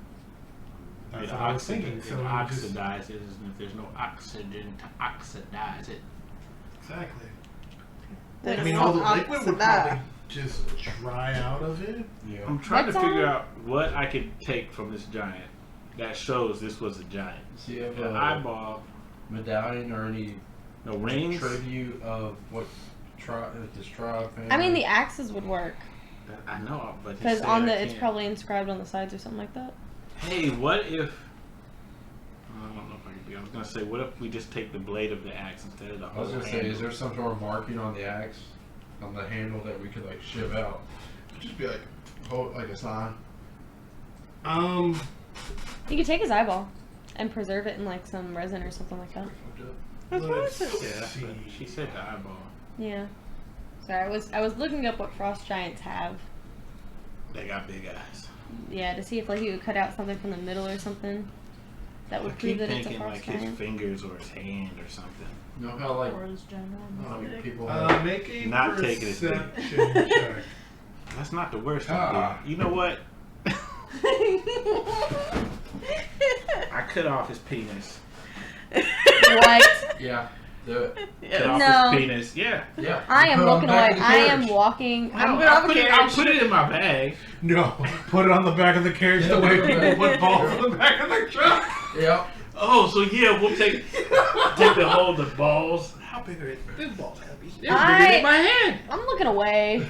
That's It what I was thinking. So it you just, oxidizes, and if there's no oxygen to oxidize it, exactly. Then I mean, it's all the not liquid would oxidized. probably just dry out of it. Yeah. I'm trying What's to figure on? out what I could take from this giant that shows this was a giant. Do you have An a eyeball, medallion or any no rings. tribute of what this tribe family? I mean, the axes would work I know, but he because said on I the it's can't. probably inscribed on the sides or something like that. Hey, what if? I don't know if I could be. I was gonna say, what if we just take the blade of the axe instead of the I whole was gonna say, handle? is there some sort of marking on the axe, on the handle that we could like ship out? Just be like, hold like a sign. You could take his eyeball and preserve it in like some resin or something like that. That's what I Let's said. Yeah, that's see. what she said the eyeball. Yeah. Sorry, I was looking up what frost giants have. They got big eyes. Yeah, to see if like you could cut out something from the middle or something. That I would prove keep that it's a thinking frost like his giant. fingers or his hand or something. You know how like people have Make a Not taking it deep. perception check. That's not the worst one. Ah. You know what? I cut off his penis. What? yeah, do it. Cut off No. his penis. Yeah. Yeah. I You am put it on walking the back away. of the I am carriage. walking. I'm No, going off a I'll carriage. put it in my bag. No, put it on the back of the carriage Yeah, the way put it people on put balls on the back of the truck. Yeah. Oh, so yeah, we'll take the whole the balls. How big are it? This ball's heavy. It's bigger than my head. I'm looking away.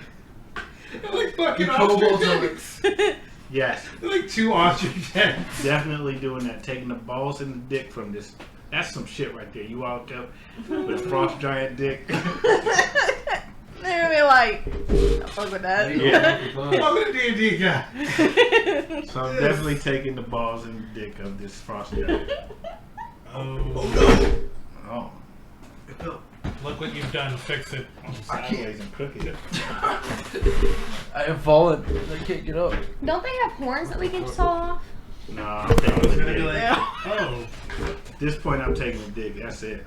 They're like fucking You kobolds ostrich are heads. Yes, They're like 2 ostrich heads. definitely doing that. Taking the balls and the dick from this. That's some shit right there. You walk up with a frost giant dick. They're gonna be like, don't fuck with that. Yeah. I'm a D&D guy. So I'm definitely taking the balls and the dick of this frost giant. Oh, Oh, look what you've done. Fix it. I'm sideways and crooked. I have fallen. I can't get up. Don't they have horns that we can saw off? No, I'm I was taking the gonna be dick. like, oh, At this point, I'm taking the dick. That's it.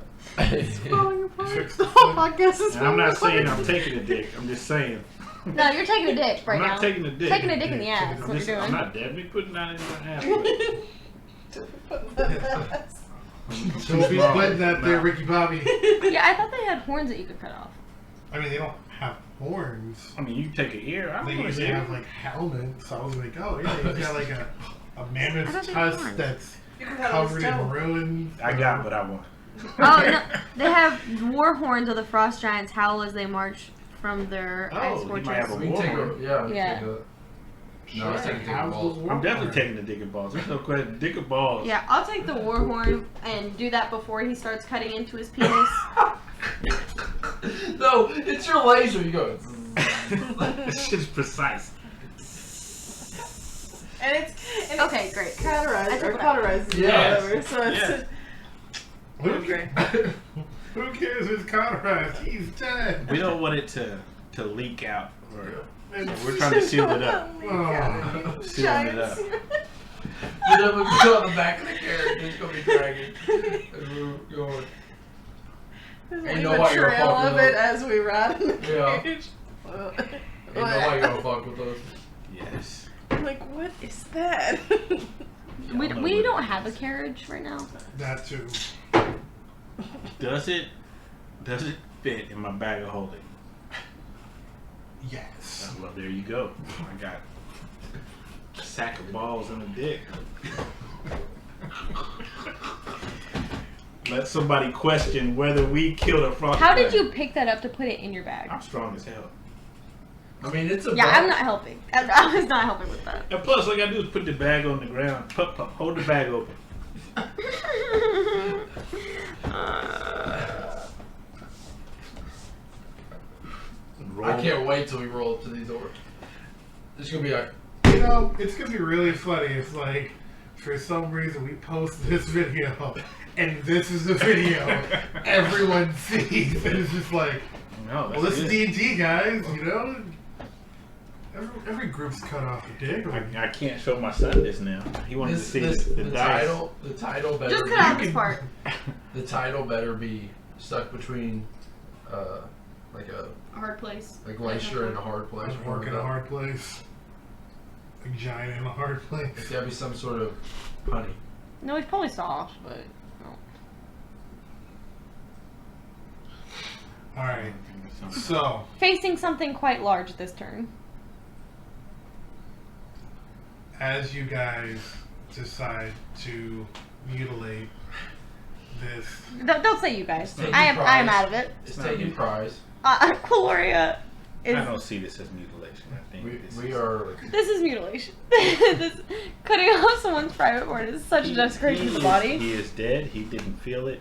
Falling apart. Fix the Oh, foot. my guess is And I'm not falling saying apart. I'm taking the dick. I'm just saying. No, you're taking a dick right I'm now. not taking the dick. Taking a dick in the ass. That's I'm, what just, you're I'm doing. not definitely putting that in my ass. don't be putting that there, Ricky Bobby. Yeah, I thought they had horns that you could cut off. I mean, they don't have horns. I mean, you take an ear. I They don't want usually to have like helmets. So I was like, oh yeah, he's got like a mammoth I don't think tusk horns. that's You can cut off covered his in toe. ruins. I got what I want. Oh no, they have war horns of the frost giants howl as they march from their Oh, ice you fortress. might have a We can take a, warhorn. yeah. We Yeah. Can take a, no, let's take a How's ball. the I'm war definitely horn? taking the dick and balls. There's no question. Dick and balls. Yeah, I'll take the war horn and do that before he starts cutting into his penis. No, it's your laser. You go. This shit's precise. And it's Okay, great. cauterized or took what I- cauterized, Yes. whatever. So it's Yes. Who, Okay. who cares who's cauterized? He's dead. We don't want it to leak out. Or, And so we're trying to seal it up. Oh. Sealing it up. You know, we go on the back of the carriage. It's gonna be dragging. And we're going. There's Ain't like no the way you're trail fucking of with it us. as we ride in the Yeah. cage. Ain't nobody gonna fuck with us. Yes. I'm like, what is that? We know we what don't it have a is. carriage right now. That too. Does it fit in my bag of holding? Yes. Well, there you go. I got a sack of balls and a dick. Let somebody question whether we killed a frost. How did giant. you pick that up to put it in your bag? I'm strong as hell. I mean, it's a. Yeah, ball. I'm not helping. I was not helping with that. And plus, all I gotta do is put the bag on the ground. Pup, hold the bag open. Roll. I can't wait till we roll up to these doors. It's gonna be like. You know, it's gonna be really funny if, like, for some reason we post this video and this is the video everyone sees, and it's just like, No, well, that's this is it. D&D, guys. You know, every group's cut off a dick. I can't show my son this now. He wanted to see the dice. The title better. Just be, cut out this part. The title better be stuck between, like a Hard place. glacier and a hard place. A work in a hard place. A giant in a hard place. It's gotta be some sort of honey. No, he's probably soft, but no. Alright, so, Facing something quite large this turn. as you guys decide to mutilate this, Don't say you guys. Taking I am prize. out of it. It's not taking me. prize. Cuilorea is. I don't see this as mutilation. I think We are. This is mutilation. This, cutting off someone's private part is such a desecration of the body. He is dead. He didn't feel it.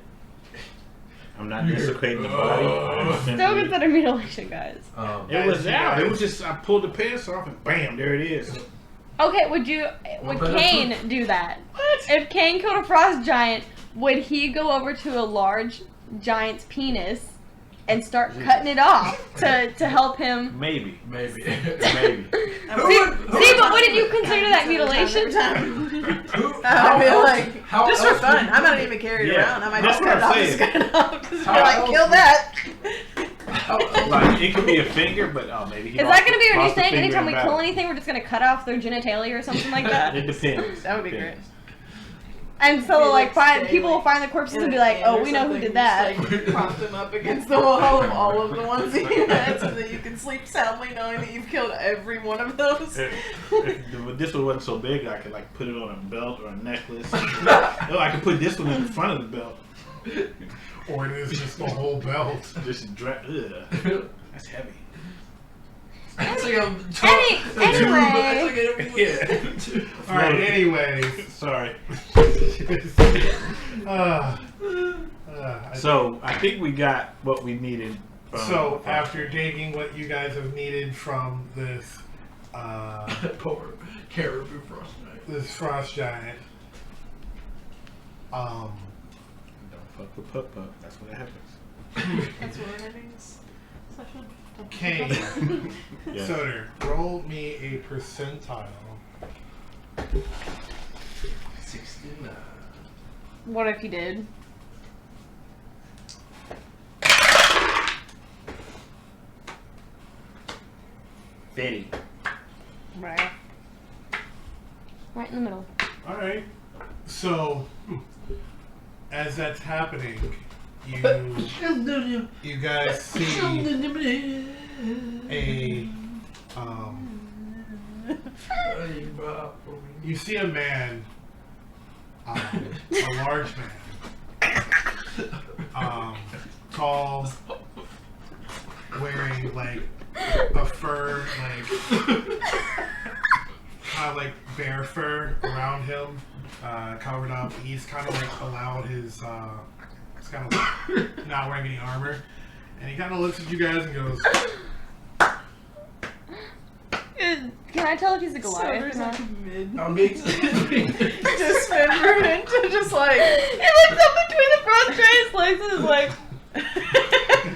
I'm not desecrating the body. I'm Still simply- consider mutilation, guys. It was As you out. It guys- was just I pulled the pants off and bam, there it is. Okay, would Well, but Kayn that's do that? If Kayn killed a frost giant, would he go over to a large giant's penis and start cutting it off to help him. Maybe. Maybe. Maybe. See, but wouldn't you consider that mutilation? I'd be like, how just for else fun. would- I might not even carry it Yeah, around. I might that's just cut it what off. I'm Just saying. cut it off. Just be How like, else- kill that. Like it could be a finger, but maybe. He Is that going to be our new lost a thing? finger Anytime in we battle. kill anything, we're just going to cut off their genitalia or something like that? It depends. That would be Depends. And so, Be like, like, people will find the corpses and be like, "Oh, we know who did that." Prop them up against the wall of all of the ones that you had so that you can sleep soundly knowing that you've killed every one of those. If this one wasn't so big, I could like put it on a belt or a necklace. I could put this one in the front of the belt. Or it is just the whole belt. Just that's heavy. It's like Anyway. Alright, anyways. Sorry. I So I think we got what we needed. So after taking what you guys have needed from this Poor caribou frost knife. this frost giant, Don't fuck with Pup Pup. That's what happens. That's what we're having this session. Kayn, Yes. Soter, roll me a percentile. 69. What if you did? Fitty. Right. Right in the middle. Alright. So as that's happening, you guys see a you see a man, a large man, tall, wearing like a fur, like kind of like bear fur around him, covered up. He's kind of like allowed his, he's kind of like not wearing any armor, and he kind of looks at you guys and goes, Can I tell if he's a Goliath or not? I'm being Just spin for a minute to just like. He looks up between the front giant's legs and is like,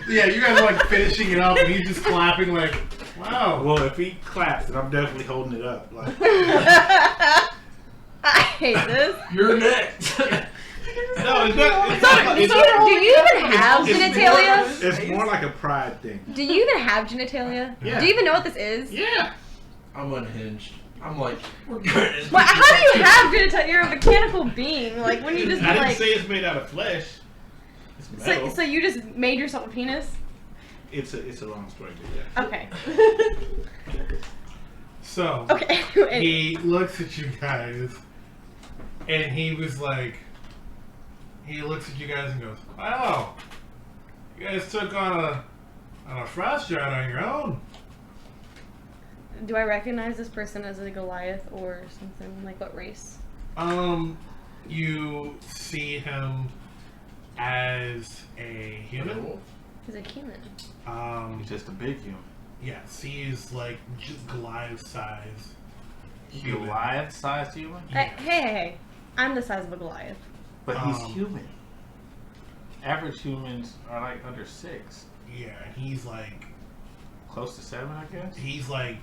yeah, you guys are like finishing it up, and he's just clapping like, wow. Well, if he claps, then I'm definitely holding it up. Like, I hate this. You're next. no, it's not. It's So, not it's, do you even have it's genitalia? it's more like a pride thing. Do you even have genitalia? Yeah. Do you even know what this is? Yeah. I'm unhinged. I'm like, we're good. Well, how do you have genitalia? You're a mechanical being. Like, when you just be I didn't like... say it's made out of flesh. It's metal. So you just made yourself a penis? It's a long story, but yeah. Okay. So Okay. he looks at you guys, and he was like, he looks at you guys and goes, wow, you guys took on a frost giant on your own. Do I recognize this person as a Goliath or something? Like, what race? You see him as a human. He's a human. He's just a big human. Yes, he's like just Goliath size. Goliath-sized human? Hey. I'm the size of a Goliath. But he's Um, human. Average humans are like under 6. Yeah, he's like, Close to 7, I guess? he's like,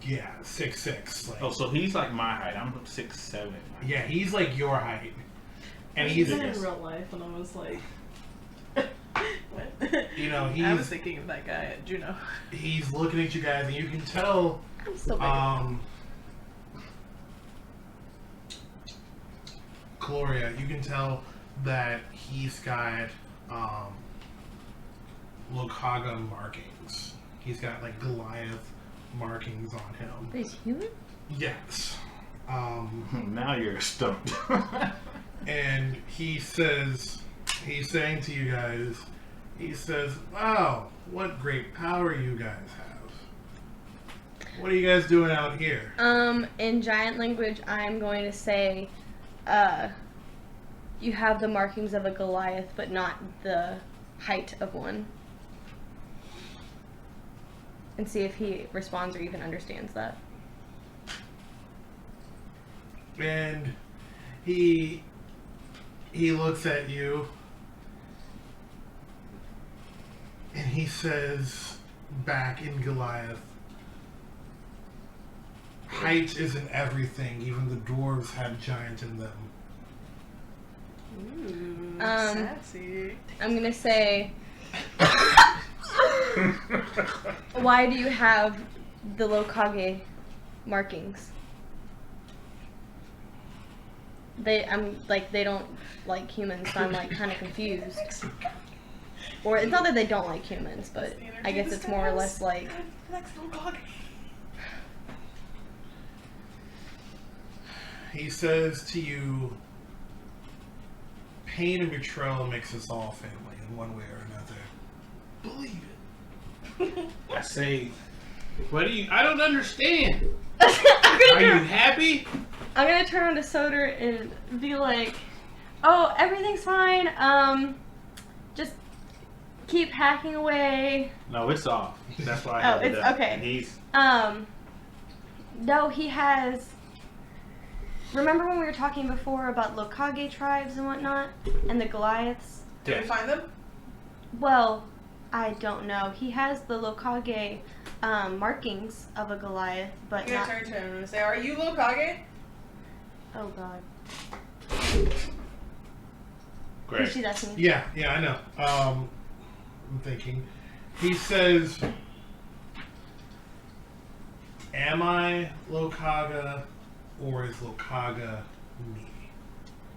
yeah, 6'6". Like, Oh, so he's like my height. I'm 6'7". yeah, he's like your height, and He's he's, in real life, and I was like, what? you know, I was he's thinking of that guy at Juno. he's looking at you guys, and you can tell, I'm so big. Cuilorea, you can tell that he's got Lokaga markings. He's got like Goliath markings on him. He's human? Yes. Now you're stumped. And he says, he's saying to you guys, he says, wow, what great power you guys have. What are you guys doing out here? In giant language, I'm going to say, you have the markings of a Goliath, but not the height of one. And see if he responds or even understands that. And he looks at you, and he says back in Goliath, height isn't everything. Even the dwarves had giant in them. Ooh, sassy. I'm gonna say, why do you have the Lokage markings? They don't like humans, so I'm like kind of confused. Or it's not that they don't like humans, but I guess it's more or less like. He says to you, pain and betrayal makes us all family in one way or another. Believe it. I say, what do you? I don't understand. I'm Are you happy? gonna turn on to Soter and be like, "Oh, everything's fine. Just keep hacking away." No, it's off. That's why I Oh, have it it's up. okay. And he's No, he has. Remember when we were talking before about Lokage tribes and whatnot, and the Goliaths? Did we find them? Well, I don't know. He has the Lokage markings of a Goliath, but I'm gonna not. turn to him and say, "Are you Lokage?" Oh God. great. She's asking me. Yeah, I know. I'm thinking. He says, am I Lokaga or is Lokaga me?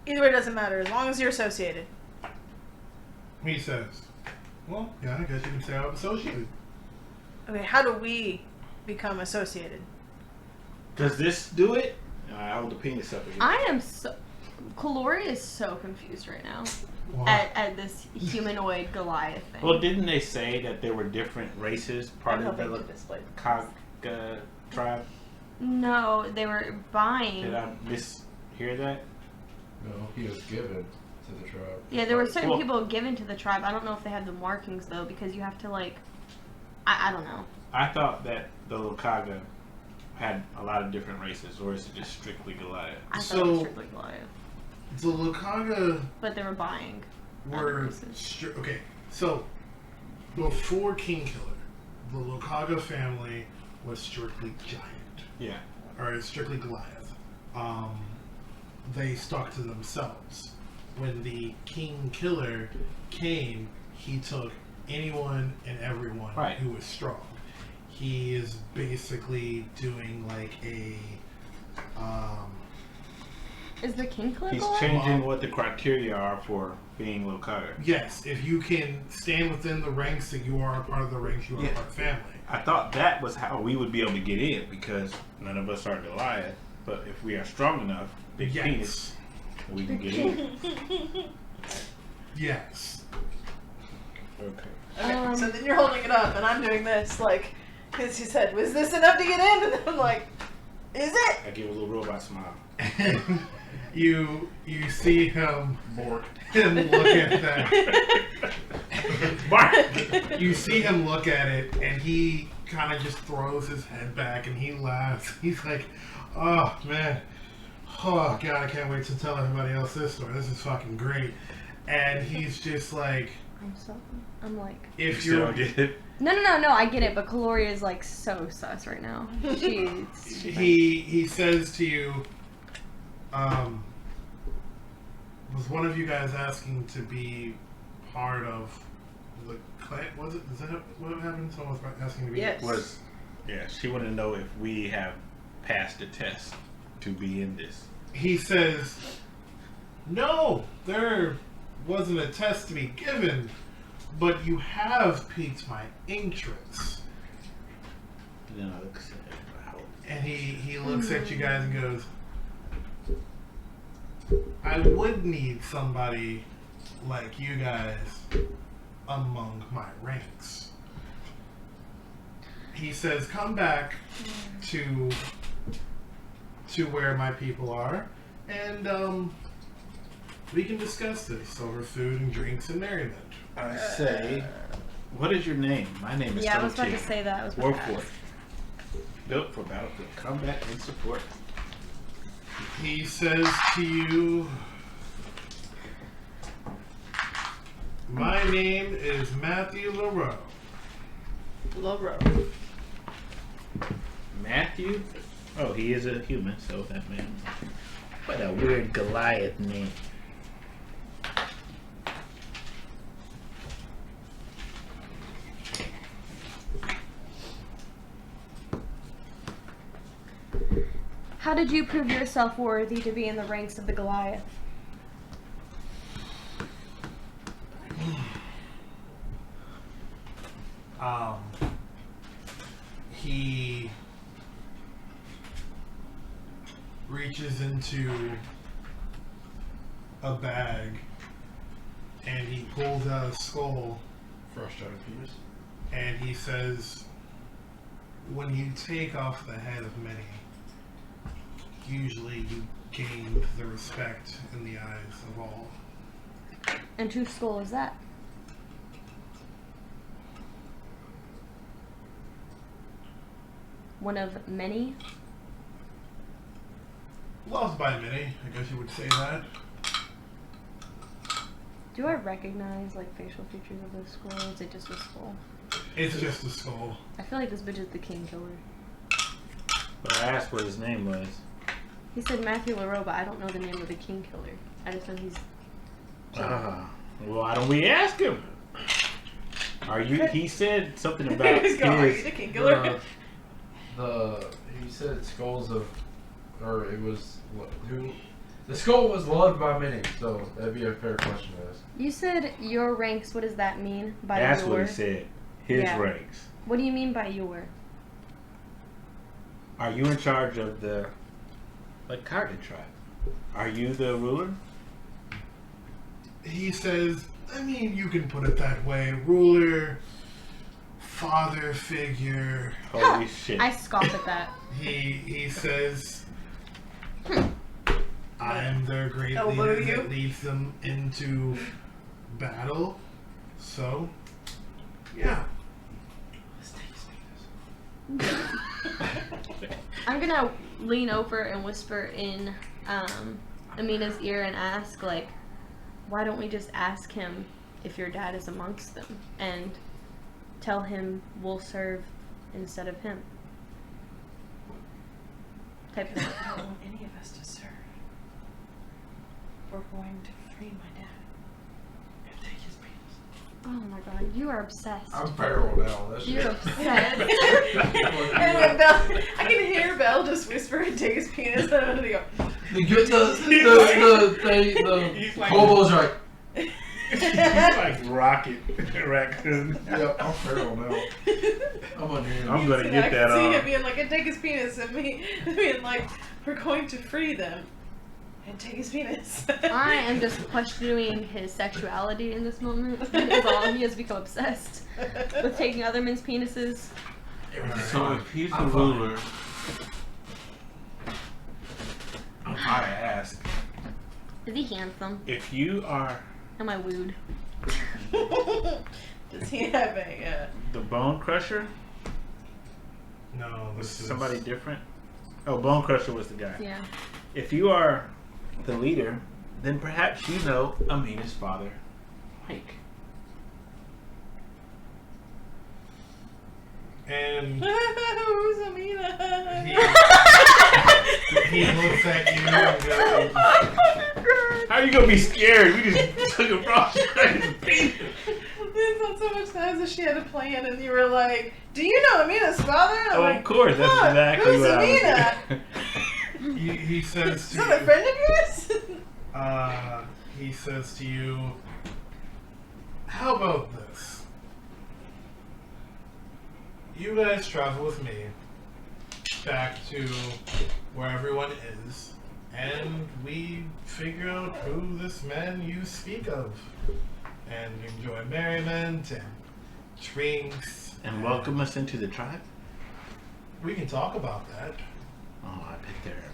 Either way doesn't matter as long as you're associated. He says, well, yeah, I guess you can say I'm associated. Okay, how do we become associated? Does this do it? I hold the penis up again. I am so. Cuilorea is so confused right now Why? at this humanoid Goliath thing. Well, didn't they say that there were different races part I'm of the hoping to display. Kaga tribe? No, they were buying. Did I mishear that? No, he was given to the tribe. Yeah, there were certain Well- people given to the tribe. I don't know if they had the markings though, because you have to like. I don't know. I thought that the Lokaga had a lot of different races, or is it just strictly Goliath? I thought it was So- strictly Goliath, The Lokaga but they were buying. were races. okay. So before King Killer, the Lokaga family was strictly giant, Yeah. or strictly Goliath. They stuck to themselves. When the King Killer came, he took anyone and everyone Right. who was strong. He is basically doing like a Is the King Killer He's Goliath? changing what the criteria are for being Lokaga. yes, if you can stand within the ranks that you are a part of the ranks, you are Yeah. a part of the family. I thought that was how we would be able to get in, because none of us are Goliath. But if we are strong enough, big penis, we can get in. Yes. Okay. Okay, so then you're holding it up and I'm doing this, like, because he said, was this enough to get in? And then I'm like, is it? I give a little robot smile. And you see him Bork. look at that. Bark! You see him look at it, and he kind of just throws his head back and he laughs. He's like, "Oh man, oh god, I can't wait to tell everybody else this story. This is fucking great." And he's just like, I'm like. "If You you're," still get it? No, I get it, but Cuilorea is like so sus right now. She's he says to you, "Was one of you guys asking to be part of the clan? Was it? Is that what happened? Someone was asking to be." Yes. Yeah, she wanted to know if we have passed the test to be in this. He says, "No, there wasn't a test to be given, but you have piqued my interest." And then I look at it. I hope. And he looks at you guys and goes, "I would need somebody like you guys among my ranks." He says, "Come back to where my people are, and we can discuss this over food and drinks and merriment." I say, what is your name? My name is I was about Soter. to say that. I was about to Warforged. ask. Built for battlefield combat and support. He says to you, "My name is Matthew LaRoe. LaRoe. Matthew? Oh, he is a human, so that man. What a weird Goliath name. How did you prove yourself worthy to be in the ranks of the Goliath? He reaches into a bag and he pulls out a skull Fresh out of penis. and he says, when you take off the head of many, usually you gain the respect in the eyes of all. And whose skull is that? One of many? Loved by many, I guess you would say that. Do I recognize like facial features of this skull, or is it just a skull? It's just a skull. I feel like this bitch is the king killer. But I asked what his name was. He said Matthew LaRoe, but I don't know the name of the king killer. I just know he's... Why don't we ask him? Are you? He said something about He's going, "Are you his. the king killer?" He said skulls of, or it was who? The skull was loved by many, so that'd be a fair question to ask. You said your ranks, what does that mean by That's your? what he said. His Yeah. ranks. What do you mean by your? Are you in charge of the Carter tribe? Are you the ruler? He says, I mean, you can put it that way. Ruler, father figure. Holy shit. I scoff at that. He says, I'm the great Elbow leader you. that leads them into battle. So, yeah. I'm gonna lean over and whisper in Imina's ear and ask, like, why don't we just ask him if your dad is amongst them and tell him we'll serve instead of him? Type thing. I don't want any of us to serve. We're going to free my dad and take his penis. Oh my god, you are obsessed. I'm feral now. That's You're shit. obsessed. And when Belle, I can hear Belle just whisper and take his penis out of the. He's like- hobos are like, He's like Rocket Raccoon. yeah, I'm feral now. I'm on here. I'm gonna get that I can see him on. being like, and take his penis, and me being like, we're going to free them and take his penis. I am just questioning his sexuality in this moment. That is all. He has become obsessed with taking other men's penises. So if he's the ruler, I ask, Is he handsome? if you are Am I wooed? Does he have a? the Bone Crusher, No, was this is somebody different? Oh, Bone Crusher was the guy. Yeah. If you are the leader, then perhaps you know Amina's father, Mike. And Who's Imina? he looks at you and goes, How are you gonna be scared? We just took a raw It's not so much times that she had a plan, and you were like, "Do you know Amina's father?" And I'm Oh, like, of course, that's "What? exactly Who's what I Imina? was. he says Is to that a you, friend of yours?" he says to you, how about this? You guys travel with me back to where everyone is, and we figure out who this man you speak of, and enjoy merriment and drinks. And welcome us into the tribe? We can talk about that. Oh, I bet there are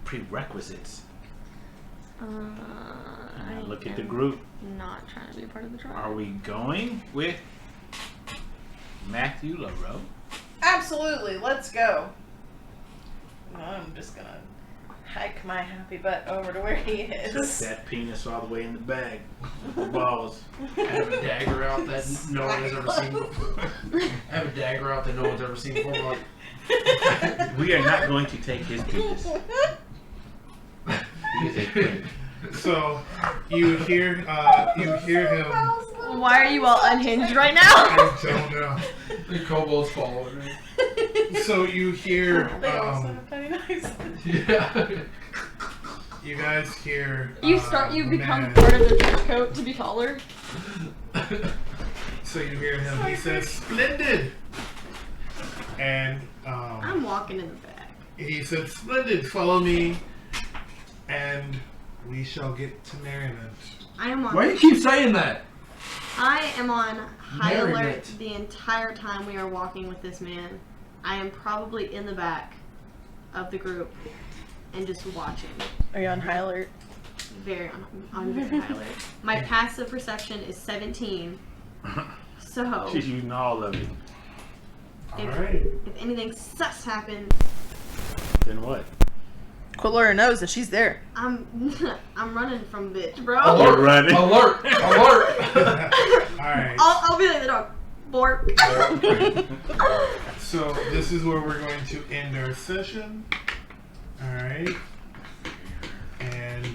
prerequisites. And I look at the am group. Not trying to be a part of the tribe. Are we going with Matthew LaRoe? Absolutely, let's go. I'm just gonna hike my happy butt over to where he Tuck is. that penis all the way in the bag. Balls. I have a dagger out that no one has ever seen before. I have a dagger out that no one's ever seen before. Like, We are not going to take his penis. He is a prince. So you hear him. Why are you all unhinged right now? I don't know. the kobolds following me. So you hear. They also have tiny knives. Yeah. You guys hear. You become man. part of the trench coat to be taller. So you hear him. He says, "Splendid," and I'm walking in the back. he said, "Splendid. Follow me, and we shall get to merriment." I am on. Why do you keep saying that? I am on high alert Merriment. the entire time we are walking with this man. I am probably in the back of the group and just watching. Are you on high alert? Very on very high alert. My passive perception is 17. So She's using all of it. All right. if anything sus happens, Then what? Cuilorea knows that she's there. I'm running from bitch, bro. You're running. Alert! Alert! All right. I'll be like the dog. Bork. So this is where we're going to end our session. All right. And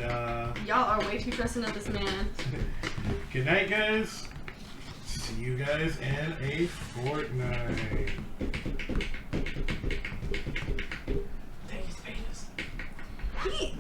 Y'all are way too trusting of this man. good night, guys. See you guys in a fortnight. Take his penis. He-